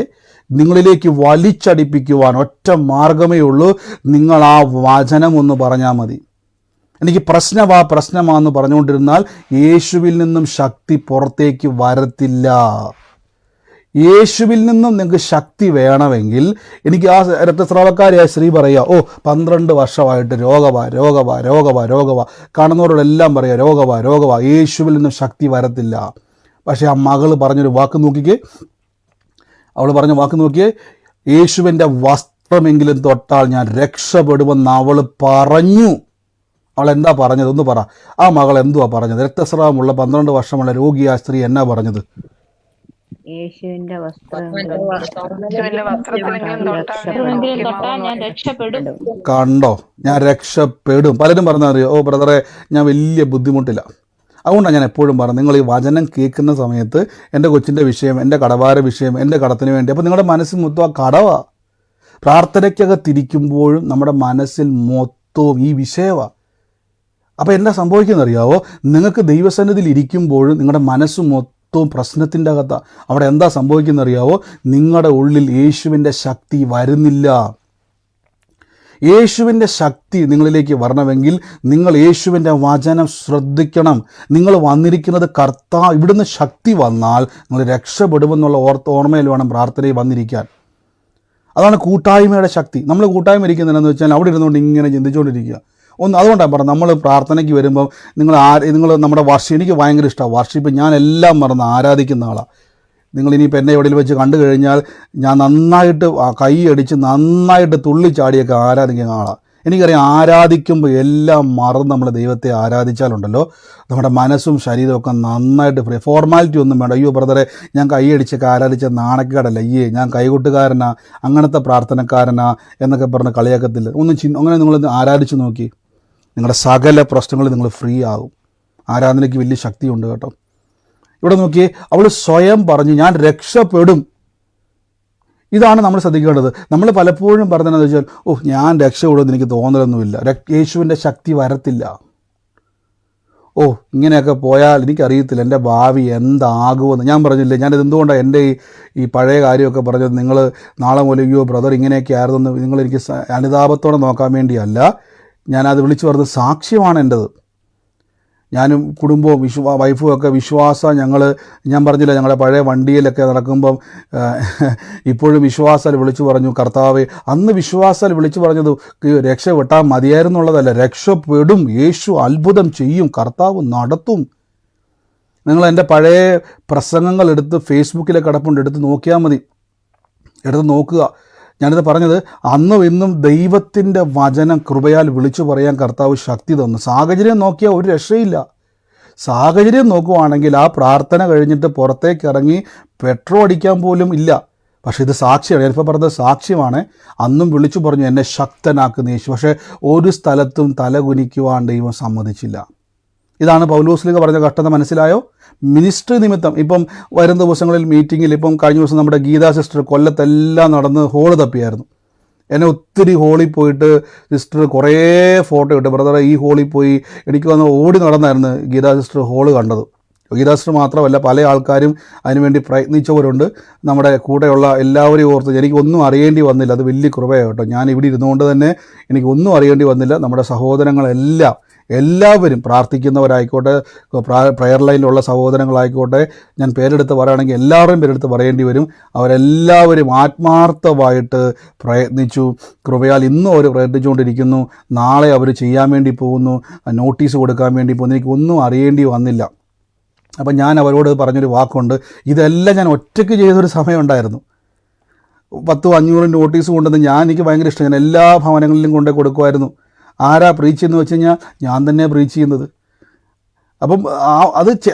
നിങ്ങളിലേക്ക് വലിച്ചടിപ്പിക്കുവാൻ ഒറ്റ മാർഗമേ ഉള്ളൂ. നിങ്ങൾ ആ വചനം ഒന്ന് പറഞ്ഞാൽ മതി. എനിക്ക് പ്രശ്നമാണെന്ന് പറഞ്ഞുകൊണ്ടിരുന്നാൽ യേശുവിൽ നിന്നും ശക്തി പുറത്തേക്ക് വരത്തില്ല. യേശുവിൽ നിന്നും നിങ്ങൾക്ക് ശക്തി വേണമെങ്കിൽ, എനിക്ക് ആ രക്തസ്രാവക്കാരിയായ സ്ത്രീ പറയുക, 12 വർഷമായിട്ട് രോഗവാ കാണുന്നവരോടെല്ലാം പറയുക രോഗവാ, യേശുവിൽ നിന്നും ശക്തി വരത്തില്ല. പക്ഷേ ആ മകൾ പറഞ്ഞൊരു വാക്ക് നോക്കിക്കേ, അവൾ പറഞ്ഞ വാക്ക് നോക്കിയേ, യേശുവിൻ്റെ വസ്ത്രമെങ്കിലും തൊട്ടാൽ ഞാൻ രക്ഷപ്പെടുമെന്ന് അവൾ പറഞ്ഞു. അവൾ എന്താ പറഞ്ഞത്? ഒന്ന് പറ. ആ മകൾ എന്തുവാ പറഞ്ഞത്? രക്തസ്രാവമുള്ള 12 വർഷമുള്ള രോഗിയായ സ്ത്രീ എന്നാ പറഞ്ഞത്? യേശുവിന്റെ കണ്ടോ, ഞാൻ രക്ഷപ്പെടും. പലരും പറഞ്ഞറിയോ, ബ്രദറെ ഞാൻ വലിയ ബുദ്ധിമുട്ടില്ല. അതുകൊണ്ടാണ് ഞാൻ എപ്പോഴും പറഞ്ഞു, നിങ്ങൾ ഈ വചനം കേൾക്കുന്ന സമയത്ത് എൻ്റെ കൊച്ചിൻ്റെ വിഷയം, എൻ്റെ കടഭാര വിഷയം, എൻ്റെ കടത്തിന് വേണ്ടി, അപ്പോൾ നിങ്ങളുടെ മനസ്സിൽ മൊത്തം ആ കടവാ. പ്രാർത്ഥനയ്ക്കകത്തിരിക്കുമ്പോഴും നമ്മുടെ മനസ്സിൽ മൊത്തവും ഈ വിഷയമാണ്. അപ്പോൾ എന്താ സംഭവിക്കുന്നറിയാവോ? നിങ്ങൾക്ക് ദൈവസന്നിധിയിൽ ഇരിക്കുമ്പോഴും നിങ്ങളുടെ മനസ്സ് മൊത്തവും പ്രശ്നത്തിൻ്റെ അകത്താണ്. അവിടെ എന്താ സംഭവിക്കുന്നറിയാവോ? നിങ്ങളുടെ ഉള്ളിൽ യേശുവിൻ്റെ ശക്തി വരുന്നില്ല. യേശുവിൻ്റെ ശക്തി നിങ്ങളിലേക്ക് വരണമെങ്കിൽ നിങ്ങൾ യേശുവിൻ്റെ വചനം ശ്രദ്ധിക്കണം. നിങ്ങൾ വന്നിരിക്കുന്നത് ഇവിടുന്ന് ശക്തി വന്നാൽ നിങ്ങൾ രക്ഷപ്പെടുമെന്നുള്ള ഓർമ്മയിൽ വേണം പ്രാർത്ഥനയിൽ വന്നിരിക്കാൻ. അതാണ് കൂട്ടായ്മയുടെ ശക്തി. നമ്മൾ കൂട്ടായ്മ ഇരിക്കുന്നതെന്ന് വെച്ചാൽ അവിടെ ഇരുന്നുകൊണ്ട് ഇങ്ങനെ ചിന്തിച്ചുകൊണ്ടിരിക്കുക. അതുകൊണ്ടാണ് പറഞ്ഞത്, നമ്മൾ പ്രാർത്ഥനയ്ക്ക് വരുമ്പം നിങ്ങൾ നമ്മുടെ എനിക്ക് ഭയങ്കര ഇഷ്ടമാണ് വർഷിപ്പ്. ഞാൻ എല്ലാം മറന്ന് ആരാധിക്കുന്ന ആളാണ്. നിങ്ങളിനിയിപ്പോൾ എന്നെ എവിടെയും വെച്ച് കണ്ടു കഴിഞ്ഞാൽ ഞാൻ നന്നായിട്ട് കൈ അടിച്ച് നന്നായിട്ട് തുള്ളിച്ചാടിയൊക്കെ ആരാധിക്കുന്ന ആളാണ്. എനിക്കറിയാം, ആരാധിക്കുമ്പോൾ എല്ലാം മറന്ന് നമ്മൾ ദൈവത്തെ ആരാധിച്ചാലുണ്ടല്ലോ, നമ്മുടെ മനസ്സും ശരീരമൊക്കെ നന്നായിട്ട് ഫ്രീ. ഫോർമാലിറ്റി ഒന്നും വേണ്ട. അയ്യോ ബ്രദറെ, ഞാൻ കൈയടിച്ചൊക്കെ ആരാധിച്ച നാണക്കേടല്ല, ഞാൻ കൈകൊട്ടുകാരനാ, അങ്ങനത്തെ പ്രാർത്ഥനക്കാരനാ എന്നൊക്കെ പറഞ്ഞ് കളിയാക്കത്തില്ല. അങ്ങനെ നിങ്ങൾ ആരാധിച്ച് നോക്കി, നിങ്ങളുടെ സകല പ്രശ്നങ്ങൾ നിങ്ങൾ ഫ്രീ ആകും. ആരാധനയ്ക്ക് വലിയ ശക്തിയുണ്ട് കേട്ടോ. ഇവിടെ നോക്കിയേ, അവൾ സ്വയം പറഞ്ഞു ഞാൻ രക്ഷപ്പെടും. ഇതാണ് നമ്മൾ ശ്രദ്ധിക്കേണ്ടത്. നമ്മൾ പലപ്പോഴും പറഞ്ഞതെന്ന് വെച്ചാൽ, ഞാൻ രക്ഷപ്പെടുമെന്ന് എനിക്ക് തോന്നലൊന്നുമില്ല, യേശുവിൻ്റെ ശക്തി വരത്തില്ല, ഇങ്ങനെയൊക്കെ പോയാൽ എനിക്കറിയത്തില്ല എൻ്റെ ഭാവി എന്താകുമെന്ന്. ഞാൻ പറഞ്ഞില്ലേ, ഞാനിത് എന്തുകൊണ്ടാണ് എൻ്റെ ഈ പഴയ കാര്യമൊക്കെ പറഞ്ഞത്, നിങ്ങൾ നാളെ മുതൽ അയ്യോ ബ്രദർ ഇങ്ങനെയൊക്കെ ആയിരുന്നെന്ന് നിങ്ങളെനിക്ക് അനുതാപത്തോടെ നോക്കാൻ വേണ്ടിയല്ല. ഞാനത് വിളിച്ചു പറഞ്ഞത് സാക്ഷ്യമാണ് എൻ്റെത്. ഞാനും കുടുംബവും വൈഫും ഒക്കെ ഞാൻ പറഞ്ഞില്ല, ഞങ്ങളുടെ പഴയ വണ്ടിയിലൊക്കെ നടക്കുമ്പം ഇപ്പോഴും വിശ്വാസാൽ വിളിച്ചു പറഞ്ഞു, കർത്താവേ, അന്ന് വിശ്വാസാൽ വിളിച്ചു പറഞ്ഞത് രക്ഷപ്പെട്ടാൽ മതിയായിരുന്നുള്ളതല്ല, രക്ഷപ്പെടും, യേശു അത്ഭുതം ചെയ്യും, കർത്താവ് നടത്തും. നിങ്ങൾ എൻ്റെ പഴയ പ്രസംഗങ്ങൾ എടുത്ത് ഫേസ്ബുക്കിലെ കിടപ്പുണ്ട്, എടുത്ത് നോക്കിയാൽ മതി, എടുത്ത് നോക്കുക. ഞാനിത് പറഞ്ഞത് അന്നും ഇന്നും ദൈവത്തിൻ്റെ വചനം കൃപയാൽ വിളിച്ചു പറയാൻ കർത്താവ് ശക്തി തന്നു. സാഹചര്യം നോക്കിയാൽ ഒരു രക്ഷയില്ല. സാഹചര്യം നോക്കുവാണെങ്കിൽ ആ പ്രാർത്ഥന കഴിഞ്ഞിട്ട് പുറത്തേക്ക് ഇറങ്ങി പെട്രോൾ അടിക്കാൻ പോലും ഇല്ല. പക്ഷേ ഇത് സാക്ഷിയാണ്, ഞാനിപ്പോൾ പറഞ്ഞത് സാക്ഷ്യമാണ്. അന്നും വിളിച്ചു പറഞ്ഞു എന്നെ ശക്തനാക്കുന്ന യേശു. പക്ഷേ ഒരു സ്ഥലത്തും തലകുനിക്കുവാൻ ദൈവം സമ്മതിച്ചില്ല. ഇതാണ് പൗലോസ്ലീഹ പറഞ്ഞ കഷ്ടത. മനസ്സിലായോ? മിനിസ്ട്രി നിമിത്തം ഇപ്പം വരും ദിവസങ്ങളിൽ മീറ്റിങ്ങിൽ, ഇപ്പം കഴിഞ്ഞ ദിവസം നമ്മുടെ ഗീതാ സിസ്റ്റർ കൊല്ലത്തെല്ലാം നടന്ന് ഹോള് തപ്പിയായിരുന്നു. എന്നെ ഒത്തിരി ഹോളിൽ പോയിട്ട് സിസ്റ്റർ കുറേ ഫോട്ടോ ഇട്ട്, ബ്രദറെ ഈ ഹോളിൽ പോയി, എനിക്ക് വന്ന് ഓടി നടന്നായിരുന്നു ഗീതാ സിസ്റ്റർ ഹോള് കണ്ടത്. ഗീതാ സിസ്റ്റർ മാത്രമല്ല, പല ആൾക്കാരും അതിനുവേണ്ടി പ്രയത്നിച്ചവരുണ്ട്. നമ്മുടെ കൂടെയുള്ള എല്ലാവരെയും ഓർത്ത് എനിക്കൊന്നും അറിയേണ്ടി വന്നില്ല. അത് വലിയ കൃപയാണ് കേട്ടോ. ഞാൻ ഇവിടെ ഇരുന്നുകൊണ്ട് തന്നെ എനിക്കൊന്നും അറിയേണ്ടി വന്നില്ല. നമ്മുടെ സഹോദരങ്ങളെല്ലാം എല്ലാവരും പ്രാർത്ഥിക്കുന്നവരായിക്കോട്ടെ, പ്രയർ ലൈനിലുള്ള സഹോദരങ്ങളായിക്കോട്ടെ, ഞാൻ പേരെടുത്ത് പറയുകയാണെങ്കിൽ എല്ലാവരുടെയും പേരെടുത്ത് പറയേണ്ടി വരും. അവരെല്ലാവരും ആത്മാർത്ഥമായിട്ട് പ്രയത്നിച്ചു. കൃപയാൽ ഇന്നും അവർ പ്രയത്നിച്ചുകൊണ്ടിരിക്കുന്നു. നാളെ അവർ ചെയ്യാൻ വേണ്ടി പോകുന്നു, നോട്ടീസ് കൊടുക്കാൻ വേണ്ടി പോകുന്നു. എനിക്കൊന്നും അറിയേണ്ടി വന്നില്ല. അപ്പം ഞാൻ അവരോട് പറഞ്ഞൊരു വാക്കുണ്ട്, ഇതെല്ലാം ഞാൻ ഒറ്റയ്ക്ക് ചെയ്തൊരു സമയമുണ്ടായിരുന്നു. 10-500 നോട്ടീസ് കൊണ്ടുവന്ന് എനിക്ക് ഭയങ്കര ഇഷ്ടം. ഞാൻ എല്ലാ ഭവനങ്ങളിലും കൊണ്ടു കൊടുക്കുമായിരുന്നു. ആരാ പ്രീച്ച് എന്ന് വെച്ച് കഴിഞ്ഞാൽ ഞാൻ തന്നെ പ്രീച്ച് ചെയ്യുന്നത്. അപ്പം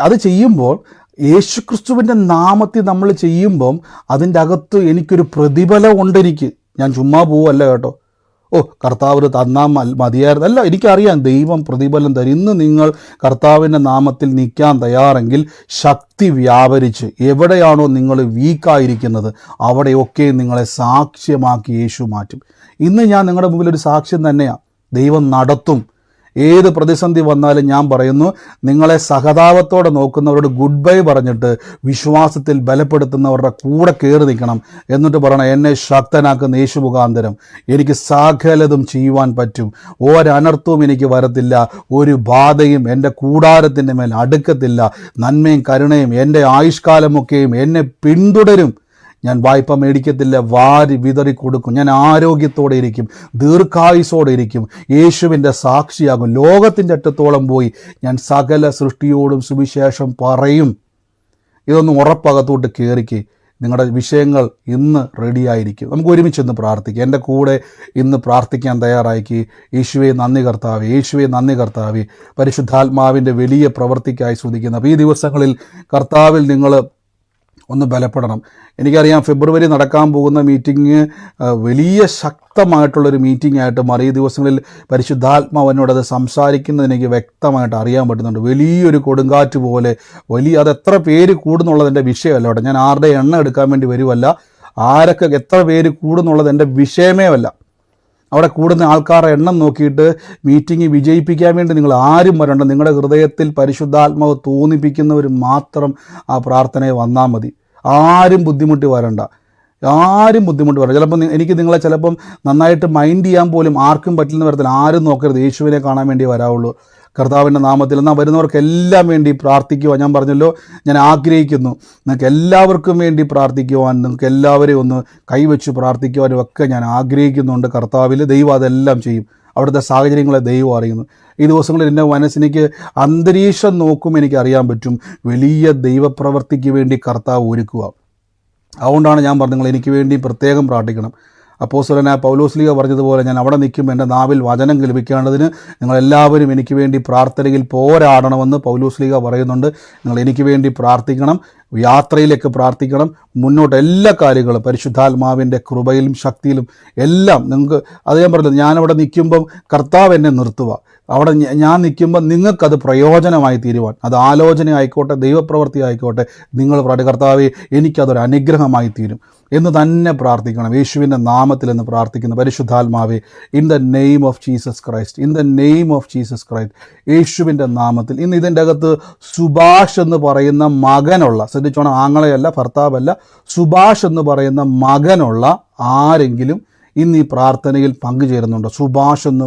അത് ചെയ്യുമ്പോൾ, യേശുക്രിസ്തുവിൻ്റെ നാമത്തിൽ നമ്മൾ ചെയ്യുമ്പം അതിൻ്റെ അകത്ത് എനിക്കൊരു പ്രതിഫലം ഉണ്ട്. ഞാൻ ചുമ്മാ പോവല്ല കേട്ടോ. കർത്താവ് തന്നാൽ മതിയായിരുന്നു, അല്ല, എനിക്കറിയാം ദൈവം പ്രതിഫലം തരും. ഇന്ന് നിങ്ങൾ കർത്താവിൻ്റെ നാമത്തിൽ നിൽക്കാൻ തയ്യാറെങ്കിൽ ശക്തി വ്യാപരിച്ച് എവിടെയാണോ നിങ്ങൾ വീക്കായിരിക്കുന്നത് അവിടെയൊക്കെ നിങ്ങളെ സാക്ഷ്യമാക്കി യേശു മാറ്റും. ഇന്ന് ഞാൻ നിങ്ങളുടെ മുമ്പിൽ ഒരു സാക്ഷ്യം തന്നെയാണ്. ദൈവം നടത്തും. ഏത് പ്രതിസന്ധി വന്നാലും ഞാൻ പറയുന്നു, നിങ്ങളെ സഹതാപത്തോടെ നോക്കുന്നവരോട് ഗുഡ് ബൈ പറഞ്ഞിട്ട് വിശ്വാസത്തിൽ ബലപ്പെടുത്തുന്നവരുടെ കൂടെ കയറി നിൽക്കണം. എന്നിട്ട് പറയണം, എന്നെ ശക്തനാക്കുന്ന യേശു മുഖാന്തരം എനിക്ക് സകലതും ചെയ്യുവാൻ പറ്റും. ഒരനർത്ഥവും എനിക്ക് വരത്തില്ല, ഒരു ബാധയും എൻ്റെ കൂടാരത്തിൻ്റെ മേൽ അടുക്കത്തില്ല. നന്മയും കരുണയും എൻ്റെ ആയുഷ്കാലമൊക്കെയും എന്നെ പിന്തുടരും. ഞാൻ വായ്പ മേടിക്കത്തില്ല, വാരി വിതറി കൊടുക്കും. ഞാൻ ആരോഗ്യത്തോടെ ഇരിക്കും, ദീർഘായുസോടെ ഇരിക്കും, യേശുവിൻ്റെ സാക്ഷിയാകും. ലോകത്തിൻ്റെ അറ്റത്തോളം പോയി ഞാൻ സകല സൃഷ്ടിയോടും സുവിശേഷം പറയും. ഇതൊന്നും ഉറപ്പകത്തോട്ട് കയറിക്ക്. നിങ്ങളുടെ വിഷയങ്ങൾ ഇന്ന് റെഡിയായിരിക്കും. നമുക്ക് ഒരുമിച്ചൊന്ന് പ്രാർത്ഥിക്കാം. എൻ്റെ കൂടെ ഇന്ന് പ്രാർത്ഥിക്കാൻ തയ്യാറാക്കി. യേശുവേ നന്ദി കർത്താവേ, യേശുവേ നന്ദി കർത്താവേ. പരിശുദ്ധാത്മാവിൻ്റെ വലിയ പ്രവൃത്തിക്കായി സ്തുതിക്കുന്നു. അപ്പോൾ ഈ ദിവസങ്ങളിൽ കർത്താവിൽ നിങ്ങൾ ഒന്ന് ബലപ്പെടണം. എനിക്കറിയാം ഫെബ്രുവരി നടക്കാൻ പോകുന്ന മീറ്റിംഗ് വലിയ ശക്തമായിട്ടുള്ളൊരു മീറ്റിംഗ് ആയിട്ട് മാറി. ഈ ദിവസങ്ങളിൽ പരിശുദ്ധാത്മാവ് എന്നോടത് സംസാരിക്കുന്നത് എനിക്ക് വ്യക്തമായിട്ട് അറിയാൻ പറ്റുന്നുണ്ട്. വലിയൊരു കൊടുങ്കാറ്റ് പോലെ അത് എത്ര പേര് കൂടുന്നുള്ളത് എൻ്റെ വിഷയമല്ല കേട്ടോ. ഞാൻ ആരുടെ എണ്ണം എടുക്കാൻ വേണ്ടി വരുമല്ല. ആരൊക്കെ എത്ര പേര് കൂടുന്നുള്ളത് എൻ്റെ വിഷയമേ അല്ല. അവിടെ കൂടുന്ന ആൾക്കാരുടെ എണ്ണം നോക്കിയിട്ട് മീറ്റിംഗ് വിജയിപ്പിക്കാൻ വേണ്ടി നിങ്ങൾ ആരും വരണ്ട. നിങ്ങളുടെ ഹൃദയത്തിൽ പരിശുദ്ധാത്മാവ് തോന്നിപ്പിക്കുന്നവർ മാത്രം ആ പ്രാർത്ഥനയെ വന്നാൽ മതി. ആരും ബുദ്ധിമുട്ടി വരണ്ട. ചിലപ്പം എനിക്ക് നിങ്ങളെ ചിലപ്പം നന്നായിട്ട് മൈൻഡ് ചെയ്യാൻ പോലും ആർക്കും പറ്റില്ലെന്ന് വരത്തില്ല. ആരും നോക്കരുത്, യേശുവിനെ കാണാൻ വേണ്ടി വരാവുള്ളൂ. കർത്താവിൻ്റെ നാമത്തിൽ എന്നാൽ വരുന്നവർക്കെല്ലാം വേണ്ടി പ്രാർത്ഥിക്കുവാൻ ഞാൻ പറഞ്ഞല്ലോ, ഞാൻ ആഗ്രഹിക്കുന്നു. നിങ്ങൾക്ക് എല്ലാവർക്കും വേണ്ടി പ്രാർത്ഥിക്കുവാൻ, നിങ്ങൾക്ക് എല്ലാവരെയും ഒന്ന് കൈവച്ച് പ്രാർത്ഥിക്കുവാനും ഒക്കെ ഞാൻ ആഗ്രഹിക്കുന്നുണ്ട്. കർത്താവിൽ ദൈവം അതെല്ലാം ചെയ്യും. അവിടുത്തെ സാഹചര്യങ്ങളെ ദൈവം അറിയുന്നു. ഈ ദിവസങ്ങളിൽ എൻ്റെ മനസ്സിലേക്ക് അന്തരീക്ഷം നോക്കും, എനിക്ക് അറിയാൻ പറ്റും വലിയ ദൈവപ്രവർത്തിക്ക് വേണ്ടി കർത്താവ് ഒരുക്കുക. അതുകൊണ്ടാണ് ഞാൻ പറഞ്ഞത്, നിങ്ങൾ എനിക്ക് വേണ്ടി പ്രത്യേകം പ്രാർത്ഥിക്കണം. അപ്പോസ്തലനായ പൗലോസ്ലീഹ പറഞ്ഞതുപോലെ, ഞാൻ അവിടെ നിൽക്കുമ്പോൾ എൻ്റെ നാവിൽ വചനം ലഭിക്കേണ്ടതിന് നിങ്ങളെല്ലാവരും എനിക്ക് വേണ്ടി പ്രാർത്ഥനയിൽ പോരാടണമെന്ന് പൗലോസ്ലീഹ പറയുന്നുണ്ട്. നിങ്ങൾ എനിക്ക് വേണ്ടി പ്രാർത്ഥിക്കണം, യാത്രയിലേക്ക് പ്രാർത്ഥിക്കണം. മുന്നോട്ട് എല്ലാ കാര്യങ്ങളും പരിശുദ്ധാത്മാവിൻ്റെ കൃപയിലും ശക്തിയിലും എല്ലാം നിങ്ങൾക്ക്, അത് ഞാൻ പറഞ്ഞത്, ഞാനവിടെ നിൽക്കുമ്പം കർത്താവ് എന്നെ നിർത്തുക. അവിടെ ഞാൻ നിൽക്കുമ്പോൾ നിങ്ങൾക്കത് പ്രയോജനമായി തീരുവാൻ, അത് ആലോചന ആയിക്കോട്ടെ, ദൈവപ്രവൃത്തി ആയിക്കോട്ടെ, നിങ്ങൾ കർത്താവെ എനിക്കതൊരു അനുഗ്രഹമായി തീരും എന്ന് തന്നെ പ്രാർത്ഥിക്കണം. യേശുവിൻ്റെ നാമത്തിൽ എന്ന് പ്രാർത്ഥിക്കുന്നു. പരിശുദ്ധാത്മാവേ, in the name of Jesus Christ, in the name of Jesus Christ, യേശുവിൻ്റെ നാമത്തിൽ. ഇന്ന് ഇതിൻ്റെ അകത്ത് സുഭാഷ് എന്ന് പറയുന്ന മകനുള്ള, ശ്രദ്ധിച്ചോണം, ആങ്ങളെയല്ല, ഭർത്താവല്ല, സുഭാഷ് എന്ന് പറയുന്ന മകനുള്ള ആരെങ്കിലും ഇന്ന് ഈ പ്രാർത്ഥനയിൽ പങ്കുചേരുന്നുണ്ടോ? സുഭാഷ് എന്ന്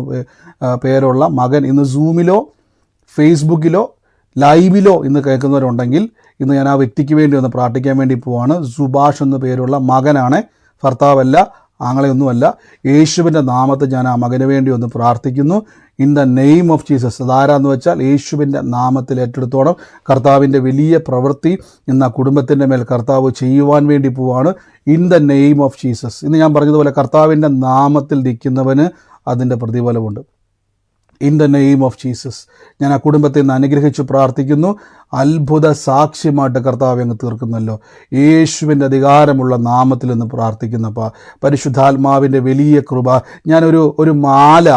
പേരുള്ള മകൻ ഇന്ന് സൂമിലോ ഫേസ്ബുക്കിലോ ലൈവിലോ ഇന്ന് കേൾക്കുന്നവരുണ്ടെങ്കിൽ ഇന്ന് ഞാൻ ആ വ്യക്തിക്ക് വേണ്ടി ഒന്ന് പ്രാർത്ഥിക്കാൻ വേണ്ടി പോവാണ്. സുഭാഷ് എന്ന പേരുള്ള മകനാണ്, ഭർത്താവല്ല, ആങ്ങളെയൊന്നുമല്ല. യേശുവിൻ്റെ നാമത്തിൽ ഞാൻ ആ മകന് വേണ്ടി ഒന്ന് പ്രാർത്ഥിക്കുന്നു. In the name of Jesus. അതാരാന്ന് വെച്ചാൽ യേശുവിൻ്റെ നാമത്തിൽ ഏറ്റെടുത്തോണം. കർത്താവിൻ്റെ വലിയ പ്രവൃത്തി ഇന്ന് ആ കുടുംബത്തിൻ്റെ മേൽ കർത്താവ് ചെയ്യുവാൻ വേണ്ടി പോവാണ്. In the name of Jesus. ഇന്ന് ഞാൻ പറഞ്ഞതുപോലെ കർത്താവിൻ്റെ നാമത്തിൽ നിൽക്കുന്നവന് അതിൻ്റെ പ്രതിഫലമുണ്ട്. In the name of Jesus. ഞാൻ ആ കുടുംബത്തെ നിന്ന് അനുഗ്രഹിച്ച് പ്രാർത്ഥിക്കുന്നു. അത്ഭുത സാക്ഷ്യമായിട്ട് കർത്താവ് അങ്ങ് തീർക്കുന്നല്ലോ. യേശുവിൻ്റെ അധികാരമുള്ള നാമത്തിൽ നിന്ന് പ്രാർത്ഥിക്കുന്നപ്പോൾ പരിശുദ്ധാത്മാവിൻ്റെ വലിയ കൃപ. ഞാനൊരു മാല,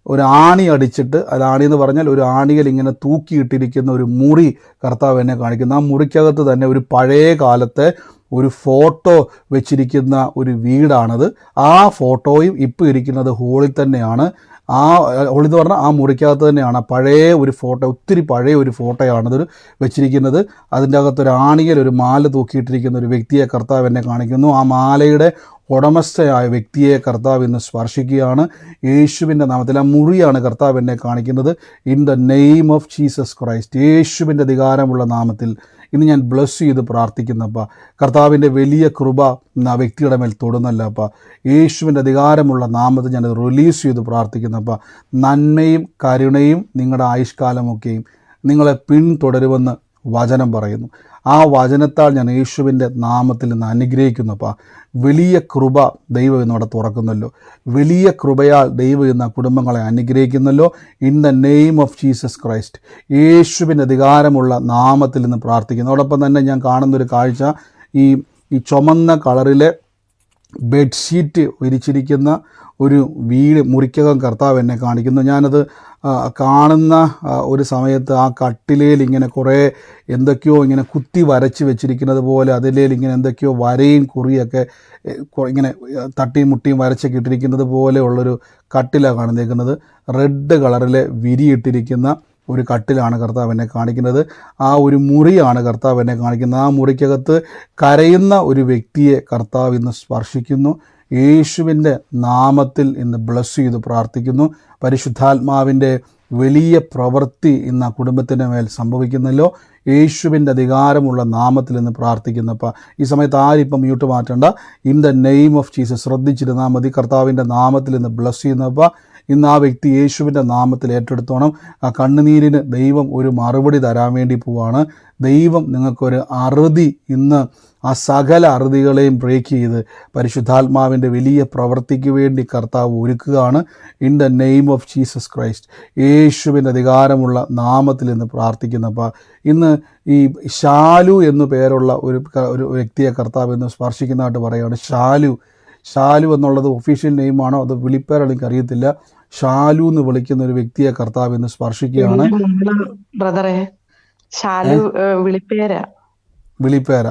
ഒരു ആണി അടിച്ചിട്ട്, അത് ആണി എന്ന് പറഞ്ഞാൽ ഒരു ആണിയിൽ ഇങ്ങനെ തൂക്കിയിട്ടിരിക്കുന്ന ഒരു മുറി കർത്താവ് എന്നെ കാണിക്കുന്നു. ആ മുറിക്കകത്ത് തന്നെ ഒരു പഴയ കാലത്തെ ഒരു ഫോട്ടോ വെച്ചിരിക്കുന്ന ഒരു വീടാണത്. ആ ഫോട്ടോയും ഇപ്പോൾ ഇരിക്കുന്നത് ഹോളിൽ തന്നെയാണ്. ആ ഹോളി എന്ന് പറഞ്ഞാൽ ആ മുറിക്കകത്ത് തന്നെയാണ് പഴയ ഒരു ഫോട്ടോ, ഒത്തിരി പഴയ ഒരു ഫോട്ടോയാണത് വെച്ചിരിക്കുന്നത്. അതിൻ്റെ അകത്തൊരു ആണിയിൽ ഒരു മാല തൂക്കിയിട്ടിരിക്കുന്ന ഒരു വ്യക്തിയെ കർത്താവ് എന്നെ കാണിക്കുന്നു. ആ മാലയുടെ ഉടമസ്ഥയായ വ്യക്തിയെ കർത്താവ് ഇന്ന് സ്പർശിക്കുകയാണ് യേശുവിൻ്റെ നാമത്തിൽ. ആ മുറിയാണ് കർത്താവ് എന്നെ കാണിക്കുന്നത്. In the name of Jesus Christ, യേശുവിൻ്റെ അധികാരമുള്ള നാമത്തിൽ ഇന്ന് ഞാൻ ബ്ലസ് ചെയ്ത് പ്രാർത്ഥിക്കുന്നപ്പ. കർത്താവിൻ്റെ വലിയ കൃപ ഇന്ന് ആ വ്യക്തിയുടെ മേൽ തൊടുന്നല്ലപ്പ. യേശുവിൻ്റെ അധികാരമുള്ള നാമത്തിൽ ഞാൻ റിലീസ് ചെയ്ത് പ്രാർത്ഥിക്കുന്നപ്പ. നന്മയും കരുണയും നിങ്ങളുടെ ആയുഷ്കാലമൊക്കെയും നിങ്ങളെ പിന്തുടരുമെന്ന് വചനം പറയുന്നു. ആ വചനത്താൽ ഞാൻ യേശുവിൻ്റെ നാമത്തിൽ നിന്ന് അനുഗ്രഹിക്കുന്നപ്പോൾ വലിയ കൃപ ദൈവം ഇന്നവിടെ തുറക്കുന്നല്ലോ. വലിയ കൃപയാൽ ദൈവം ഇന്ന് കുടുംബങ്ങളെ അനുഗ്രഹിക്കുന്നല്ലോ. In the name of Jesus Christ, യേശുവിൻ്റെ അധികാരമുള്ള നാമത്തിൽ നിന്ന് പ്രാർത്ഥിക്കുന്നു. അതോടൊപ്പം തന്നെ ഞാൻ കാണുന്നൊരു കാഴ്ച, ഈ ചുമന്ന കളറിലെ ബെഡ്ഷീറ്റ് വിരിച്ചിരിക്കുന്ന ഒരു വീട് മുറിക്കകം കർത്താവ് എന്നെ കാണിക്കുന്നു. ഞാനത് കാണുന്ന ഒരു സമയത്ത് ആ കട്ടിലേൽ ഇങ്ങനെ കുറേ എന്തൊക്കെയോ ഇങ്ങനെ കുത്തി വരച്ച് വെച്ചിരിക്കുന്നത് പോലെ, അതിലേൽ ഇങ്ങനെ എന്തൊക്കെയോ വരയും കുറിയൊക്കെ ഇങ്ങനെ തട്ടിയും മുട്ടിയും വരച്ചൊക്കെ ഇട്ടിരിക്കുന്നത് പോലെയുള്ളൊരു കട്ടിലാണ് കാണുന്നേക്കുന്നത്. റെഡ് കളറിലെ വിരിയിട്ടിരിക്കുന്ന ഒരു കട്ടിലാണ് കർത്താവ് എന്നെ കാണിക്കുന്നത്. ആ ഒരു മുറിയാണ് കർത്താവ് എന്നെ കാണിക്കുന്നത്. ആ മുറിക്കകത്ത് കരയുന്ന ഒരു വ്യക്തിയെ കർത്താവ് ഇന്ന് സ്പർശിക്കുന്നു. യേശുവിൻ്റെ നാമത്തിൽ ഇന്ന് ബ്ലസ് ചെയ്ത് പ്രാർത്ഥിക്കുന്നു. പരിശുദ്ധാത്മാവിൻ്റെ വലിയ പ്രവൃത്തി ഇന്ന് ആ കുടുംബത്തിൻ്റെ മേൽ സംഭവിക്കുന്നല്ലോ. യേശുവിൻ്റെ അധികാരമുള്ള നാമത്തിൽ ഇന്ന് പ്രാർത്ഥിക്കുന്നപ്പോൾ ഈ സമയത്ത് ആരിപ്പം മ്യൂട്ട് മാറ്റണ്ട. In the name of Jesus ശ്രദ്ധിച്ചിരുന്നാൽ മതി. കർത്താവിൻ്റെ നാമത്തിൽ ഇന്ന് ബ്ലസ് ചെയ്യുന്നപ്പോൾ ഇന്ന് ആ വ്യക്തി യേശുവിൻ്റെ നാമത്തിൽ ഏറ്റെടുത്തോണം. ആ കണ്ണുനീരിന് ദൈവം ഒരു മറുപടി തരാൻ വേണ്ടി പോവാണ്. ദൈവം നിങ്ങൾക്കൊരു അറുതി, ഇന്ന് ആ സകല അറുതികളെയും ബ്രേക്ക് ചെയ്ത് പരിശുദ്ധാത്മാവിൻ്റെ വലിയ പ്രവൃത്തിക്ക് വേണ്ടി കർത്താവ് ഒരുക്കുകയാണ്. In the name of Jesus Christ, യേശുവിൻ്റെ അധികാരമുള്ള നാമത്തിൽ ഇന്ന് പ്രാർത്ഥിക്കുന്നപ്പോൾ ഇന്ന് ഈ ഷാലു എന്നു പേരുള്ള ഒരു വ്യക്തിയെ കർത്താവ് ഇന്ന് സ്പർശിക്കുന്നതായിട്ട് പറയുകയാണ്. ഷാലു എന്നുള്ളത് ഒഫീഷ്യൽ നെയിമാണോ അത് വിളിപ്പേരാണ് എനിക്കറിയത്തില്ല. ഷാലു എന്ന് വിളിക്കുന്ന ഒരു വ്യക്തിയെ കർത്താവ് ഇന്ന് സ്പർശിക്കുകയാണ്. ബ്രദറെ, ഷാലു വിളിപ്പേര.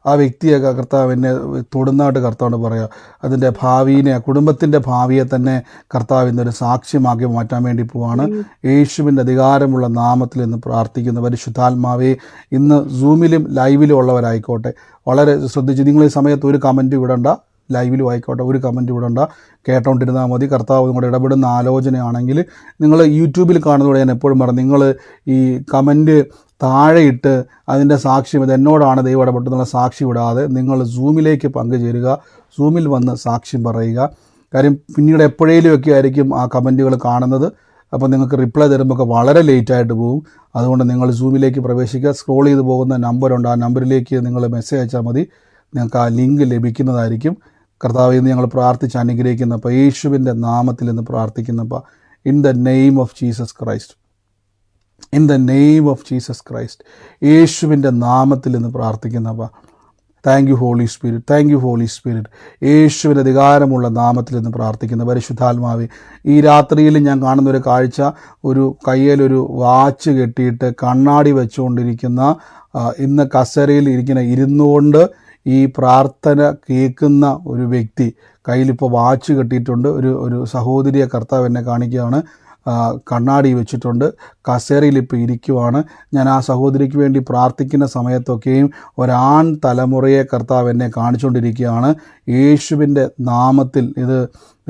ആ വ്യക്തിയൊക്കെ കർത്താവ് എന്നെ തൊടുന്നതായിട്ട് കർത്താവ് പറയുക. അതിൻ്റെ ഭാവിയെ, കുടുംബത്തിൻ്റെ ഭാവിയെ തന്നെ കർത്താവ് ഇന്നൊരു സാക്ഷ്യമാക്കി മാറ്റാൻ വേണ്ടി പോവാണ്. യേശുവിൻ്റെ അധികാരമുള്ള നാമത്തിൽ ഇന്ന് പ്രാർത്ഥിക്കുന്ന പരിശുദ്ധാത്മാവേ, ഇന്ന് സൂമിലും ലൈവിലും ഉള്ളവരായിക്കോട്ടെ വളരെ ശ്രദ്ധിച്ച് നിങ്ങൾ ഈ സമയത്ത് ഒരു കമൻറ്റ് വിടണ്ട. ലൈവിലും ആയിക്കോട്ടെ ഒരു കമൻറ്റ് വിടണ്ട, കേട്ടോണ്ടിരുന്നാൽ മതി. കർത്താവ് നിങ്ങളുടെ ഇടപെടുന്ന ആലോചനയാണെങ്കിൽ നിങ്ങൾ യൂട്യൂബിൽ കാണുന്നതോടെ ഞാൻ എപ്പോഴും പറഞ്ഞു, നിങ്ങൾ ഈ കമൻറ്റ് താഴെയിട്ട് അതിൻ്റെ സാക്ഷ്യം ഇത് എന്നോടാണ് ദൈവം ഇടപെട്ടെന്നുള്ള സാക്ഷി വിടാതെ നിങ്ങൾ സൂമിലേക്ക് പങ്കുചേരുക. സൂമിൽ വന്ന് സാക്ഷ്യം പറയുക. കാര്യം പിന്നീട് എപ്പോഴേലുമൊക്കെ ആയിരിക്കും ആ കമൻറ്റുകൾ കാണുന്നത്. അപ്പോൾ നിങ്ങൾക്ക് റിപ്ലൈ തരുമ്പോൾ വളരെ ലേറ്റായിട്ട് പോകും. അതുകൊണ്ട് നിങ്ങൾ സൂമിലേക്ക് പ്രവേശിക്കുക. സ്ക്രോൾ ചെയ്ത് പോകുന്ന നമ്പറുണ്ട്, ആ നമ്പറിലേക്ക് നിങ്ങൾ മെസ്സേജ് അയച്ചാൽ മതി. നിങ്ങൾക്ക് ആ ലിങ്ക് ലഭിക്കുന്നതായിരിക്കും. കർത്താവ് ഇന്ന് ഞങ്ങൾ പ്രാർത്ഥിച്ച് അനുഗ്രഹിക്കുന്നപ്പോൾ യേശുവിൻ്റെ നാമത്തിൽ ഇന്ന് പ്രാർത്ഥിക്കുന്നപ്പോൾ in the name of Jesus Christ, in the name of Jesus Christ, യേശുവിൻ്റെ നാമത്തിൽ ഇന്ന് പ്രാർത്ഥിക്കുന്നപ്പോൾ thank you Holy Spirit, thank you Holy Spirit. യേശുവിൻ്റെ അധികാരമുള്ള നാമത്തിൽ നിന്ന് പ്രാർത്ഥിക്കുന്ന പരിശുദ്ധാത്മാവേ, ഈ രാത്രിയിൽ ഞാൻ കാണുന്നൊരു കാഴ്ച, ഒരു കയ്യിലൊരു വാച്ച് കെട്ടിയിട്ട് കണ്ണാടി വെച്ചുകൊണ്ടിരിക്കുന്ന, ഇന്ന് കസേരയിൽ ഇരുന്നുകൊണ്ട് ഈ പ്രാർത്ഥന കേൾക്കുന്ന ഒരു വ്യക്തി, കയ്യിലിപ്പോൾ വാച്ച് കെട്ടിയിട്ടുണ്ട്. ഒരു സഹോദരിയെ കർത്താവ് എന്നെ കാണിക്കുകയാണ്, കണ്ണാടി വെച്ചിട്ടുണ്ട്, കസേരയിൽ ഇപ്പോൾ ഇരിക്കുവാണ്. ഞാൻ ആ സഹോദരിക്ക് വേണ്ടി പ്രാർത്ഥിക്കുന്ന സമയത്തൊക്കെയും ഒരാൺ തലമുറയെ കർത്താവ് എന്നെ കാണിച്ചുകൊണ്ടിരിക്കുകയാണ്. യേശുവിൻ്റെ നാമത്തിൽ, ഇത്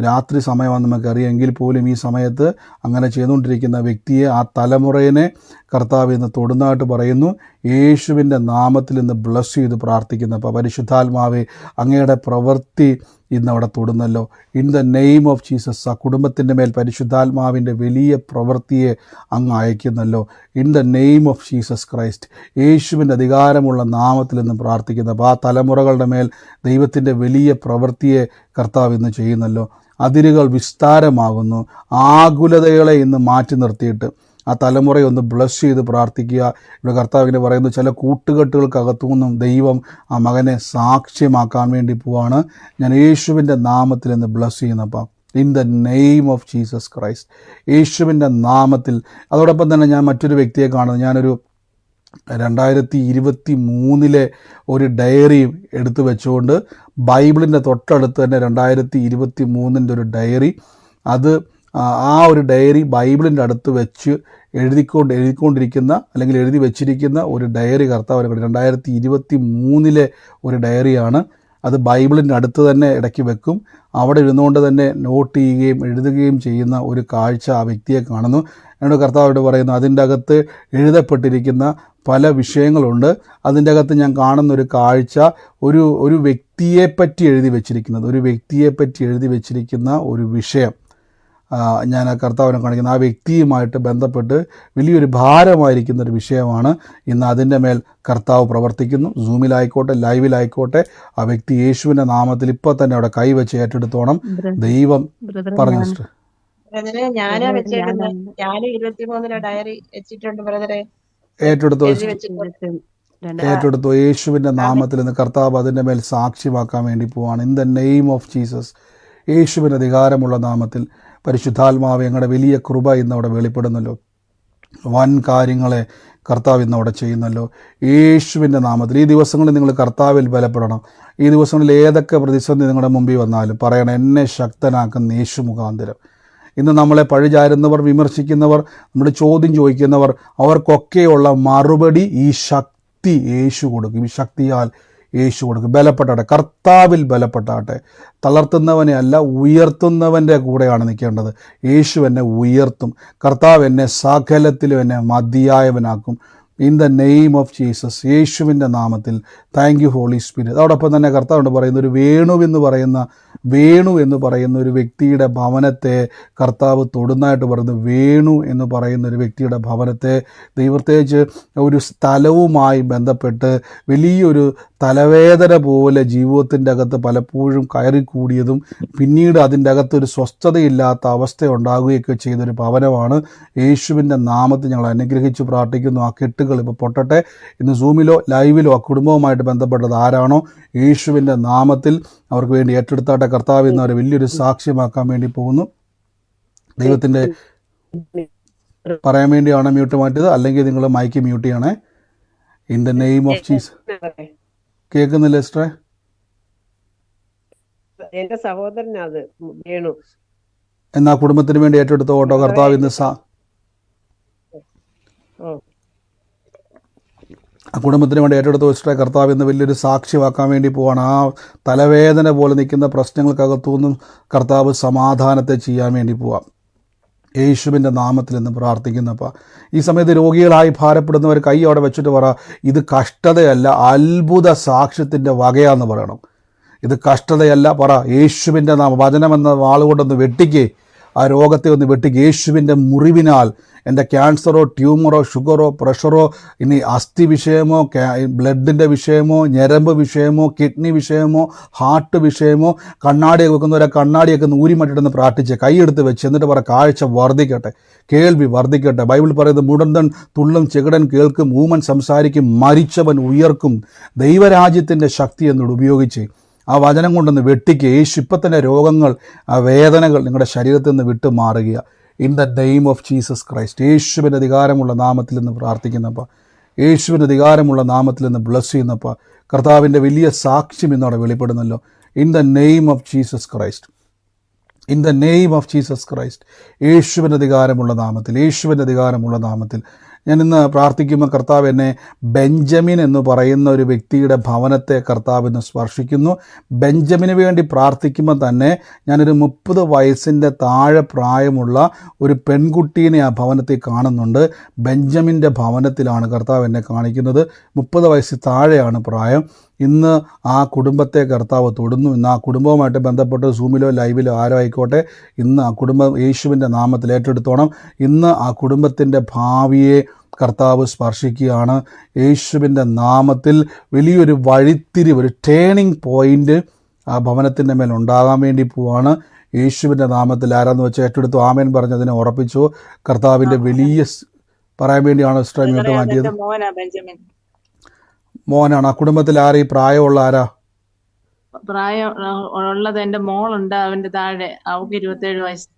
രാത്രി സമയമാണെന്ന് നമുക്കറിയാം, എങ്കിൽ പോലും ഈ സമയത്ത് അങ്ങനെ ചെയ്തുകൊണ്ടിരിക്കുന്ന വ്യക്തിയെ, ആ തലമുറയെ കർത്താവ് ഇന്ന് തൊടുന്നതായിട്ട് പറയുന്നു. യേശുവിൻ്റെ നാമത്തിൽ ഇന്ന് ബ്ലസ് ചെയ്ത് പ്രാർത്ഥിക്കുന്ന അപ്പോൾ പരിശുദ്ധാത്മാവെ, അങ്ങയുടെ പ്രവൃത്തി ഇന്ന് അവിടെ തൊടുന്നല്ലോ. In the name of Jesus, ആ കുടുംബത്തിൻ്റെ മേൽ പരിശുദ്ധാത്മാവിൻ്റെ വലിയ പ്രവൃത്തിയെ അങ്ങ് അയക്കുന്നല്ലോ. In the name of Jesus Christ, യേശുവിൻ്റെ അധികാരമുള്ള നാമത്തിൽ നിന്ന് പ്രാർത്ഥിക്കുന്ന അപ്പോൾ ആ തലമുറകളുടെ മേൽ ദൈവത്തിൻ്റെ വലിയ പ്രവൃത്തിയെ കർത്താവ് ഇന്ന് ചെയ്യുന്നല്ലോ. അതിരുകൾ വിസ്താരമാകുന്നു. ആകുലതകളെ ഇന്ന് മാറ്റി നിർത്തിയിട്ട് ആ തലമുറയെ ഒന്ന് ബ്ലസ് ചെയ്ത് പ്രാർത്ഥിക്കുക. ഇവിടെ കർത്താവിനെ പറയുന്നു, ചില കൂട്ടുകെട്ടുകൾക്കകത്തു നിന്നും ദൈവം ആ മകനെ സാക്ഷ്യമാക്കാൻ വേണ്ടി പോവാണ്. ഞാൻ യേശുവിൻ്റെ നാമത്തിൽ ഇന്ന് ബ്ലസ് ചെയ്യുന്നപ്പം in the name of Jesus Christ, യേശുവിൻ്റെ നാമത്തിൽ. അതോടൊപ്പം തന്നെ ഞാൻ മറ്റൊരു വ്യക്തിയെ കാണുന്നു. ഞാനൊരു 2023 ഒരു ഡയറി എടുത്തു വെച്ചുകൊണ്ട്, ബൈബിളിൻ്റെ തൊട്ടടുത്ത് തന്നെ 2023 ഒരു ഡയറി, അത് ആ ഒരു ഡയറി ബൈബിളിൻ്റെ അടുത്ത് വെച്ച് എഴുതിക്കൊണ്ടിരിക്കുന്ന, അല്ലെങ്കിൽ എഴുതി വെച്ചിരിക്കുന്ന ഒരു ഡയറി കർത്താവ് 2023 ഒരു ഡയറിയാണ്. അത് ബൈബിളിൻ്റെ അടുത്ത് തന്നെ ഇടയ്ക്ക് വെക്കും. അവിടെ ഇരുന്നുകൊണ്ട് തന്നെ നോട്ട് ചെയ്യുകയും എഴുതുകയും ചെയ്യുന്ന ഒരു കാഴ്ച ആ വ്യക്തിയെ കാണുന്നു. എന്നോട് കർത്താവോട് പറയുന്നു, അതിൻ്റെ അകത്ത് എഴുതപ്പെട്ടിരിക്കുന്ന പല വിഷയങ്ങളുണ്ട്. അതിൻ്റെ അകത്ത് ഞാൻ കാണുന്ന ഒരു കാഴ്ച, ഒരു വ്യക്തിയെപ്പറ്റി എഴുതി വെച്ചിരിക്കുന്നത്, ഒരു വ്യക്തിയെപ്പറ്റി എഴുതി വെച്ചിരിക്കുന്ന ഒരു വിഷയം ഞാൻ ആ കർത്താവിനെ കാണിക്കുന്നത്. ആ വ്യക്തിയുമായിട്ട് ബന്ധപ്പെട്ട് വലിയൊരു ഭാരമായിരിക്കുന്ന ഒരു വിഷയമാണ്. ഇന്ന് അതിൻ്റെ മേൽ കർത്താവ് പ്രവർത്തിക്കുന്നു. സൂമിലായിക്കോട്ടെ, ലൈവിലായിക്കോട്ടെ, ആ വ്യക്തി യേശുവിൻ്റെ നാമത്തിൽ ഇപ്പോൾ തന്നെ അവിടെ കൈവച്ച് ഏറ്റെടുത്തോണം. ദൈവം പറഞ്ഞു സിസ്റ്റർ. ബ്രദറെ, ഞാനാ വെച്ചേക്കുന്നത്. ഞാനും 23 ഡയറി വെച്ചിട്ടുണ്ട് ബ്രദറെ. ഏറ്റെടുത്തു. യേശുവിൻ്റെ നാമത്തിൽ നിന്ന് കർത്താവ് അതിൻ്റെ മേൽ സാക്ഷ്യമാക്കാൻ വേണ്ടി പോവാണ്. In the name of Jesus, യേശുവിൻ്റെ അധികാരമുള്ള നാമത്തിൽ പരിശുദ്ധാത്മാവ് ഞങ്ങളുടെ വലിയ കൃപ ഇന്ന് അവിടെ വെളിപ്പെടുന്നല്ലോ. വൻ കാര്യങ്ങളെ കർത്താവ് ഇന്ന് അവിടെ ചെയ്യുന്നല്ലോ. യേശുവിൻ്റെ നാമത്തിൽ ഈ ദിവസങ്ങളിൽ നിങ്ങൾ കർത്താവിൽ ബലപ്പെടണം. ഈ ദിവസങ്ങളിൽ ഏതൊക്കെ പ്രതിസന്ധി നിങ്ങളുടെ മുമ്പിൽ വന്നാലും പറയണം, എന്നെ ശക്തനാക്കുന്ന യേശു മുഖാന്തരം. ഇന്ന് നമ്മളെ പഴിചാരുന്നവർ, വിമർശിക്കുന്നവർ, നമ്മുടെ ചോദ്യം ചോദിക്കുന്നവർ, അവർക്കൊക്കെയുള്ള മറുപടി ഈ ശക്തി യേശു കൊടുക്കും. ഈ ശക്തിയാൽ യേശു കൊടുക്കും. ബലപ്പെട്ടാട്ടെ, കർത്താവിൽ ബലപ്പെട്ടാട്ടെ. തളർത്തുന്നവനെ അല്ല, ഉയർത്തുന്നവൻ്റെ കൂടെയാണ് നിൽക്കേണ്ടത്. യേശു എന്നെ ഉയർത്തും. കർത്താവ് എന്നെ സകലത്തിലും എന്നെ മതിയായവനാക്കും. In the name of Jesus, യേശുവിൻ്റെ നാമത്തിൽ. Thank you Holy Spirit. അതോടൊപ്പം തന്നെ കർത്താവ് പറയുന്ന ഒരു വേണു എന്ന് പറയുന്ന ഒരു വ്യക്തിയുടെ ഭവനത്തെ കർത്താവ് തൊടുന്നതായിട്ട് പറയുന്നു. വേണു എന്ന് പറയുന്ന ഒരു വ്യക്തിയുടെ ഭവനത്തെ പ്രത്യേകിച്ച് ഒരു സ്ഥലവുമായി ബന്ധപ്പെട്ട് വലിയൊരു തലവേദന പോലെ ജീവിതത്തിൻ്റെ അകത്ത് പലപ്പോഴും കയറിക്കൂടിയതും പിന്നീട് അതിൻ്റെ അകത്തൊരു സ്വസ്ഥതയില്ലാത്ത അവസ്ഥ ഉണ്ടാകുകയൊക്കെ ചെയ്തൊരു ഭവനമാണ്. യേശുവിൻ്റെ നാമത്തിൽ ഞങ്ങൾ അനുഗ്രഹിച്ച് പ്രാർത്ഥിക്കുന്നു. ആ കെട്ടുകൾ ഇപ്പോൾ പൊട്ടട്ടെ. ഇന്ന് സൂമിലോ ലൈവിലോ ആ കുടുംബവുമായിട്ട് ബന്ധപ്പെട്ടത് ആരാണോ, യേശുവിൻ്റെ നാമത്തിൽ അവർക്ക് വേണ്ടി ഏറ്റെടുത്താട്ടെ. കർത്താവ് ഇന്ന് അവരെ വലിയൊരു സാക്ഷ്യമാക്കാൻ വേണ്ടി പോകുന്നു. ദൈവത്തിൻ്റെ പറയാൻ വേണ്ടിയാണ് മ്യൂട്ട് മാറ്റിയത്, അല്ലെങ്കിൽ നിങ്ങൾ മൈക്ക് മ്യൂട്ട് ചെയ്യണേ. In the name of Jesus. കേൾക്കുന്നില്ല സിസ്റ്ററെ? എന്റെ സഹോദരനാ അത്, വേണു. എന്നാ കുടുംബത്തിന് വേണ്ടി ഏറ്റെടുത്ത ഓട്ടോ കർത്താവ് ഇന്ന് ആ കുടുംബത്തിന് വേണ്ടി ഏറ്റെടുത്ത് വെച്ചിട്ട് കർത്താവ് ഇന്ന് വലിയൊരു സാക്ഷ്യമാക്കാൻ വേണ്ടി പോവാണ്. ആ തലവേദന പോലെ നിൽക്കുന്ന പ്രശ്നങ്ങൾക്കകത്തുനിന്നും കർത്താവ് സമാധാനത്തെ ചെയ്യാൻ വേണ്ടി പോവാം. യേശുവിൻ്റെ നാമത്തിൽ നിന്ന് പ്രാർത്ഥിക്കുന്നപ്പോൾ ഈ സമയത്ത് രോഗികളായി ഭാരപ്പെടുന്നവർ കൈ അവിടെ വെച്ചിട്ട് പറ, ഇത് കഷ്ടതയല്ല, അത്ഭുത സാക്ഷ്യത്തിൻ്റെ വകയാന്ന് പറയണം. ഇത് കഷ്ടതയല്ല, പറ യേശുവിൻ്റെ വചനമെന്ന വാളുകൊണ്ടൊന്ന് വെട്ടിക്കേ. ആ രോഗത്തെ ഒന്ന് വെട്ടി യേശുവിൻ്റെ മുറിവിനാൽ എൻ്റെ ക്യാൻസറോ ട്യൂമറോ ഷുഗറോ പ്രഷറോ ഇനി അസ്ഥി വിഷയമോ ബ്ലഡിൻ്റെ വിഷയമോ ഞരമ്പ് വിഷയമോ കിഡ്നി വിഷയമോ ഹാർട്ട് വിഷയമോ കണ്ണാടിയൊക്കെ വെക്കുന്നവരെ കണ്ണാടിയൊക്കെ ഊരി മാറ്റിട്ടെന്ന് പ്രാർത്ഥിച്ച് കൈയെടുത്ത് വെച്ച് എന്നിട്ട് പറ കാഴ്ച വർദ്ധിക്കട്ടെ, കേൾവി വർദ്ധിക്കട്ടെ. ബൈബിൾ പറയുന്നത് മുടന്തൻ തുള്ളും ചെകിടൻ കേൾക്കും, ഊമൻ സംസാരിക്കും, മരിച്ചവൻ ഉയർക്കും. ദൈവരാജ്യത്തിൻ്റെ ശക്തി എന്നോട് ഉപയോഗിച്ച് ആ വചനം കൊണ്ടൊന്ന് വെട്ടിക്കുക. യേശു ഇപ്പം തന്നെ രോഗങ്ങൾ, ആ വേദനകൾ നിങ്ങളുടെ ശരീരത്തിൽ നിന്ന് വിട്ടു മാറുക. In the name of Jesus Christ. യേശുവിൻ്റെ അധികാരമുള്ള നാമത്തിൽ നിന്ന് പ്രാർത്ഥിക്കുന്നപ്പോൾ, യേശുവിൻ്റെ അധികാരമുള്ള നാമത്തിൽ നിന്ന് ബ്ലസ് ചെയ്യുന്നപ്പോൾ കർത്താവിൻ്റെ വലിയ സാക്ഷ്യം ഇന്നവിടെ വെളിപ്പെടുന്നല്ലോ. In the name of Jesus Christ, in the name of Jesus Christ. യേശുവിൻ്റെ അധികാരമുള്ള നാമത്തിൽ, യേശുവിൻ്റെ അധികാരമുള്ള നാമത്തിൽ ഞാൻ ഇന്ന് പ്രാർത്ഥിക്കുമ്പോൾ കർത്താവ് എന്നെ ബെഞ്ചമിൻ എന്ന് പറയുന്ന ഒരു വ്യക്തിയുടെ ഭവനത്തെ കർത്താവ് ഇന്ന് സ്പർശിക്കുന്നു. ബെഞ്ചമിന് വേണ്ടി പ്രാർത്ഥിക്കുമ്പോൾ തന്നെ ഞാനൊരു 30 വയസ്സിൻ്റെ താഴെ പ്രായമുള്ള ഒരു പെൺകുട്ടീനെ ആ ഭവനത്തിൽ കാണുന്നുണ്ട്. ബെഞ്ചമിൻ്റെ ഭവനത്തിലാണ് കർത്താവ് എന്നെ കാണിക്കുന്നത്. 30 വയസ്സിൽ താഴെയാണ് പ്രായം. ഇന്ന് ആ കുടുംബത്തെ കർത്താവ് തൊടുന്നു. ഇന്ന് ആ കുടുംബവുമായിട്ട് ബന്ധപ്പെട്ട് സൂമിലോ ലൈവിലോ ആരോ ആയിക്കോട്ടെ, ഇന്ന് ആ കുടുംബം യേശുവിൻ്റെ നാമത്തിൽ ഏറ്റെടുത്തോണം. ഇന്ന് ആ കുടുംബത്തിൻ്റെ ഭാവിയെ കർത്താവ് സ്പർശിക്കുകയാണ്. യേശുവിൻ്റെ നാമത്തിൽ വലിയൊരു വഴിത്തിരിവ്, ഒരു ടേണിംഗ് പോയിൻ്റ് ആ ഭവനത്തിൻ്റെ മേൽ ഉണ്ടാകാൻ വേണ്ടി പോവാണ്. യേശുവിൻ്റെ നാമത്തിൽ ആരാന്ന് വെച്ചാൽ ഏറ്റെടുത്തു ആമേൻ പറഞ്ഞതിനെ ഉറപ്പിച്ചു. കർത്താവിൻ്റെ വലിയ പറയാൻ വേണ്ടിയാണ് സിസ്റ്റർ മ്യൂട്ട് മാറ്റിയത്. മോനാണ്. ആ കുടുംബത്തിൽ ആരാ ഈ പ്രായമുള്ള ആരാ? പ്രായം ഉള്ളത് എൻ്റെ മോളുണ്ട്, അവന്റെ താഴെ, അവൾക്ക് 27 വയസ്സ്.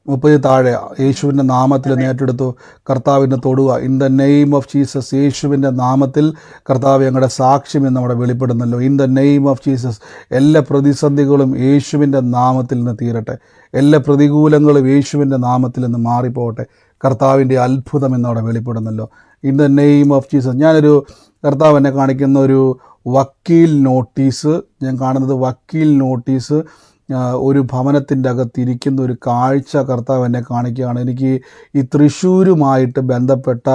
30 താഴെ. യേശുവിൻ്റെ നാമത്തിൽ ഏറ്റെടുത്തു. കർത്താവിൻ്റെ തൊടുക. In the name of Jesus. യേശുവിൻ്റെ നാമത്തിൽ കർത്താവ് ഞങ്ങളുടെ സാക്ഷ്യം എന്ന് അവിടെ വെളിപ്പെടുന്നല്ലോ. In the name of Jesus. എല്ലാ പ്രതിസന്ധികളും യേശുവിൻ്റെ നാമത്തിൽ നിന്ന് തീരട്ടെ. എല്ലാ പ്രതികൂലങ്ങളും യേശുവിൻ്റെ നാമത്തിൽ നിന്ന് മാറിപ്പോകട്ടെ. കർത്താവിൻ്റെ അത്ഭുതം എന്നവിടെ വെളിപ്പെടുന്നല്ലോ. In the name of Jesus. ഞാനൊരു കർത്താവ് എന്നെ കാണിക്കുന്ന ഒരു വക്കീൽ നോട്ടീസ് ഞാൻ കാണുന്നത്. വക്കീൽ നോട്ടീസ് ഒരു ഭവനത്തിൻ്റെ അകത്തിരിക്കുന്ന ഒരു കാഴ്ച കർത്താവ് എന്നെ കാണിക്കുകയാണ്. എനിക്ക് ഈ തൃശ്ശൂരുമായിട്ട് ബന്ധപ്പെട്ട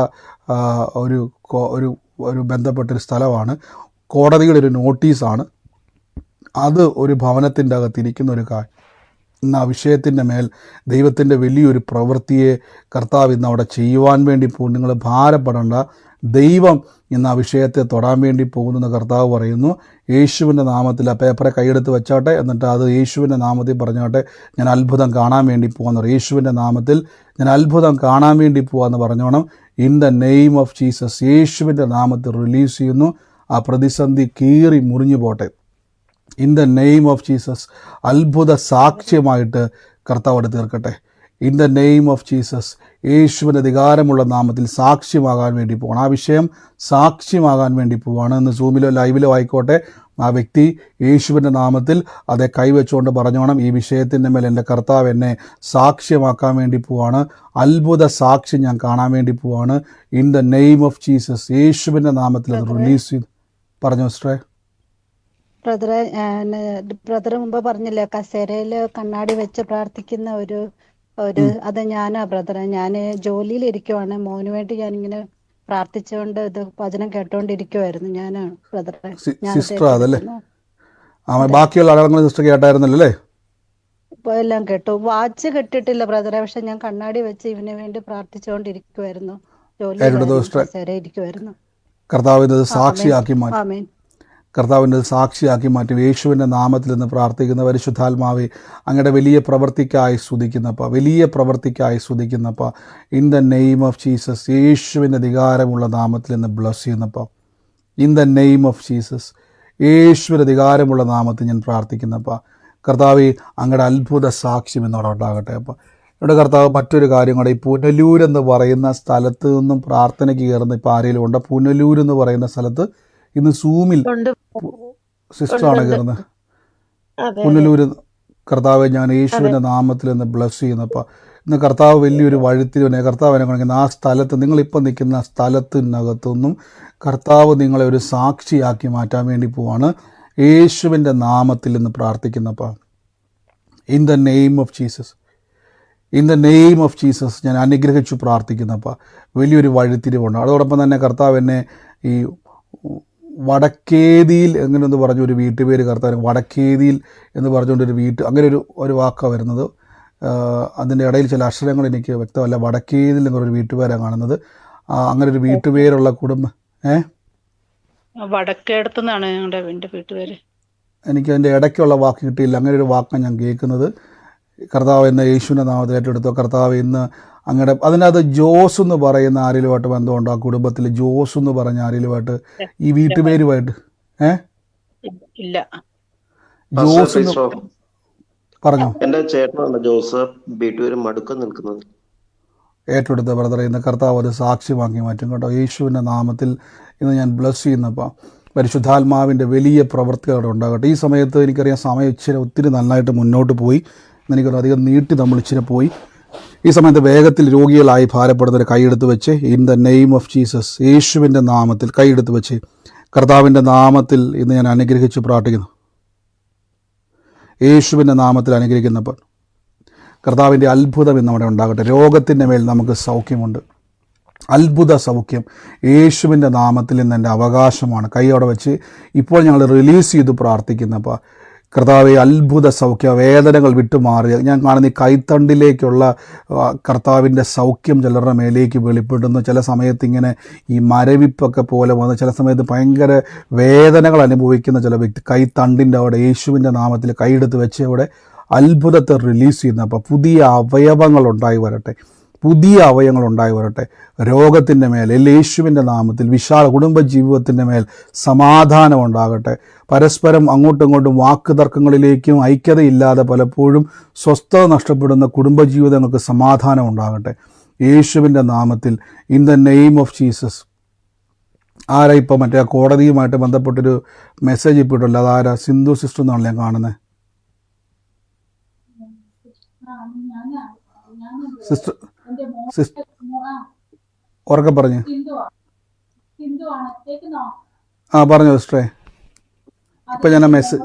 ഒരു ബന്ധപ്പെട്ടൊരു സ്ഥലമാണ്. കോടതിയുടെ ഒരു നോട്ടീസാണ് അത്. ഒരു ഭവനത്തിൻ്റെ അകത്തിരിക്കുന്ന ഒരു ഇന്ന് ആ വിഷയത്തിൻ്റെ മേൽ ദൈവത്തിൻ്റെ വലിയൊരു പ്രവൃത്തിയെ കർത്താവ് ഇന്ന് അവിടെ ചെയ്യുവാൻ വേണ്ടി പോകും. നിങ്ങൾ ഭാരപ്പെടേണ്ട. ദൈവം ഇന്ന് ആ വിഷയത്തെ തൊടാൻ വേണ്ടി പോകുന്നെന്ന് കർത്താവ് പറയുന്നു. യേശുവിൻ്റെ നാമത്തിൽ ആ പേപ്പറെ കൈയെടുത്ത് വെച്ചാട്ടെ, എന്നിട്ട് അത് യേശുവിൻ്റെ നാമത്തിൽ പറഞ്ഞാട്ടെ, ഞാൻ അത്ഭുതം കാണാൻ വേണ്ടി പോകാന്ന്. യേശുവിൻ്റെ നാമത്തിൽ ഞാൻ അത്ഭുതം കാണാൻ വേണ്ടി പോകാമെന്ന് പറഞ്ഞോണം. In the name of Jesus. യേശുവിൻ്റെ നാമത്തിൽ റിലീസ് ചെയ്യുന്നു. ആ പ്രതിസന്ധി കീറി മുറിഞ്ഞു പോട്ടെ. In the name of Jesus. അത്ഭുത സാക്ഷ്യമായിട്ട് കർത്താവ് അവിടെ തീർക്കട്ടെ. In the name of Jesus. യേശുവിൻ്റെ അധികാരമുള്ള നാമത്തിൽ സാക്ഷ്യമാകാൻ വേണ്ടി പോകണം. ആ വിഷയം സാക്ഷ്യമാകാൻ വേണ്ടി പോവാണ്. ഇന്ന് സൂമിലോ ലൈവിലോ ആയിക്കോട്ടെ, ആ വ്യക്തി യേശുവിൻ്റെ നാമത്തിൽ അതേ കൈവച്ചുകൊണ്ട് പറഞ്ഞോണം, ഈ വിഷയത്തിൻ്റെ മേൽ എൻ്റെ കർത്താവ് എന്നെ സാക്ഷ്യമാക്കാൻ വേണ്ടി പോവാണ്. അത്ഭുത സാക്ഷ്യം ഞാൻ കാണാൻ വേണ്ടി പോവാണ്. In the name of Jesus. യേശുവിൻ്റെ നാമത്തിൽ അത് റിലീസ് ചെയ്ത് പറഞ്ഞോ സിസ്റ്ററെ. ബ്രദർ മുമ്പ് പറഞ്ഞില്ലേ കസേരയില് കണ്ണാടി വെച്ച് പ്രാർത്ഥിക്കുന്ന ഒരു അത് ഞാനാ ബ്രദറെ. ഞാൻ ജോലിയിൽ ഇരിക്കുവാണ്. മോന് വേണ്ടി ഞാനിങ്ങനെ പ്രാർത്ഥിച്ചുകൊണ്ട് ഇത് വചനം കേട്ടോണ്ടിരിക്കുവായിരുന്നു. ഞാനാണ് ബ്രദറെ. സിസ്റ്റർ അതല്ലേ? ബാക്കിയുള്ള ആളുകൾ സിസ്റ്റർ കേട്ടായിരുന്നല്ലോ അല്ലേ? ഇപ്പൊ എല്ലാം കേട്ടു. വാച്ച് കെട്ടിട്ടില്ല ബ്രദറെ, പക്ഷെ ഞാൻ കണ്ണാടി വെച്ച് ഇവന് വേണ്ടി പ്രാർത്ഥിച്ചുകൊണ്ടിരിക്കുവായിരുന്നു. ജോലി ഇരിക്കുവായിരുന്നു. കർത്താവിന്റെ സാക്ഷിയാക്കി മാറ്റി. ആമേൻ. കർത്താവിൻ്റെ സാക്ഷിയാക്കി മാറ്റും. യേശുവിൻ്റെ നാമത്തിൽ നിന്ന് പ്രാർത്ഥിക്കുന്ന പരിശുദ്ധാത്മാവെ, അങ്ങയുടെ വലിയ പ്രവൃത്തിക്കായി സ്തുതിക്കുന്നപ്പ, വലിയ പ്രവൃത്തിക്കായി സ്തുതിക്കുന്നപ്പ. In the name of Jesus. യേശുവിൻ്റെ അധികാരമുള്ള നാമത്തിൽ നിന്ന് ബ്ലസ് ചെയ്യുന്നപ്പ. In the name of Jesus. യേശുവിൻ്റെ അധികാരമുള്ള നാമത്തിൽ ഞാൻ പ്രാർത്ഥിക്കുന്നപ്പ. കർത്താവെ, അങ്ങയുടെ അത്ഭുത സാക്ഷ്യം എന്നോട് ഉണ്ടാകട്ടെ. അപ്പം ഇവിടെ കർത്താവ് മറ്റൊരു കാര്യം കൂടെ, ഈ പുനലൂരെന്ന് പറയുന്ന സ്ഥലത്ത് നിന്നും പ്രാർത്ഥനയ്ക്ക് കയറുന്ന ഇപ്പോൾ ആരെങ്കിലും ഉണ്ട്? പുനലൂരെന്ന് പറയുന്ന സ്ഥലത്ത് ഇന്ന് സൂമിൽ സിസ്റ്ററാണ് കയറുന്നത്. പുനലൂര് കർത്താവ് ഞാൻ യേശുവിൻ്റെ നാമത്തിൽ നിന്ന് ബ്ലസ് ചെയ്യുന്നപ്പോൾ ഇന്ന് കർത്താവ് വലിയൊരു വഴിത്തിരിവിനെ കർത്താവിനെ കാണിക്കുന്ന ആ സ്ഥലത്ത്, നിങ്ങളിപ്പോൾ നിൽക്കുന്ന സ്ഥലത്തിനകത്തുനിന്നും കർത്താവ് നിങ്ങളെ ഒരു സാക്ഷിയാക്കി മാറ്റാൻ വേണ്ടി പോവാണ്. യേശുവിൻ്റെ നാമത്തിൽ നിന്ന് പ്രാർത്ഥിക്കുന്നപ്പോൾ in the name of Jesus. In the name of Jesus ഞാൻ അനുഗ്രഹിച്ചു പ്രാർത്ഥിക്കുന്നപ്പോൾ വലിയൊരു വഴിത്തിരിവുണ്ട്. അതോടൊപ്പം തന്നെ കർത്താവ് എന്നെ ഈ വടക്കേതിയിൽ എങ്ങനെയെന്ന് പറഞ്ഞൊരു വീട്ടുപേര് കർത്താവ്, വടക്കേതിയിൽ എന്ന് പറഞ്ഞുകൊണ്ടൊരു അങ്ങനെ ഒരു വാക്കാണ് വരുന്നത്. അതിൻ്റെ ഇടയിൽ ചില അക്ഷരങ്ങൾ എനിക്ക് വ്യക്തമല്ല. വടക്കേതിൽ നിന്നൊരു വീട്ടുപേരാണ് കാണുന്നത്. അങ്ങനെ ഒരു വീട്ടുപേരുള്ള കുടുംബം. വടക്കേടത്തുനിന്നാണ് എൻ്റെ വീട്ടുപേര്. എനിക്ക് അതിൻ്റെ ഇടയ്ക്കുള്ള വാക്ക് കിട്ടിയില്ല. അങ്ങനെ ഒരു വാക്കാണ് ഞാൻ കേൾക്കുന്നത്. കർത്താവ് എന്ന യേശുവിൻ്റെ നാമത്തിൽ ഏറ്റെടുത്തോ. കർത്താവ് ഇന്ന് അങ്ങയുടെ അതിനകത്ത് ജോസ് എന്ന് പറയുന്ന ആരെങ്കിലുമായിട്ട് ബന്ധമുണ്ടോ? ആ കുടുംബത്തിൽ ജോസ് എന്ന് പറഞ്ഞ ആരെങ്കിലുമായിട്ട് ഈ വീട്ടുപേരുമായിട്ട് ഇല്ല. ജോസ് എന്ന് പറഞ്ഞോ. എന്റെ ചേട്ടനാണ് ജോസഫ്, വീട്ടുപേര് മടുക്കം നിൽക്കുന്നത്. ഏറ്റെടുത്ത ബ്രദറെ, ഇന്ന് കർത്താവ് അത് സാക്ഷ്യമാക്കി മാറ്റും കേട്ടോ. യേശുവിൻ്റെ നാമത്തിൽ ഇന്ന് ഞാൻ ബ്ലസ് ചെയ്യുന്നപ്പോൾ പരിശുദ്ധാത്മാവിൻ്റെ വലിയ പ്രവൃത്തികൾ ഉണ്ടാകട്ടെ. ഈ സമയത്ത് എനിക്കറിയാം സമയം ഇച്ചിരി ഒത്തിരി നന്നായിട്ട് മുന്നോട്ട് പോയി. എനിക്കൊരു അധികം നീട്ടി നമ്മൾ ഇച്ചിരി പോയി. ഈ സമയത്ത് വേഗത്തിൽ രോഗികളായി ഭാരപ്പെടുന്നവർ കൈയെടുത്ത് വെച്ച് in the name of Jesus, യേശുവിൻ്റെ നാമത്തിൽ കൈയെടുത്ത് വെച്ച് കർത്താവിൻ്റെ നാമത്തിൽ ഇന്ന് ഞാൻ അനുഗ്രഹിച്ച് പ്രാർത്ഥിക്കുന്നു. യേശുവിൻ്റെ നാമത്തിൽ അനുഗ്രഹിക്കുന്നപ്പോൾ കർത്താവിൻ്റെ അത്ഭുതം ഇന്ന് അവിടെ ഉണ്ടാകട്ടെ. രോഗത്തിൻ്റെ മേൽ നമുക്ക് സൗഖ്യമുണ്ട്. അത്ഭുത സൗഖ്യം യേശുവിൻ്റെ നാമത്തിൽ ഇന്ന് എൻ്റെ അവകാശമാണ്. കൈയോടെ വെച്ച് ഇപ്പോൾ ഞങ്ങൾ റിലീസ് ചെയ്ത് പ്രാർത്ഥിക്കുന്നപ്പോൾ കർത്താവെ അത്ഭുത സൗഖ്യ വേദനകൾ വിട്ടുമാറിയ ഞാൻ കാണുന്ന ഈ കൈത്തണ്ടിലേക്കുള്ള കർത്താവിൻ്റെ സൗഖ്യം ചിലരുടെ മേലേക്ക് വെളിപ്പെടുന്നു. ചില സമയത്ത് ഇങ്ങനെ ഈ മരവിപ്പൊക്കെ പോലെ വന്ന് ചില സമയത്ത് ഭയങ്കര വേദനകൾ അനുഭവിക്കുന്ന ചില വ്യക്തി കൈത്തണ്ടിൻ്റെ അവിടെ യേശുവിൻ്റെ നാമത്തിൽ കൈയെടുത്ത് വെച്ച് അവിടെ അത്ഭുതത്തെ റിലീസ് ചെയ്യുന്ന അപ്പോൾ പുതിയ അവയവങ്ങൾ ഉണ്ടായി വരട്ടെ. പുതിയ അവയവങ്ങൾ ഉണ്ടായി വരട്ടെ. രോഗത്തിൻ്റെ മേൽ യേശുവിൻ്റെ നാമത്തിൽ വിശാല കുടുംബജീവിതത്തിൻ്റെ മേൽ സമാധാനം ഉണ്ടാകട്ടെ. പരസ്പരം അങ്ങോട്ടും ഇങ്ങോട്ടും വാക്ക് തർക്കങ്ങളിലേക്കും ഐക്യതയില്ലാതെ പലപ്പോഴും സ്വസ്ഥത നഷ്ടപ്പെടുന്ന കുടുംബജീവിതങ്ങൾക്ക് സമാധാനം ഉണ്ടാകട്ടെ യേശുവിൻ്റെ നാമത്തിൽ in the name of Jesus. ആരാ ഇപ്പം മറ്റേ കോടതിയുമായിട്ട് ബന്ധപ്പെട്ടൊരു മെസ്സേജ് ഇപ്പോൾ ഇട്ടല്ലോ, അതാരാ? സിന്ധു സിസ്റ്റർ എന്നാണ് ഞാൻ കാണുന്നത്. സിസ്റ്റർ സിസ്റ്റർ ഉറക്കെ പറഞ്ഞു. പറഞ്ഞു സിസ്റ്ററെ. ഇപ്പൊ ഞാൻ മെസ്സേജ്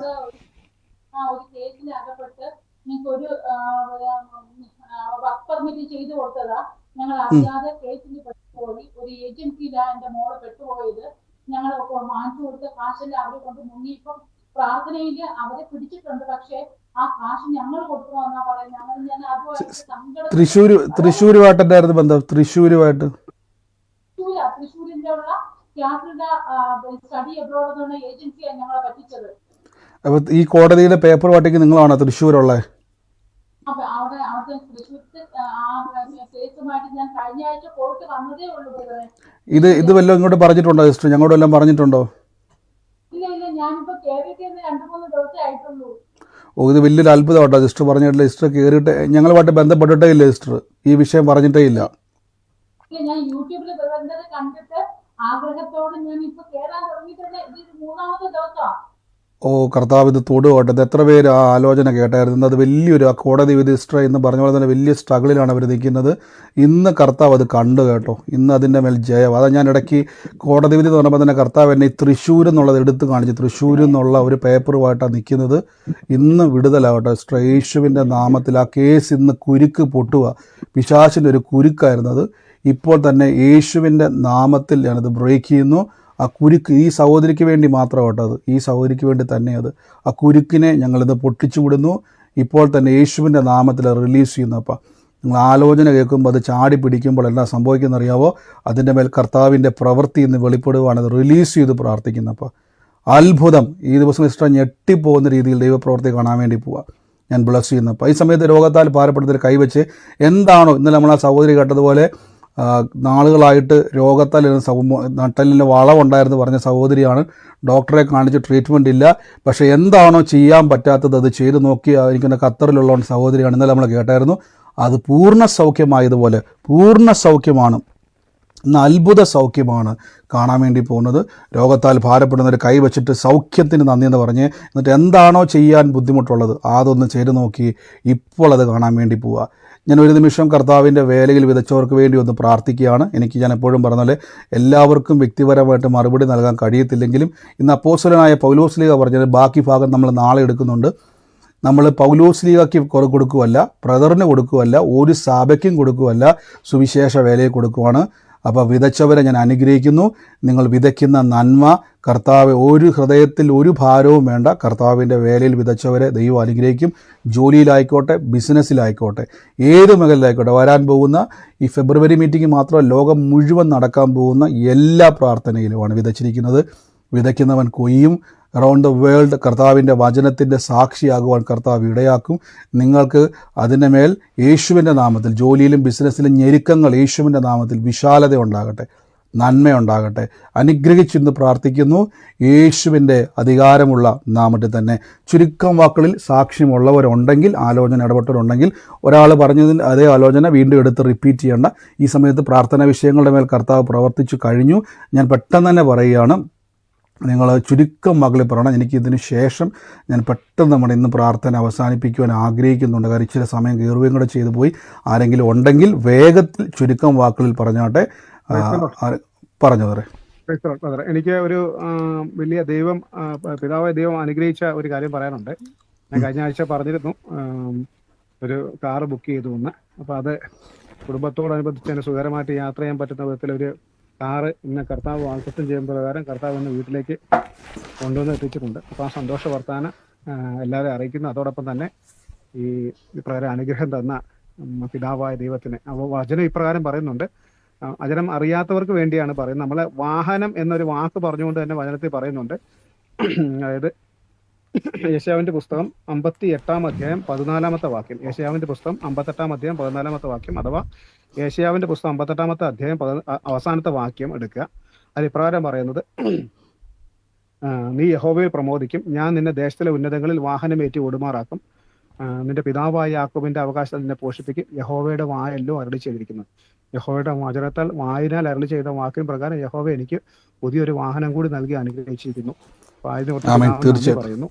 ചെയ്തു കൊടുത്തതാ. ഞങ്ങൾ അറിയാതെ കേസിൽ പെട്ടുപോയി. ഒരു ഏജൻസിയിലാണ് എന്റെ മോള് പെട്ടുപോയത്. ഞങ്ങൾ വാങ്ങിച്ചു കൊടുത്ത കാശെല്ലാം അവരെ കൊണ്ട് മുങ്ങി. ഇപ്പം പ്രാർത്ഥനയില് അവരെ പിടിച്ചിട്ടുണ്ട്. പക്ഷെ ആ കാശ് ഞങ്ങൾ കൊടുക്കണമെന്നാ പറയുന്നത്. ഞാൻ അതുമായിട്ട് സങ്കടം. തൃശ്ശൂരുമായിട്ടായിരുന്നു ബന്ധം. തൃശ്ശൂരിന്റെ ഉള്ള കാനഡ സ്റ്റഡി അബ്രോഡ് എന്നുള്ള ഏജൻസിയാണ് ഞങ്ങളെ പറ്റിച്ചത്. അപ്പൊ ഈ കോടതിയുടെ പേപ്പർ വാട്ടിക്ക് നിങ്ങളാണോ തൃശ്ശൂരുള്ളത്? അപ്പൊ അവിടുത്തെ തൃശ്ശൂരത്തെ കേസുമായിട്ട് ഞാൻ കഴിഞ്ഞ ആഴ്ച പോയിട്ട് വന്നതേ ഉള്ളൂ. ഇത് വല്ലതും ഇങ്ങോട്ട് പറഞ്ഞിട്ടുണ്ടോ സിസ്റ്റർ? ഞങ്ങളോട് വല്ലതും പറഞ്ഞിട്ടുണ്ടോ? ഇല്ല, ഞാനിപ്പോ കേറിയിട്ട് 2-3 ദിവസമേ ആയിട്ടുള്ളൂ. ഇത് വലിയൊരു അത്ഭുതമാട്ടോ സിസ്റ്റർ പറഞ്ഞിട്ടില്ല. സിസ്റ്റർ കയറിയിട്ട് ഞങ്ങളുമായിട്ട് ബന്ധപ്പെട്ടിട്ടേ ഇല്ല സിസ്റ്റർ, ഈ വിഷയം പറഞ്ഞിട്ടേ ഇല്ല. ഞാൻ യൂട്യൂബിൽ കണ്ടിട്ട് ആഗ്രഹത്തോടെ ഞാൻ ഇപ്പൊ കേറാൻ തുടങ്ങിയിട്ടുണ്ട്. ഇത് 3ാമത്തെ ദിവസമാണ്. കർത്താവ് ഇത് തൊടുകോട്ടെ. ഇത് എത്ര പേര് ആ ആലോചന കേട്ടായിരുന്നു. അത് വലിയൊരു ആ കോടതി വിധി സിസ്റ്റർ എന്ന് പറഞ്ഞ പോലെ തന്നെ വലിയ സ്ട്രഗിളിലാണ് അവർ നിൽക്കുന്നത്. ഇന്ന് കർത്താവ് അത് കണ്ടു കേട്ടോ. ഇന്ന് അതിൻ്റെ മേൽ ജയം. അതാ ഞാൻ ഇടയ്ക്ക് കോടതി വിധി എന്ന് പറഞ്ഞപ്പോൾ തന്നെ കർത്താവ് എന്നെ ഈ തൃശ്ശൂർ എന്നുള്ളത് എടുത്ത് കാണിച്ചു. തൃശ്ശൂർ എന്നുള്ള ഒരു പേപ്പറുമായിട്ടാണ് നിൽക്കുന്നത്. ഇന്ന് വിടുതലാവട്ടെ സിസ്റ്റർ യേശുവിൻ്റെ നാമത്തിൽ. ആ കേസ് ഇന്ന് കുരുക്ക് പൊട്ടുക. പിശാചിൻ്റെ ഒരു കുരുക്കായിരുന്നു അത്. ഇപ്പോൾ തന്നെ യേശുവിൻ്റെ നാമത്തിൽ ഞാനത് ബ്രേക്ക് ചെയ്യുന്നു. ആ കുരുക്ക് ഈ സഹോദരിക്ക് വേണ്ടി മാത്രമാട്ടോ അത്. ഈ സഹോദരിക്ക് വേണ്ടി തന്നെ അത്. ആ കുരുക്കിനെ ഞങ്ങളിത് പൊട്ടിച്ചു വിടുന്നു. ഇപ്പോൾ തന്നെ യേശുവിൻ്റെ നാമത്തിൽ റിലീസ് ചെയ്യുന്നു. അപ്പം നിങ്ങൾ ആലോചന കേൾക്കുമ്പോൾ അത് ചാടി പിടിക്കുമ്പോൾ എന്താ സംഭവിക്കുന്ന അറിയാവോ? അതിൻ്റെ മേൽ കർത്താവിൻ്റെ പ്രവൃത്തി ഇന്ന് വെളിപ്പെടുവാണ്. അത് റിലീസ് ചെയ്ത് പ്രാർത്ഥിക്കുന്നു. അപ്പോൾ അത്ഭുതം ഈ ദിവസം ഇഷ്ടം ഞെട്ടിപ്പോകുന്ന രീതിയിൽ ദൈവപ്രവൃത്തി കാണാൻ വേണ്ടി പോവുക. ഞാൻ ബ്ലസ് ചെയ്യുന്നു. അപ്പോൾ ഈ സമയത്ത് രോഗത്താൽ ഭാരപ്പെടുന്നതിൽ കൈവച്ച് എന്താണോ ഇന്നലെ നമ്മൾ ആ സഹോദരി കേട്ടതുപോലെ നാളുകളായിട്ട് രോഗത്താൽ നട്ടലിന് വളവുണ്ടായിരുന്നു പറഞ്ഞ സഹോദരിയാണ്. ഡോക്ടറെ കാണിച്ച് ട്രീറ്റ്മെൻറ്റ് ഇല്ല. പക്ഷേ എന്താണോ ചെയ്യാൻ പറ്റാത്തത് അത് ചെയ്ത് നോക്കി എനിക്കൊന്ന് ഖത്തറിലുള്ള സഹോദരിയാണ്. ഇന്നലെ നമ്മൾ കേട്ടായിരുന്നു. അത് പൂർണ്ണ സൗഖ്യമായതുപോലെ പൂർണ്ണ സൗഖ്യമാണ്. ഇന്ന് അത്ഭുത സൗഖ്യമാണ് കാണാൻ വേണ്ടി പോകുന്നത്. രോഗത്താൽ ഭാരപ്പെടുന്നവർ കൈവച്ചിട്ട് സൗഖ്യത്തിന് നന്ദി എന്ന് പറഞ്ഞ് എന്നിട്ട് എന്താണോ ചെയ്യാൻ ബുദ്ധിമുട്ടുള്ളത് അതൊന്ന് ചെയ്ത് നോക്കി ഇപ്പോൾ അത് കാണാൻ വേണ്ടി പോവുക. ഞാൻ ഒരു നിമിഷം കർത്താവിൻ്റെ വേലയിൽ വിതച്ചവർക്ക് വേണ്ടി ഒന്ന് പ്രാർത്ഥിക്കുകയാണ്. ഞാൻ എപ്പോഴും പറഞ്ഞ പോലെ എല്ലാവർക്കും വ്യക്തിപരമായിട്ട് മറുപടി നൽകാൻ കഴിയത്തില്ലെങ്കിലും ഇന്ന് അപ്പോസ്തലനായ പൗലോസ് ലീഗ പറഞ്ഞത് ബാക്കി ഭാഗം നമ്മൾ നാളെ എടുക്കുന്നുണ്ട്. നമ്മൾ പൗലോസ് ലീഗയ്ക്ക് കൊടുക്കുകയല്ല, ബ്രദറിന് കൊടുക്കുകയല്ല, ഒരു സഭയ്ക്കും കൊടുക്കുകയല്ല, സുവിശേഷ വേലയെ കൊടുക്കുവാണ്. അപ്പോൾ വിതച്ചവരെ ഞാൻ അനുഗ്രഹിക്കുന്നു. നിങ്ങൾ വിതയ്ക്കുന്ന നന്മ കർത്താവ് ഒരു ഹൃദയത്തിൽ ഒരു ഭാരവും വേണ്ട. കർത്താവിൻ്റെ വേലയിൽ വിതച്ചവരെ ദൈവം അനുഗ്രഹിക്കും. ജോലിയിലായിക്കോട്ടെ, ബിസിനസ്സിലായിക്കോട്ടെ, ഏത് മേഖലയിലായിക്കോട്ടെ. വരാൻ പോകുന്ന ഈ ഫെബ്രുവരി മീറ്റിംഗ് മാത്രമല്ല, ലോകം മുഴുവൻ നടക്കാൻ പോകുന്ന എല്ലാ പ്രാർത്ഥനയിലുമാണ് വിതച്ചിരിക്കുന്നത്. വിതയ്ക്കുന്നവൻ കൊയ്യും. അറൗണ്ട് ദ വേൾഡ് കർത്താവിൻ്റെ വചനത്തിൻ്റെ സാക്ഷിയാകുവാൻ കർത്താവ് ഇടയാക്കും. നിങ്ങൾക്ക് അതിൻ്റെ മേൽ യേശുവിൻ്റെ നാമത്തിൽ, ജോലിയിലും ബിസിനസ്സിലും ഞെരുക്കങ്ങൾ യേശുവിൻ്റെ നാമത്തിൽ വിശാലത ഉണ്ടാകട്ടെ, നന്മയുണ്ടാകട്ടെ. അനുഗ്രഹിച്ചെന്ന് പ്രാർത്ഥിക്കുന്നു യേശുവിൻ്റെ അധികാരമുള്ള നാമത്തിൽ തന്നെ. ചുരുക്കം വാക്കുകളിൽ സാക്ഷ്യമുള്ളവരുണ്ടെങ്കിൽ, ആലോചന ഇടപെട്ടവരുണ്ടെങ്കിൽ, ഒരാൾ പറഞ്ഞതിൽ അതേ ആലോചന വീണ്ടും എടുത്ത് റിപ്പീറ്റ് ചെയ്യേണ്ട. ഈ സമയത്ത് പ്രാർത്ഥനാ വിഷയങ്ങളുടെ മേൽ കർത്താവ് പ്രവർത്തിച്ചു കഴിഞ്ഞു. ഞാൻ പെട്ടെന്ന് തന്നെ പറയുകയാണ്, നിങ്ങൾ ചുരുക്കം മകളിൽ പറയണം. എനിക്കിതിന് ശേഷം ഞാൻ പെട്ടെന്ന് നമ്മുടെ ഇന്ന് പ്രാർത്ഥന അവസാനിപ്പിക്കുവാൻ ആഗ്രഹിക്കുന്നുണ്ട്. കാര്യം ഇച്ചിരി സമയം കയറുകയും കൂടെ ചെയ്തു പോയി. ആരെങ്കിലും ഉണ്ടെങ്കിൽ വേഗത്തിൽ ചുരുക്കം വാക്കുകളിൽ പറഞ്ഞാട്ടെ. പറഞ്ഞു ബ്രദറെ, എനിക്ക് ഒരു വലിയ ദൈവം, പിതാവായ ദൈവം അനുഗ്രഹിച്ച ഒരു കാര്യം പറയാനുണ്ട്. ഞാൻ കഴിഞ്ഞ ആഴ്ച പറഞ്ഞിരുന്നു ഒരു കാറ് ബുക്ക് ചെയ്തു എന്ന്. അപ്പോൾ അത് കുടുംബത്തോടനുബന്ധിച്ച് തന്നെ സുഖകരമായിട്ട് യാത്ര ചെയ്യാൻ പറ്റുന്ന വിധത്തിലൊരു കാറ് ഇന്ന് കർത്താവ് വാഗ്ദത്തം ചെയ്യുന്ന പ്രകാരം കർത്താവ് ഇന്ന് വീട്ടിലേക്ക് കൊണ്ടുവന്ന് എത്തിച്ചിട്ടുണ്ട്. അപ്പോൾ ആ സന്തോഷ വർത്താനം എല്ലാവരെയും അറിയിക്കുന്നു. അതോടൊപ്പം തന്നെ ഈ പ്രകാരം അനുഗ്രഹം തന്ന പിതാവായ ദൈവത്തിന്, അപ്പോൾ വചനം ഇപ്രകാരം പറയുന്നുണ്ട്. വചനം അറിയാത്തവർക്ക് വേണ്ടിയാണ് പറയുന്നത്. നമ്മളെ വാഹനം എന്നൊരു വാക്ക് പറഞ്ഞുകൊണ്ട് തന്നെ വചനത്തിൽ പറയുന്നുണ്ട്. അതായത് യെശയ്യാവിന്റെ പുസ്തകം 58-ാം അധ്യായം 14-ാമത്തെ വാക്യം. യെശയ്യാവിന്റെ പുസ്തകം 58-ാം അധ്യായം 14-ാമത്തെ വാക്യം, അഥവാ യെശയ്യാവിന്റെ പുസ്തകം 58-ാമത്തെ അധ്യായം അവസാനത്തെ വാക്യം എടുക്കുക. അത് ഇപ്രകാരം പറയുന്നത്, നീ യഹോവയിൽ പ്രമോദിക്കും, ഞാൻ നിന്നെ ദേശത്തിലെ ഉന്നതങ്ങളിൽ വാഹനമേറ്റി ഓടുമാറാക്കും, നിന്റെ പിതാവായ യാക്കോബിന്റെ അവകാശം നിന്നെ പോഷിപ്പിക്കും, യഹോവയുടെ വായല്ലോ അരുളി ചെയ്തിരിക്കുന്നത്. യഹോവയുടെ വചനത്താൽ വായിനാൽ അരുളി ചെയ്ത വാക്കിന് പ്രകാരം യഹോവ എനിക്ക് പുതിയൊരു വാഹനം കൂടി നൽകി അനുഗ്രഹിച്ചിരിക്കുന്നു. പറയുന്നു.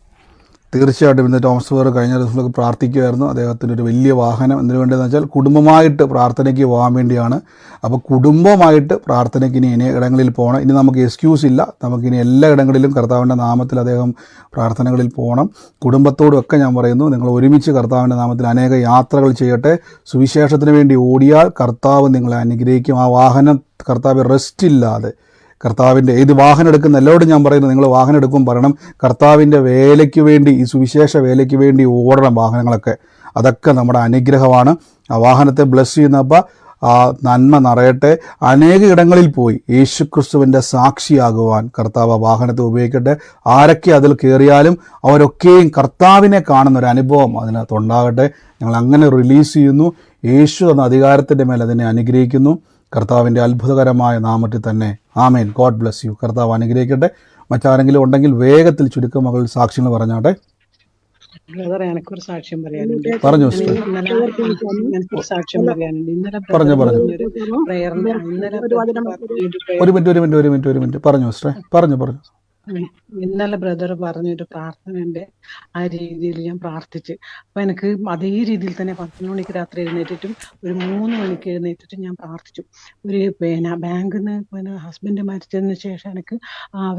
തീർച്ചയായിട്ടും ഇന്ന് തോമസ് വേറെ കഴിഞ്ഞ ദിവസങ്ങളൊക്കെ പ്രാർത്ഥിക്കുമായിരുന്നു. അദ്ദേഹത്തിന് ഒരു വലിയ വാഹനം എന്തിനു വേണ്ടിയെന്ന് വെച്ചാൽ കുടുംബമായിട്ട് പ്രാർത്ഥനയ്ക്ക് പോകാൻ വേണ്ടിയാണ്. അപ്പോൾ കുടുംബമായിട്ട് പ്രാർത്ഥനയ്ക്ക് ഇനി ഇടങ്ങളിൽ പോകണം. ഇനി നമുക്ക് എക്സ്ക്യൂസ് ഇല്ല. നമുക്കിനി എല്ലാ ഇടങ്ങളിലും കർത്താവിൻ്റെ നാമത്തിൽ അദ്ദേഹം പ്രാർത്ഥനകളിൽ പോകണം. കുടുംബത്തോടും ഒക്കെ ഞാൻ പറയുന്നു, നിങ്ങൾ ഒരുമിച്ച് കർത്താവിൻ്റെ നാമത്തിൽ അനേക യാത്രകൾ ചെയ്യട്ടെ. സുവിശേഷത്തിന് വേണ്ടി ഓടിയാൽ കർത്താവ് നിങ്ങളെ അനുഗ്രഹിക്കും. ആ വാഹനം കർത്താവ് റെസ്റ്റ് ഇല്ലാതെ കർത്താവിൻ്റെ ഇത് വാഹനം എടുക്കുന്ന എല്ലാവരോടും ഞാൻ പറയുന്നത്, നിങ്ങൾ വാഹനം എടുക്കുമ്പോൾ പറയണം, കർത്താവിൻ്റെ വേലയ്ക്ക് വേണ്ടി, ഈ സുവിശേഷ വേലയ്ക്ക് വേണ്ടി ഓടണം വാഹനങ്ങളൊക്കെ. അതൊക്കെ നമ്മുടെ അനുഗ്രഹമാണ്. ആ വാഹനത്തെ ബ്ലെസ് ചെയ്യുന്നപ്പോൾ ആ നന്മ നിറയട്ടെ. അനേക ഇടങ്ങളിൽ പോയി യേശുക്രിസ്തുവിൻ്റെ സാക്ഷിയാകുവാൻ കർത്താവ് ആ വാഹനത്തെ ഉപയോഗിക്കട്ടെ. ആരൊക്കെ അതിൽ കയറിയാലും അവരൊക്കെയും കർത്താവിനെ കാണുന്ന ഒരു അനുഭവം അതിനകത്തുണ്ടാകട്ടെ. ഞങ്ങൾ അങ്ങനെ റിലീസ് ചെയ്യുന്നു. യേശു എന്ന അധികാരത്തിൻ്റെ മേൽ അതിനെ അനുഗ്രഹിക്കുന്നു. കർത്താവിൻ്റെ അത്ഭുതകരമായ നാമത്തിൽ തന്നെ. ആമേൻ. God bless you. കർത്താവ് അനുഗ്രഹിക്കട്ടെ. മറ്റാരെങ്കിലും ഉണ്ടെങ്കിൽ വേഗത്തിൽ ചുരുക്കം മകൾ സാക്ഷ്യങ്ങൾ പറഞ്ഞാട്ടെ. എനിക്കൊരു സാക്ഷ്യം പറയാനുണ്ട്. പറഞ്ഞു എനിക്കൊരു സാക്ഷ്യം പറയാനുണ്ട്. ഇന്നലെ പറഞ്ഞു ഒരു മിനിറ്റ് പറഞ്ഞു സിസ്റ്ററെ. പറഞ്ഞു ഇന്നലെ ബ്രദർ പറഞ്ഞൊരു പ്രാർത്ഥനന്റെ ആ രീതിയിൽ ഞാൻ പ്രാർത്ഥിച്ച്, അപ്പൊ എനിക്ക് അതേ രീതിയിൽ തന്നെ 11 മണിക്ക് രാത്രി എഴുന്നേറ്റിട്ടും ഒരു 3 മണിക്ക് എഴുന്നേറ്റിട്ടും ഞാൻ പ്രാർത്ഥിച്ചു. ഒരു ബാങ്കിൽ നിന്ന് ഹസ്ബൻഡ് മരിച്ചതിന് ശേഷം എനിക്ക്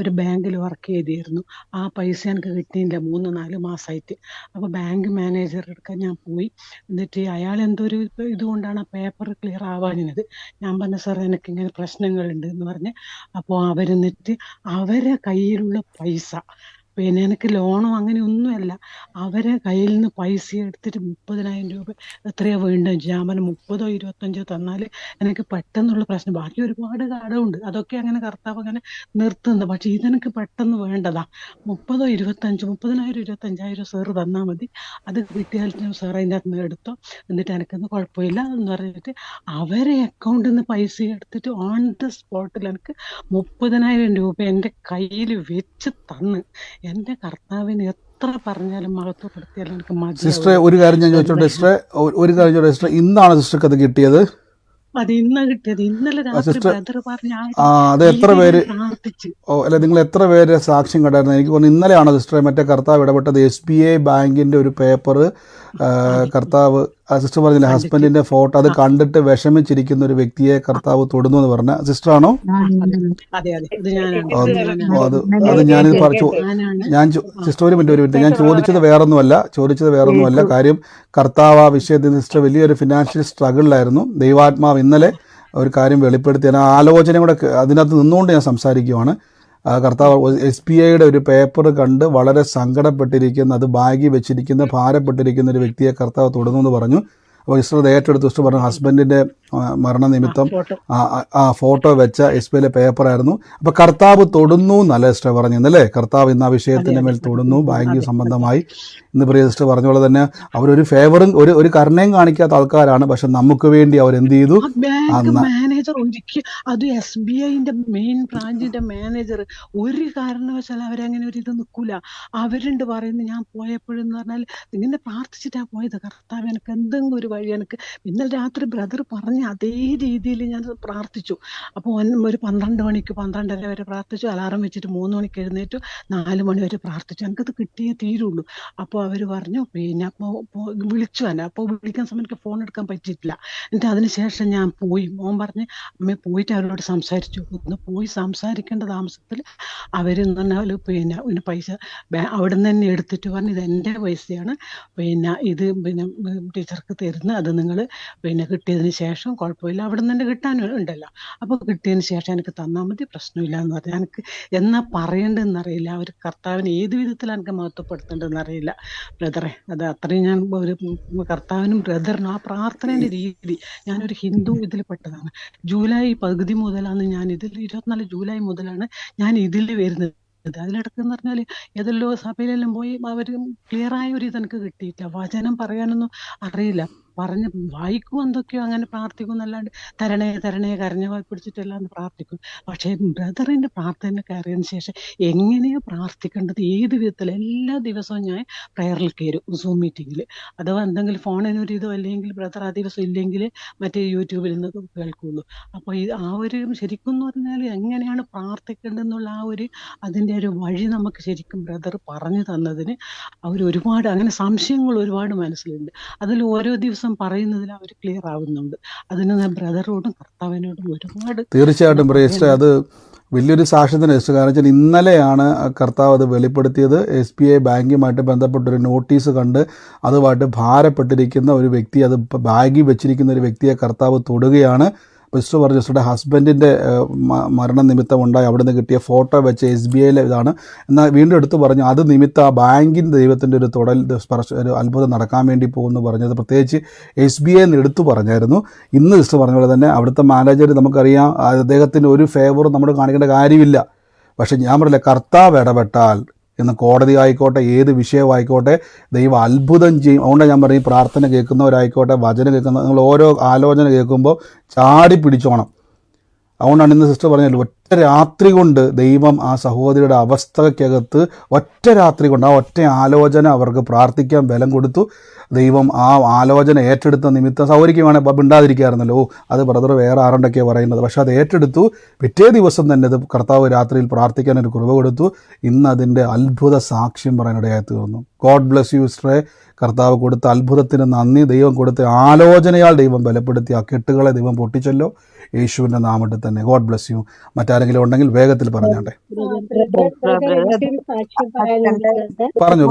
ഒരു ബാങ്കിൽ വർക്ക് ചെയ്തിരുന്നു. ആ പൈസ എനിക്ക് കിട്ടിയില്ല 3-4 മാസമായിട്ട്. അപ്പൊ ബാങ്ക് മാനേജർ എടുക്കാൻ ഞാൻ പോയി. എന്നിട്ട് അയാൾ എന്തോ ഒരു ഇതുകൊണ്ടാണ് ആ പേപ്പർ ക്ലിയർ ആവാഞ്ഞത്. ഞാൻ പറഞ്ഞു, സാർ എനിക്ക് ഇങ്ങനെ പ്രശ്നങ്ങളുണ്ട് എന്ന് പറഞ്ഞ്. അപ്പോൾ അവരെന്നിട്ട് അവരെ കയ്യിലുള്ള പൈസ, പിന്നെ എനിക്ക് ലോണോ അങ്ങനെ ഒന്നുമല്ല, അവരെ കയ്യിൽ നിന്ന് പൈസ എടുത്തിട്ട് 30,000 രൂപ എത്രയാ വേണ്ടത്. ഞാൻ പറഞ്ഞു 30 or 25 തന്നാൽ എനിക്ക് പെട്ടെന്നുള്ള പ്രശ്നം. ബാക്കി ഒരുപാട് കടമുണ്ട്, അതൊക്കെ അങ്ങനെ കർത്താവ് അങ്ങനെ നിർത്തുന്നത്. പക്ഷെ ഇതെനിക്ക് പെട്ടെന്ന് വേണ്ടതാ. 30 or 25, 30,000 25,000 സാറ് തന്നാൽ മതി, അത് കിട്ടിയാൽ സാർ അതിൻ്റെ അകത്ത് നിന്ന് എടുത്തോ, എന്നിട്ട് എനിക്കൊന്നും കുഴപ്പമില്ല എന്ന് പറഞ്ഞിട്ട് അവരെ അക്കൗണ്ടിൽ നിന്ന് പൈസ എടുത്തിട്ട് ഓൺ ദ സ്പോട്ടിൽ എനിക്ക് 30,000 രൂപ എൻ്റെ കയ്യിൽ വെച്ച് തന്ന്. എന്റെ കർത്താവിന് എത്ര പറഞ്ഞാലും മഹത്വപ്പെടുത്തിയാലും എനിക്ക് മതി. സിസ്റ്ററെ ഒരു കാര്യം ഞാൻ ചോദിച്ചോട്ടെ സിസ്റ്ററെ, ഇന്നാണ് സിസ്റ്റർക്ക് അത് കിട്ടിയത്? അത് ഇന്ന് കിട്ടിയത്. ഇന്നലെ രാത്രി ബ്രദർ പറഞ്ഞ അത് എത്ര പേര് അല്ല നിങ്ങൾ എത്ര പേര് സാക്ഷ്യം കണ്ടായിരുന്നു? എനിക്ക് തോന്നുന്നു ഇന്നലെയാണോ സിസ്റ്ററെ മറ്റേ കർത്താവ് ഇടപെട്ടത്? SBI ബാങ്കിന്റെ ഒരു പേപ്പർ കർത്താവ്, സിസ്റ്റർ പറഞ്ഞില്ല ഹസ്ബൻഡിന്റെ ഫോട്ടോ, അത് കണ്ടിട്ട് വിഷമിച്ചിരിക്കുന്ന ഒരു വ്യക്തിയെ കർത്താവ് തൊടുന്നു എന്ന് പറഞ്ഞ സിസ്റ്ററാണോ? അത് ഞാനിത് പറഞ്ഞു. ഞാൻ സിസ്റ്റർ ഒരു മിനിറ്റ് ഞാൻ ചോദിച്ചത് വേറൊന്നുമല്ല. കാര്യം കർത്താവ് ആ വിഷയത്തിൽ സിസ്റ്റർ വലിയൊരു ഫിനാൻഷ്യൽ സ്ട്രഗിളിലായിരുന്നു. ദൈവാത്മാവ് ഇന്നലെ ഒരു കാര്യം വെളിപ്പെടുത്തി ആ ആലോചന കൂടെ അതിനകത്ത് നിന്നുകൊണ്ട് ഞാൻ സംസാരിക്കുവാണ്. കർത്താവ് SBIയുടെ ഒരു പേപ്പർ കണ്ട് വളരെ സങ്കടപ്പെട്ടിരിക്കുന്ന, അത് ബാഗിൽ വെച്ചിരിക്കുന്ന, ഭാരപ്പെട്ടിരിക്കുന്ന ഒരു വ്യക്തിയെ കർത്താവ് തൊടുന്നു എന്ന് പറഞ്ഞു. അപ്പോൾ സിസ്റ്റർ അത് ഏറ്റെടുത്ത് സിസ്റ്റർ പറഞ്ഞു ഹസ്ബൻഡിൻ്റെ മരണനിമിത്തം ആ ഫോട്ടോ വെച്ച SBIയിലെ പേപ്പറായിരുന്നു. അപ്പോൾ കർത്താവ് തൊടുന്നു എന്നല്ല സിസ്റ്റർ പറഞ്ഞല്ലേ, കർത്താവ് ഇന്ന് ആ വിഷയത്തിൻ്റെ മേൽ തൊടുന്നു ബാങ്കിങ് സംബന്ധമായി. ഇന്ന് പ്രിയ സിസ്റ്റർ പറഞ്ഞ പോലെ തന്നെ അവരൊരു ഫേവറും ഒരു കരുണയും കാണിക്കാത്ത ആൾക്കാരാണ്. പക്ഷെ നമുക്ക് വേണ്ടി അവരെന്ത് ചെയ്തു? മാനേജർ ഒരിക്കൽ അത് SBIന്റെ മെയിൻ ബ്രാഞ്ചിന്റെ മാനേജർ ഒരു കാരണവശാലും അവരങ്ങനെ ഒരു ഇത് നിൽക്കൂല. അവരുണ്ട് പറയുന്നത് ഞാൻ പോയപ്പോഴെന്ന് പറഞ്ഞാൽ ഇങ്ങനെ പ്രാർത്ഥിച്ചിട്ടാ പോയത്, കർത്താവ് എനിക്ക് എന്തെങ്കിലും ഒരു വഴി എനിക്ക്. ഇന്നലെ രാത്രി ബ്രദർ പറഞ്ഞ അതേ രീതിയിൽ ഞാൻ പ്രാർത്ഥിച്ചു. അപ്പോൾ ഒരു 12 മണിക്ക് 12:30 വരെ പ്രാർത്ഥിച്ചു. അലാറം വെച്ചിട്ട് 3 മണിക്ക് എഴുന്നേറ്റു, 4 മണി വരെ പ്രാർത്ഥിച്ചു. എനിക്കത് കിട്ടിയേ തീരുള്ളൂ. അപ്പോൾ അവർ പറഞ്ഞു പിന്നെ അപ്പോൾ വിളിച്ചു തന്നെ. അപ്പോൾ വിളിക്കാൻ സമയം എനിക്ക് ഫോൺ എടുക്കാൻ പറ്റിയിട്ടില്ല. എന്നിട്ട് അതിനുശേഷം ഞാൻ പോയി. മോൻ പറഞ്ഞ് അമ്മ പോയിട്ട് അവരോട് സംസാരിച്ചു. ഒന്ന് പോയി സംസാരിക്കേണ്ട താമസത്തിൽ അവരെന്ന് പറഞ്ഞാൽ പിന്നെ പൈസ അവിടെ നിന്ന് തന്നെ എടുത്തിട്ട് പറഞ്ഞു ഇത് എൻ്റെ പൈസയാണ്, പിന്നെ ഇത് പിന്നെ ടീച്ചർക്ക് തരുന്നത്, അത് നിങ്ങൾ പിന്നെ കിട്ടിയതിന് ശേഷം കുഴപ്പമില്ല, അവിടെ നിന്ന് തന്നെ കിട്ടാനും ഉണ്ടല്ലോ, അപ്പോൾ കിട്ടിയതിന് ശേഷം എനിക്ക് തന്നാൽ മതി, പ്രശ്നമില്ല എന്ന് പറഞ്ഞു. എനിക്ക് എന്നാ പറയേണ്ടതെന്നറിയില്ല. അവർ കർത്താവിനെ ഏത് വിധത്തിൽ എനിക്ക് മഹത്വപ്പെടുത്തേണ്ടതെന്ന് അറിയില്ല ബ്രദറെ. അത് അത്രയും ഞാൻ ഒരു കർത്താവിനും ബ്രദറിനും ആ പ്രാർത്ഥനേൻ്റെ രീതി. ഞാനൊരു ഹിന്ദു ഇതിൽ പെട്ടതാണ്. ജൂലൈ പകുതി മുതലാണ് ഞാൻ ഇതിൽ 24 ജൂലൈ മുതലാണ് ഞാൻ ഇതിൽ വരുന്നത്. അതിലിടക്ക് എന്ന് പറഞ്ഞാൽ ഏതെല്ലോ സഭയിലെല്ലാം പോയി അവർ ക്ലിയറായ ഒരു ഇതെനിക്ക് കിട്ടിയിട്ടില്ല. വചനം പറയാനൊന്നും അറിയില്ല. പറഞ്ഞ് വായിക്കും എന്തൊക്കെയോ അങ്ങനെ പ്രാർത്ഥിക്കും എന്നല്ലാണ്ട് തരണേ തരണേ കരഞ്ഞ വായി പിടിച്ചിട്ടെല്ലാം പ്രാർത്ഥിക്കും. പക്ഷേ ബ്രദറിൻ്റെ പ്രാർത്ഥന കയറിയതിന് ശേഷം എങ്ങനെയോ പ്രാർത്ഥിക്കേണ്ടത് ഏത് വിധത്തിൽ എല്ലാ ദിവസവും ഞാൻ പ്രയറിൽ കയറും സൂം മീറ്റിങ്ങിൽ. അഥവാ എന്തെങ്കിലും ഫോണിനൊരു ഇതോ അല്ലെങ്കിൽ ബ്രദർ ആ ദിവസം ഇല്ലെങ്കിൽ മറ്റേ യൂട്യൂബിൽ നിന്ന് കേൾക്കുള്ളൂ. അപ്പോൾ ആ ഒരു ശരിക്കും എന്ന് പറഞ്ഞാൽ എങ്ങനെയാണ് പ്രാർത്ഥിക്കേണ്ടതെന്നുള്ള ആ ഒരു അതിൻ്റെ ഒരു വഴി നമുക്ക് ശരിക്കും ബ്രദർ പറഞ്ഞു തന്നതിന് അവർ ഒരുപാട് അങ്ങനെ സംശയങ്ങൾ ഒരുപാട് മനസ്സിലുണ്ട്. അതിൽ ഓരോ ദിവസം പറയുന്നതിൽ അവർ ക്ലിയർ ആവുന്നുണ്ട്. അതിന് ഞാൻ ബ്രദറോടും കർത്താവിനോടും ഒരുപാട് തീർച്ചയായിട്ടും പ്രേസ്റ്റ് അത് വലിയൊരു സാക്ഷ്യത്തിന് രജിസ്റ്റർ. കാരണം വെച്ചാൽ ഇന്നലെയാണ് കർത്താവ് അത് വെളിപ്പെടുത്തിയത്. SBI ബാങ്കുമായിട്ട് ബന്ധപ്പെട്ടൊരു നോട്ടീസ് കണ്ട് അതുമായിട്ട് ഭാരപ്പെട്ടിരിക്കുന്ന ഒരു വ്യക്തി, അത് ബാഗിൽ വെച്ചിരിക്കുന്ന ഒരു വ്യക്തിയെ കർത്താവ് തൊടുകയാണ്. സിസ്റ്റർ പറഞ്ഞു സിസ്റ്ററുടെ ഹസ്ബൻഡിൻ്റെ മരണനിമിത്തം ഉണ്ടായി അവിടെ നിന്ന് കിട്ടിയ ഫോട്ടോ വെച്ച് SBIയിലെ ഇതാണ്. എന്നാൽ വീണ്ടും എടുത്തു പറഞ്ഞു അത് നിമിത്തം ആ ബാങ്കിൻ്റെ ദൈവത്തിൻ്റെ ഒരു ഒരു അത്ഭുതം നടക്കാൻ വേണ്ടി പോകുമെന്ന് പറഞ്ഞത് പ്രത്യേകിച്ച് SBI എന്ന് എടുത്തു പറഞ്ഞായിരുന്നു. ഇന്ന് സിസ്റ്റർ പറഞ്ഞ പോലെ തന്നെ അവിടുത്തെ മാനേജർ നമുക്കറിയാം, അദ്ദേഹത്തിന് ഒരു ഫേവറും നമ്മൾ കാണിക്കേണ്ട കാര്യമില്ല. പക്ഷേ ഞാൻ പറയില്ല, കർത്താവ് ഇടപെട്ടാൽ ഇന്ന് കോടതി ആയിക്കോട്ടെ ഏത് വിഷയമായിക്കോട്ടെ ദൈവം അത്ഭുതം ചെയ്യും. അതുകൊണ്ടാണ് ഞാൻ പറയും പ്രാർത്ഥന കേൾക്കുന്നവരായിക്കോട്ടെ വചനം കേൾക്കുന്ന നിങ്ങൾ ഓരോ ആലോചന കേൾക്കുമ്പോൾ ചാടി പിടിച്ചോണം. അതുകൊണ്ടാണ് ഇന്ന് സിസ്റ്റർ പറഞ്ഞാൽ ഒറ്റ രാത്രി കൊണ്ട് ദൈവം ആ സഹോദരിയുടെ അവസ്ഥയ്ക്കകത്ത് ഒറ്റ രാത്രി കൊണ്ട് ആ ഒറ്റ ആലോചന അവർക്ക് പ്രാർത്ഥിക്കാൻ ബലം കൊടുത്തു. ദൈവം ആ ആലോചന ഏറ്റെടുത്ത നിമിത്തം സൗകര്യക്ക് വേണേൽ മിണ്ടാതിരിക്കാറുണ്ടല്ലോ, അത് ബ്രദർ വേറെ ആരുണ്ടൊക്കെയാണ് പറയുന്നത്. പക്ഷേ അത് ഏറ്റെടുത്തു. പിറ്റേ ദിവസം തന്നെ അത് കർത്താവ് രാത്രിയിൽ പ്രാർത്ഥിക്കാനൊരു കൃപ കൊടുത്തു. ഇന്ന് അതിൻ്റെ അത്ഭുത സാക്ഷ്യം പറയാനിടയായി തീർന്നു. ഗോഡ് ബ്ലെസ് യു സിസ്റ്ററെ. കർത്താവ് കൊടുത്ത അത്ഭുതത്തിന് നന്ദി. ദൈവം കൊടുത്ത ആലോചനയാൽ ദൈവം ബലപ്പെടുത്തി ആ കെട്ടുകളെ ദൈവം പൊട്ടിച്ചല്ലോ യേശുവിൻ്റെ നാമത്തിൽ തന്നെ. God bless U. മറ്റാരെങ്കിലും ഉണ്ടെങ്കിൽ വേഗത്തിൽ പറഞ്ഞാട്ടെ. പറഞ്ഞു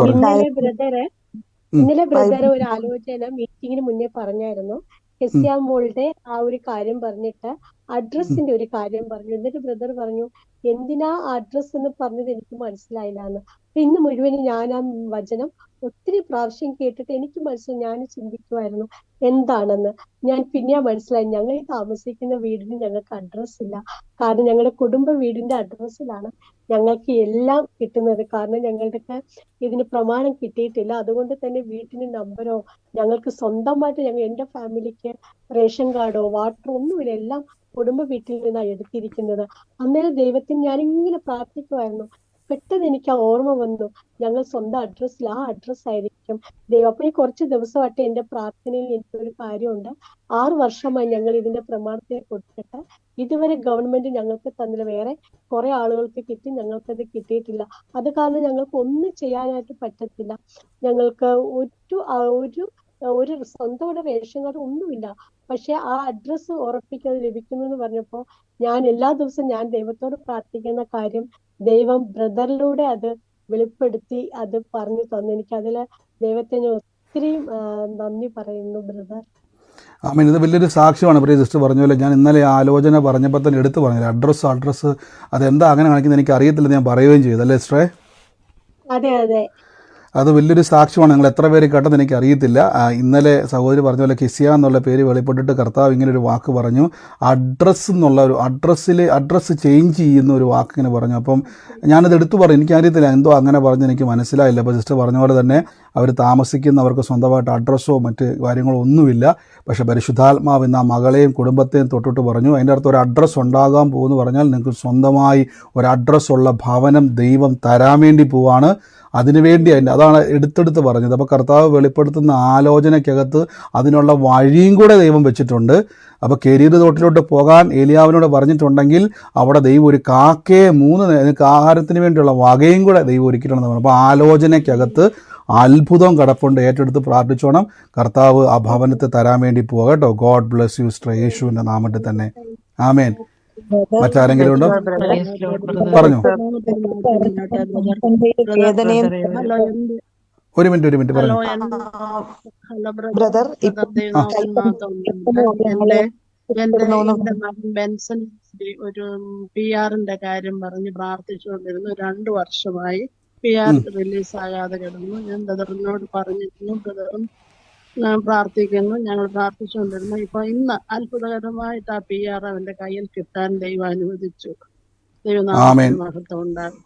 ഇന്നലെ ബ്രദർ ഒരു ആലോചന മീറ്റിങ്ങിന് മുന്നേ പറഞ്ഞായിരുന്നു. ഹെസ്യാമോളുടെ ആ ഒരു കാര്യം പറഞ്ഞിട്ട് അഡ്രസ്സിന്റെ ഒരു കാര്യം പറഞ്ഞു. എന്നിട്ട് ബ്രദർ പറഞ്ഞു എന്തിനാ അഡ്രസ് എന്ന് പറഞ്ഞത് എനിക്ക് മനസ്സിലായില്ല എന്ന്. ഇന്ന് മുഴുവനും ഞാൻ ആ വചനം ഒത്തിരി പ്രാവശ്യം കേട്ടിട്ട് എനിക്ക് മനസ്സിലായി. ഞാൻ ചിന്തിക്കുമായിരുന്നു എന്താണെന്ന്. ഞാൻ പിന്നെ മനസ്സിലായി ഞങ്ങൾ ഈ താമസിക്കുന്ന വീടിന് ഞങ്ങൾക്ക് അഡ്രസ് ഇല്ല. കാരണം ഞങ്ങളുടെ കുടുംബ വീടിന്റെ അഡ്രസ്സിലാണ് ഞങ്ങൾക്ക് എല്ലാം കിട്ടുന്നത്. കാരണം ഞങ്ങളുടെ ഇതിന് പ്രമാണം കിട്ടിയിട്ടില്ല. അതുകൊണ്ട് തന്നെ വീട്ടിന് നമ്പരോ ഞങ്ങൾക്ക് സ്വന്തമായിട്ട് എൻ്റെ ഫാമിലിക്ക് റേഷൻ കാർഡോ വാട്ടറോ ഒന്നുമില്ല. എല്ലാം കുടുംബ വീട്ടിൽ നിന്നാണ് എടുത്തിരിക്കുന്നത്. അന്നേരം ദൈവത്തിന് ഞാനിങ്ങനെ പ്രാർത്ഥിക്കുമായിരുന്നു. പെട്ടെന്ന് എനിക്ക് ആ ഓർമ്മ വന്നു ഞങ്ങൾ സ്വന്തം അഡ്രസ്സിൽ ആ അഡ്രസ് ആയിരിക്കും ദൈവം. അപ്പൊ ഈ കുറച്ച് ദിവസമായിട്ട് എൻ്റെ പ്രാർത്ഥനയിൽ എനിക്കൊരു കാര്യമുണ്ട്. 6 വർഷമായി ഞങ്ങൾ ഇതിന്റെ പ്രമാണത്തിൽ കൊടുത്തിട്ട് ഇതുവരെ ഗവൺമെന്റ് ഞങ്ങൾക്ക് തന്നില്ല. വേറെ കുറെ ആളുകൾക്ക് കിട്ടി, ഞങ്ങൾക്കത് കിട്ടിയിട്ടില്ല. അത് കാരണം ഞങ്ങൾക്ക് ഒന്നും ചെയ്യാനായിട്ട് പറ്റത്തില്ല. ഞങ്ങൾക്ക് ഒരു സ്വന്തം റേഷൻ കാർഡ് ഒന്നുമില്ല. പക്ഷെ ആ അഡ്രസ്സ് ഉറപ്പിക്കാതെ ലഭിക്കുന്നു എന്ന് പറഞ്ഞപ്പോൾ ഞാൻ എല്ലാ ദിവസവും ഞാൻ ദൈവത്തോട് പ്രാർത്ഥിക്കുന്ന കാര്യം ദൈവം ബ്രദറിലൂടെ അത് വെളിപ്പെടുത്തി അത് പറഞ്ഞു തന്നു. എനിക്ക് അതിൽ ദൈവത്തിന് ഒത്തിരി നന്ദി പറയുന്നു ബ്രദർ. ആമേൻ. ഇത് വലിയൊരു സാക്ഷ്യമാണ്. പ്രിയ സിസ്റ്റർ പറഞ്ഞ പോലെ ഞാൻ ഇന്നലെ ആലോചന പറഞ്ഞപ്പോൾ തന്നെ എടുത്ത് പറഞ്ഞില്ല. അഡ്രസ്സ് അതെന്താ അങ്ങനെ കാണിക്കുന്നത് എനിക്ക് അറിയത്തില്ലെന്ന് ഞാൻ പറയുകയും ചെയ്തു, അല്ലേ സിസ്റ്ററെ? അതെ അതെ അത് വലിയൊരു സാക്ഷ്യമാണ്. നിങ്ങൾ എത്ര പേര് കേട്ടെന്ന് എനിക്ക് അറിയത്തില്ല. ഇന്നലെ സഹോദരി പറഞ്ഞ പോലെ കിസിയ എന്നുള്ള പേര് വെളിപ്പെട്ടിട്ട് കർത്താവ് ഇങ്ങനെ ഒരു വാക്ക് പറഞ്ഞു. അഡ്രസ്സ് ചേഞ്ച് ചെയ്യുന്ന ഒരു വാക്ക് ഇങ്ങനെ പറഞ്ഞു. അപ്പം ഞാനത് എടുത്തു പറഞ്ഞു. എനിക്കറിയത്തില്ല എന്തോ അങ്ങനെ പറഞ്ഞ് എനിക്ക് മനസ്സിലായില്ല. അപ്പോൾ സിസ്റ്റർ പറഞ്ഞ പോലെ തന്നെ അവർ താമസിക്കുന്നവർക്ക് സ്വന്തമായിട്ട് അഡ്രസ്സോ മറ്റ് കാര്യങ്ങളോ ഒന്നുമില്ല. പക്ഷേ പരിശുദ്ധാത്മാവ് ഇന്ന് ആ മകളെയും കുടുംബത്തെയും തൊട്ടിട്ട് പറഞ്ഞു, അതിൻ്റെ അടുത്ത് ഒരു അഡ്രസ്സ് ഉണ്ടാകാൻ പോകുമെന്ന് പറഞ്ഞാൽ നിങ്ങൾക്ക് സ്വന്തമായി ഒരു അഡ്രസ്സുള്ള ഭവനം ദൈവം തരാൻ വേണ്ടി പോവാണ്. അതിനുവേണ്ടി അതാണ് എടുത്തെടുത്ത് പറഞ്ഞത്. അപ്പോൾ കർത്താവ് വെളിപ്പെടുത്തുന്ന ആലോചനയ്ക്കകത്ത് അതിനുള്ള വഴിയും കൂടെ ദൈവം വെച്ചിട്ടുണ്ട്. അപ്പോൾ കെരീര് തോട്ടിലോട്ട് പോകാൻ ഏലിയാവിനോട് പറഞ്ഞിട്ടുണ്ടെങ്കിൽ അവിടെ ദൈവം ഒരു കാക്കയെ 3 നേരങ്ങൾക്ക് ആഹാരത്തിന് വേണ്ടിയുള്ള വകയും കൂടെ ദൈവം ഒരുക്കിയിട്ടുണ്ടെന്ന് പറഞ്ഞു. അപ്പോൾ ആലോചനയ്ക്കകത്ത് അത്ഭുതം കിടപ്പുണ്ട്. ഏറ്റെടുത്ത് പ്രാർത്ഥിച്ചോണം. കർത്താവ് ആ ഭവനത്തെ തരാൻ വേണ്ടി പോവുക കേട്ടോ. ഗോഡ് ബ്ലെസ് യു സിസ്റ്റർ, യേശുവിൻ്റെ നാമത്തിൽ തന്നെ. ആമേൻ. മറ്റാരെങ്കിലും ഉണ്ടോ? പറഞ്ഞു. ഒരു മിനിറ്റ് പറഞ്ഞു. ബ്രദർ എന്റെ മകൻ ബെൻസൺ ഒരു PR-ന്റെ കാര്യം പറഞ്ഞ് പ്രാർത്ഥിച്ചുകൊണ്ടിരുന്നു. 2 വർഷമായി PR റിലീസാകാതെ കിടന്നു. ഞാൻ ബ്രദറിനോട് പറഞ്ഞിരുന്നു, ബ്രദറും പ്രാർത്ഥിക്കുന്നു, ഞങ്ങൾ പ്രാർത്ഥിച്ചുകൊണ്ടിരുന്നു. ഇപ്പൊ ഇന്ന് അത്ഭുതകരമായിട്ട് ആ PR അവന്റെ കയ്യിൽ കിട്ടാൻ ദൈവം അനുവദിച്ചു. ദൈവനാമത്തിന് മഹത്വം ഉണ്ടാകും.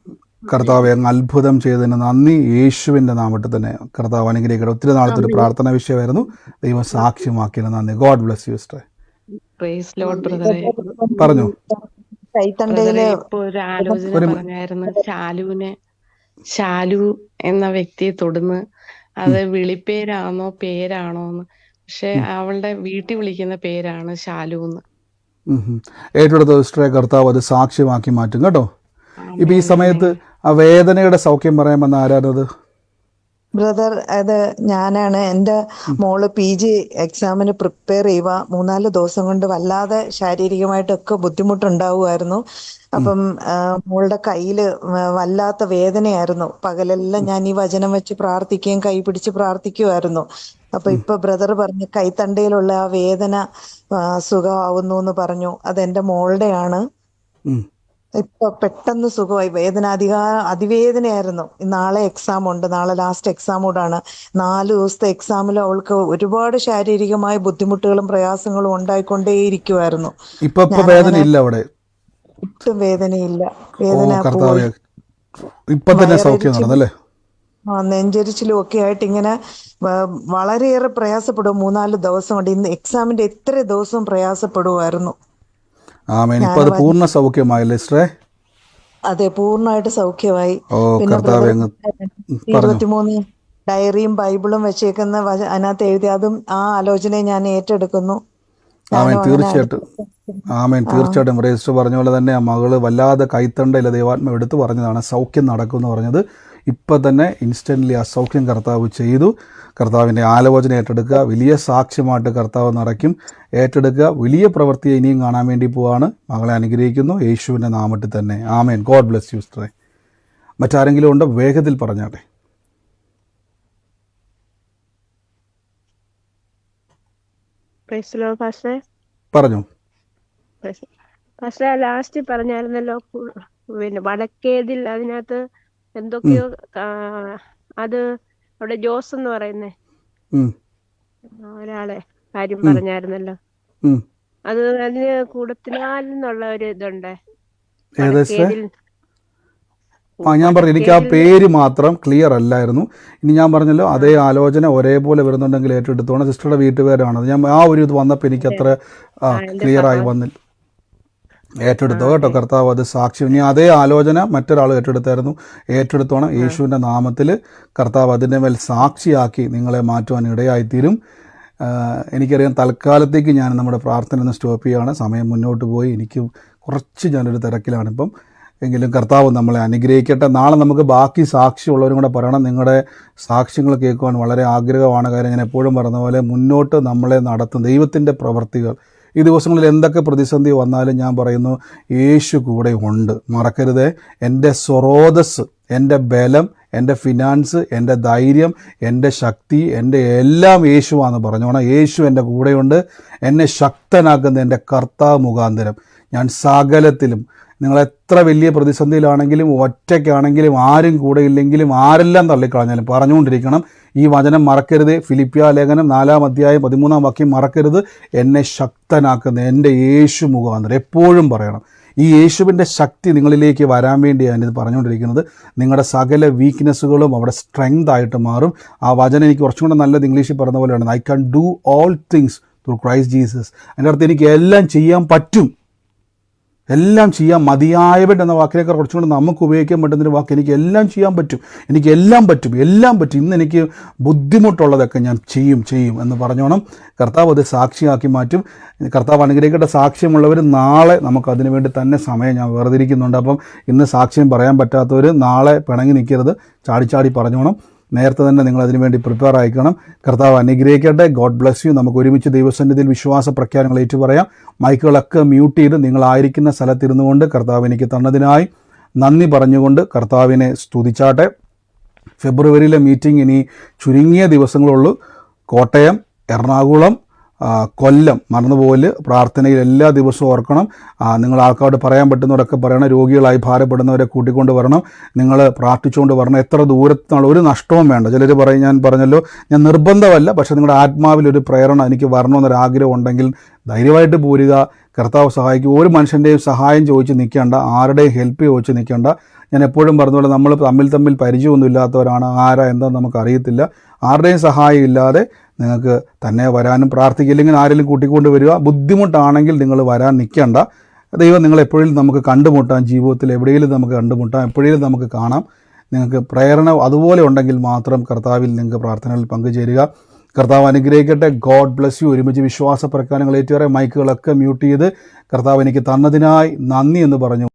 കർത്താവ് അങ്ങ് അത്ഭുതം ചെയ്തതിന് നന്ദി. യേശുവിൻ്റെ നാമത്തിൽ തന്നെ കർത്താവ് അനുഗ്രഹിക്കട്ടെ. ഒത്തിരി നാളത്തെ ഒരു പ്രാർത്ഥന വിഷയമായിരുന്നു. ദൈവം സാക്ഷ്യമാക്കിയതിന് നന്ദി. God bless you sister. Praise Lord ബ്രദറെ. പറഞ്ഞു. കൈത്തണ്ടയില് ഇപ്പൊ ഒരു ആലോചന പറഞ്ഞായിരുന്നു. ശാലു എന്ന വ്യക്തിയെ തൊടുന്ന് അത് വിളിപ്പേരാണോ പേരാണോന്ന്. പക്ഷെ അവളുടെ വീട്ടിൽ വിളിക്കുന്ന പേരാണ് ശാലു എന്ന്. ഏറ്റെടുത്ത സിസ്റ്ററെ കർത്താവ് അത് സാക്ഷ്യമാക്കി മാറ്റും കേട്ടോ. ഇപ്പം ഈ സമയത്ത് ആ വേദനയുടെ സൗഖ്യം പറയാമെന്ന് ആരാണത്? ബ്രദർ, അത് ഞാനാണ്. എൻ്റെ മോള് PG എക്സാമിന് പ്രിപ്പയർ ചെയ്യുക. 3-4 ദിവസം കൊണ്ട് വല്ലാതെ ശാരീരികമായിട്ടൊക്കെ ബുദ്ധിമുട്ടുണ്ടാവുമായിരുന്നു. അപ്പം മോളുടെ കയ്യില് വല്ലാത്ത വേദനയായിരുന്നു. പകലെല്ലാം ഞാൻ ഈ വചനം വെച്ച് പ്രാർത്ഥിക്കുകയും കൈ പിടിച്ച് പ്രാർത്ഥിക്കുമായിരുന്നു. അപ്പൊ ഇപ്പൊ ബ്രദർ പറഞ്ഞു കൈത്തണ്ടയിലുള്ള ആ വേദന സുഖമാവുന്നു എന്ന് പറഞ്ഞു. അതെന്റെ മോളുടെയാണ്. ഇപ്പൊ പെട്ടെന്ന് സുഖമായി. വേദന അതിവേദനയായിരുന്നു. നാളെ എക്സാം ഉണ്ട്. നാളെ ലാസ്റ്റ് എക്സാം കൂടാണ്. 4 ദിവസത്തെ എക്സാമിൽ അവൾക്ക് ഒരുപാട് ശാരീരികമായ ബുദ്ധിമുട്ടുകളും പ്രയാസങ്ങളും ഉണ്ടായിക്കൊണ്ടേയിരിക്കുമായിരുന്നു. ഇപ്പൊ വേദന ഇല്ല, അവിടെ ഒട്ടും വേദനയില്ല. വേദന ഇപ്പൊ തന്നെ സൗഖ്യം നടന്നല്ലേ? നെഞ്ചരിച്ചിലും ഒക്കെ ആയിട്ട് ഇങ്ങനെ വളരെയേറെ പ്രയാസപ്പെടും. 3-4 ദിവസം കൊണ്ട്. ഇന്ന് എക്സാമിന്റെ എത്ര ദിവസം പ്രയാസപ്പെടുമായിരുന്നു. ആമേൻ. ഇപ്പൊ അത് പൂർണ്ണ സൗഖ്യമായല്ലേ സിസ്റ്ററെ? അതെ, പൂർണ്ണമായിട്ട് സൗഖ്യമായി. പിന്നെ 23 ഡയറിയും ബൈബിളും വെച്ചേക്കുന്ന അതിനകത്ത് എഴുതി അതും ആ ആലോചനയെ ഞാൻ ഏറ്റെടുക്കുന്നു. ആമേൻ. തീർച്ചയായിട്ടും സിസ്റ്റർ പറഞ്ഞ പോലെ തന്നെ ആ മകള് വല്ലാതെ കൈത്തണ്ടയില്ല ദൈവാത്മ എടുത്തു പറഞ്ഞതാണ് സൗഖ്യം നടക്കുമെന്ന് പറഞ്ഞത്. ഇപ്പം തന്നെ ഇൻസ്റ്റൻ്റ്ലി ആ സൗഖ്യം കർത്താവ് ചെയ്തു. കർത്താവിൻ്റെ ആലോചന ഏറ്റെടുക്കുക. വലിയ സാക്ഷ്യമായിട്ട് കർത്താവ് നിറയ്ക്കും. ഏറ്റെടുക്കുക. വലിയ പ്രവൃത്തിയെ ഇനിയും കാണാൻ വേണ്ടി പോവാണ്. മകളെ അനുഗ്രഹിക്കുന്നു യേശുവിൻ്റെ നാമത്തിൽ തന്നെ. ആമേൻ. ഗോഡ് ബ്ലെസ് യു സിസ്റ്ററെ. മറ്റാരെങ്കിലും ഉണ്ടോ? വേഗത്തിൽ പറഞ്ഞാട്ടെ. പറഞ്ഞു. ലാസ്റ്റ് പറഞ്ഞായിരുന്നല്ലോ, പിന്നെ വടക്കേതിൽ അതിനകത്ത് എന്തൊക്കെയോ അത് അവിടെ ജോസ് എന്ന് പറയുന്നേ ഒരാളെ കാര്യം പറഞ്ഞായിരുന്നല്ലോ. അത് അതിന് കൂടത്തിനാൽ എന്നുള്ള ഒരു ഇതുണ്ട്. ഞാൻ പറഞ്ഞു എനിക്ക് ആ പേര് മാത്രം ക്ലിയർ അല്ലായിരുന്നു. ഇനി ഞാൻ പറഞ്ഞല്ലോ അതേ ആലോചന ഒരേപോലെ വരുന്നുണ്ടെങ്കിൽ ഏറ്റെടുത്തോണം. സിസ്റ്ററുടെ വീട്ടുപേരാണത്. ഞാൻ ആ ഒരു ഇത് വന്നപ്പോൾ എനിക്ക് അത്ര ക്ലിയർ ആയി വന്നില്ല. ഏറ്റെടുത്തോ കേട്ടോ. കർത്താവ് അത് സാക്ഷ്യം. ഇനി അതേ ആലോചന മറ്റൊരാൾ ഏറ്റെടുത്തായിരുന്നു. ഏറ്റെടുത്തോണം. യേശുവിൻ്റെ നാമത്തിൽ കർത്താവ് അതിൻ്റെ മേൽ സാക്ഷിയാക്കി നിങ്ങളെ മാറ്റുവാൻ ഇടയായിത്തീരും. എനിക്കറിയാം തൽക്കാലത്തേക്ക് ഞാൻ നമ്മുടെ പ്രാർത്ഥന ഒന്ന് സ്റ്റോപ്പ് ചെയ്യുകയാണ്. സമയം മുന്നോട്ട് പോയി. എനിക്ക് കുറച്ച് ഞാനൊരു തിരക്കിലാണിപ്പം. എങ്കിലും കർത്താവ് നമ്മളെ അനുഗ്രഹിക്കട്ടെ. നാളെ നമുക്ക് ബാക്കി സാക്ഷിയുള്ളവരും കൂടെ പറയണം. നിങ്ങളുടെ സാക്ഷ്യങ്ങൾ കേൾക്കുവാൻ വളരെ ആഗ്രഹമാണ്. കാര്യം ഞാൻ എപ്പോഴും പറഞ്ഞ പോലെ മുന്നോട്ട് നമ്മളെ നടത്തും ദൈവത്തിൻ്റെ പ്രവൃത്തികൾ. ഈ ദിവസങ്ങളിൽ എന്തൊക്കെ പ്രതിസന്ധി വന്നാലും ഞാൻ പറയുന്നു യേശു കൂടെ ഉണ്ട്. മറക്കരുതേ. എൻ്റെ സ്രോതസ് എൻ്റെ ബലം, എൻ്റെ ഫിനാൻസ്, എൻ്റെ ധൈര്യം, എൻ്റെ ശക്തി, എൻ്റെ എല്ലാം യേശുവാന്ന് പറഞ്ഞോണം. യേശു എൻ്റെ കൂടെയുണ്ട്. എന്നെ ശക്തനാക്കുന്ന എൻ്റെ കർത്താവ് മുഖാന്തരം ഞാൻ സകലത്തിലും, നിങ്ങൾ എത്ര വലിയ പ്രതിസന്ധിയിലാണെങ്കിലും ഒറ്റയ്ക്കാണെങ്കിലും ആരും കൂടെ ഇല്ലെങ്കിലും ആരെല്ലാം തള്ളിക്കളഞ്ഞാലും പറഞ്ഞുകൊണ്ടിരിക്കണം. ഈ വചനം മറക്കരുത്. ഫിലിപ്പിയ ലേഖനം 4-ാം അധ്യായം 13-ാം വാക്യം മറക്കരുത്. എന്നെ ശക്തനാക്കുന്ന എൻ്റെ യേശു മുഖാന്തരം എപ്പോഴും പറയണം. ഈ യേശുവിൻ്റെ ശക്തി നിങ്ങളിലേക്ക് വരാൻ വേണ്ടിയാണ് ഇത് പറഞ്ഞുകൊണ്ടിരിക്കുന്നത്. നിങ്ങളുടെ സകല വീക്ക്നെസ്സുകളും അവിടെ സ്ട്രെങ്ത് ആയിട്ട് മാറും. ആ വചനം എനിക്ക് കുറച്ചും കൂടെ നല്ലത് ഇംഗ്ലീഷിൽ പറഞ്ഞ പോലെയാണ്, I can do all things through Christ Jesus. അതിൻ്റെ അടുത്ത് എനിക്ക് എല്ലാം ചെയ്യാൻ പറ്റും, എല്ലാം ചെയ്യാൻ മതിയായവൻ എന്ന വാക്കിനേക്കാൾ കുറച്ചും കൂടെ നമുക്ക് ഉപയോഗിക്കാൻ പറ്റുന്നൊരു വാക്ക്, എനിക്ക് എല്ലാം ചെയ്യാൻ പറ്റും, എനിക്ക് എല്ലാം പറ്റും, എല്ലാം പറ്റും, ഇന്ന് എനിക്ക് ബുദ്ധിമുട്ടുള്ളതൊക്കെ ഞാൻ ചെയ്യും എന്ന് പറഞ്ഞോണം. കർത്താവ് അത് സാക്ഷിയാക്കി മാറ്റും. കർത്താവ് അനുഗ്രഹിക്കേണ്ട സാക്ഷ്യമുള്ളവർ നാളെ നമുക്ക് അതിനു വേണ്ടി തന്നെ സമയം ഞാൻ വേർതിരിക്കുന്നുണ്ട്. അപ്പം ഇന്ന് സാക്ഷ്യം പറയാൻ പറ്റാത്തവർ നാളെ പിണങ്ങി നിൽക്കരുത്, ചാടി പറഞ്ഞോണം. നേരത്തെ തന്നെ നിങ്ങൾ അതിനു വേണ്ടി പ്രിപ്പയർ ആയിക്കണം. കർത്താവ് അനുഗ്രഹിക്കട്ടെ. God bless U. നമുക്ക് ഒരുമിച്ച് ദൈവസന്നിധിയിൽ വിശ്വാസ പ്രഖ്യാനങ്ങൾ ഏറ്റുപറയാം. മൈക്കുകളൊക്കെ മ്യൂട്ട് ചെയ്ത് നിങ്ങളായിരിക്കുന്ന സ്ഥലത്തിരുന്നു കൊണ്ട് കർത്താവ് എനിക്ക് തന്നതിനായി നന്ദി പറഞ്ഞുകൊണ്ട് കർത്താവിനെ സ്തുതിച്ചാട്ടെ. ഫെബ്രുവരിയിലെ മീറ്റിംഗ് ഇനി ചുരുങ്ങിയ ദിവസങ്ങളുള്ളൂ. കോട്ടയം, എറണാകുളം, കൊല്ലം മറന്നുപോലെ പ്രാർത്ഥനയിൽ എല്ലാ ദിവസവും ഓർക്കണം. നിങ്ങൾ ആൾക്കാരോട് പറയാൻ പറ്റുന്നവരൊക്കെ പറയണം. രോഗികളായി ഭാരപ്പെടുന്നവരെ കൂട്ടിക്കൊണ്ട് വരണം. നിങ്ങൾ പ്രാർത്ഥിച്ചുകൊണ്ട് വരണം. എത്ര ദൂരത്തിനുള്ള ഒരു നഷ്ടവും വേണ്ട. ചിലർ പറയും, ഞാൻ പറഞ്ഞല്ലോ, ഞാൻ നിർബന്ധമല്ല, പക്ഷേ നിങ്ങളുടെ ആത്മാവിലൊരു പ്രേരണ എനിക്ക് വരണമെന്നൊരാഗ്രഹം ഉണ്ടെങ്കിൽ ധൈര്യമായിട്ട് പോരുക. കർത്താവ് സഹായിക്കും. ഒരു മനുഷ്യൻ്റെയും സഹായം ചോദിച്ച് നിൽക്കേണ്ട, ആരുടെയും ഹെൽപ്പ് ചോദിച്ച് നിൽക്കേണ്ട. ഞാൻ എപ്പോഴും പറഞ്ഞതുപോലെ നമ്മൾ തമ്മിൽ പരിചയമൊന്നും ഇല്ലാത്തവരാണ്. ആരാ എന്താണെന്ന് നമുക്കറിയത്തില്ല. ആരുടെയും സഹായം ഇല്ലാതെ നിങ്ങൾക്ക് തന്നെ വരാനും പ്രാർത്ഥിക്കില്ലെങ്കിൽ ആരെങ്കിലും കൂട്ടിക്കൊണ്ട് വരിക. ബുദ്ധിമുട്ടാണെങ്കിൽ നിങ്ങൾ വരാൻ നിൽക്കേണ്ട. ദൈവം നിങ്ങളെപ്പോഴും നമുക്ക് കണ്ടുമുട്ടാം. ജീവിതത്തിൽ എവിടെയെങ്കിലും നമുക്ക് കണ്ടുമുട്ടാം, എപ്പോഴെങ്കിലും നമുക്ക് കാണാം. നിങ്ങൾക്ക് പ്രേരണ അതുപോലെ ഉണ്ടെങ്കിൽ മാത്രം കർത്താവിൽ നിങ്ങൾക്ക് പ്രാർത്ഥനകളിൽ പങ്കുചേരുക. കർത്താവ് അനുഗ്രഹിക്കട്ടെ. God bless U. ഒരുമിച്ച് വിശ്വാസ പ്രഖ്യാനങ്ങൾ ഏറ്റുപറയാം. മൈക്കുകളൊക്കെ മ്യൂട്ട് ചെയ്ത് കർത്താവ് എനിക്ക് തന്നതിനായി നന്ദി എന്ന് പറഞ്ഞു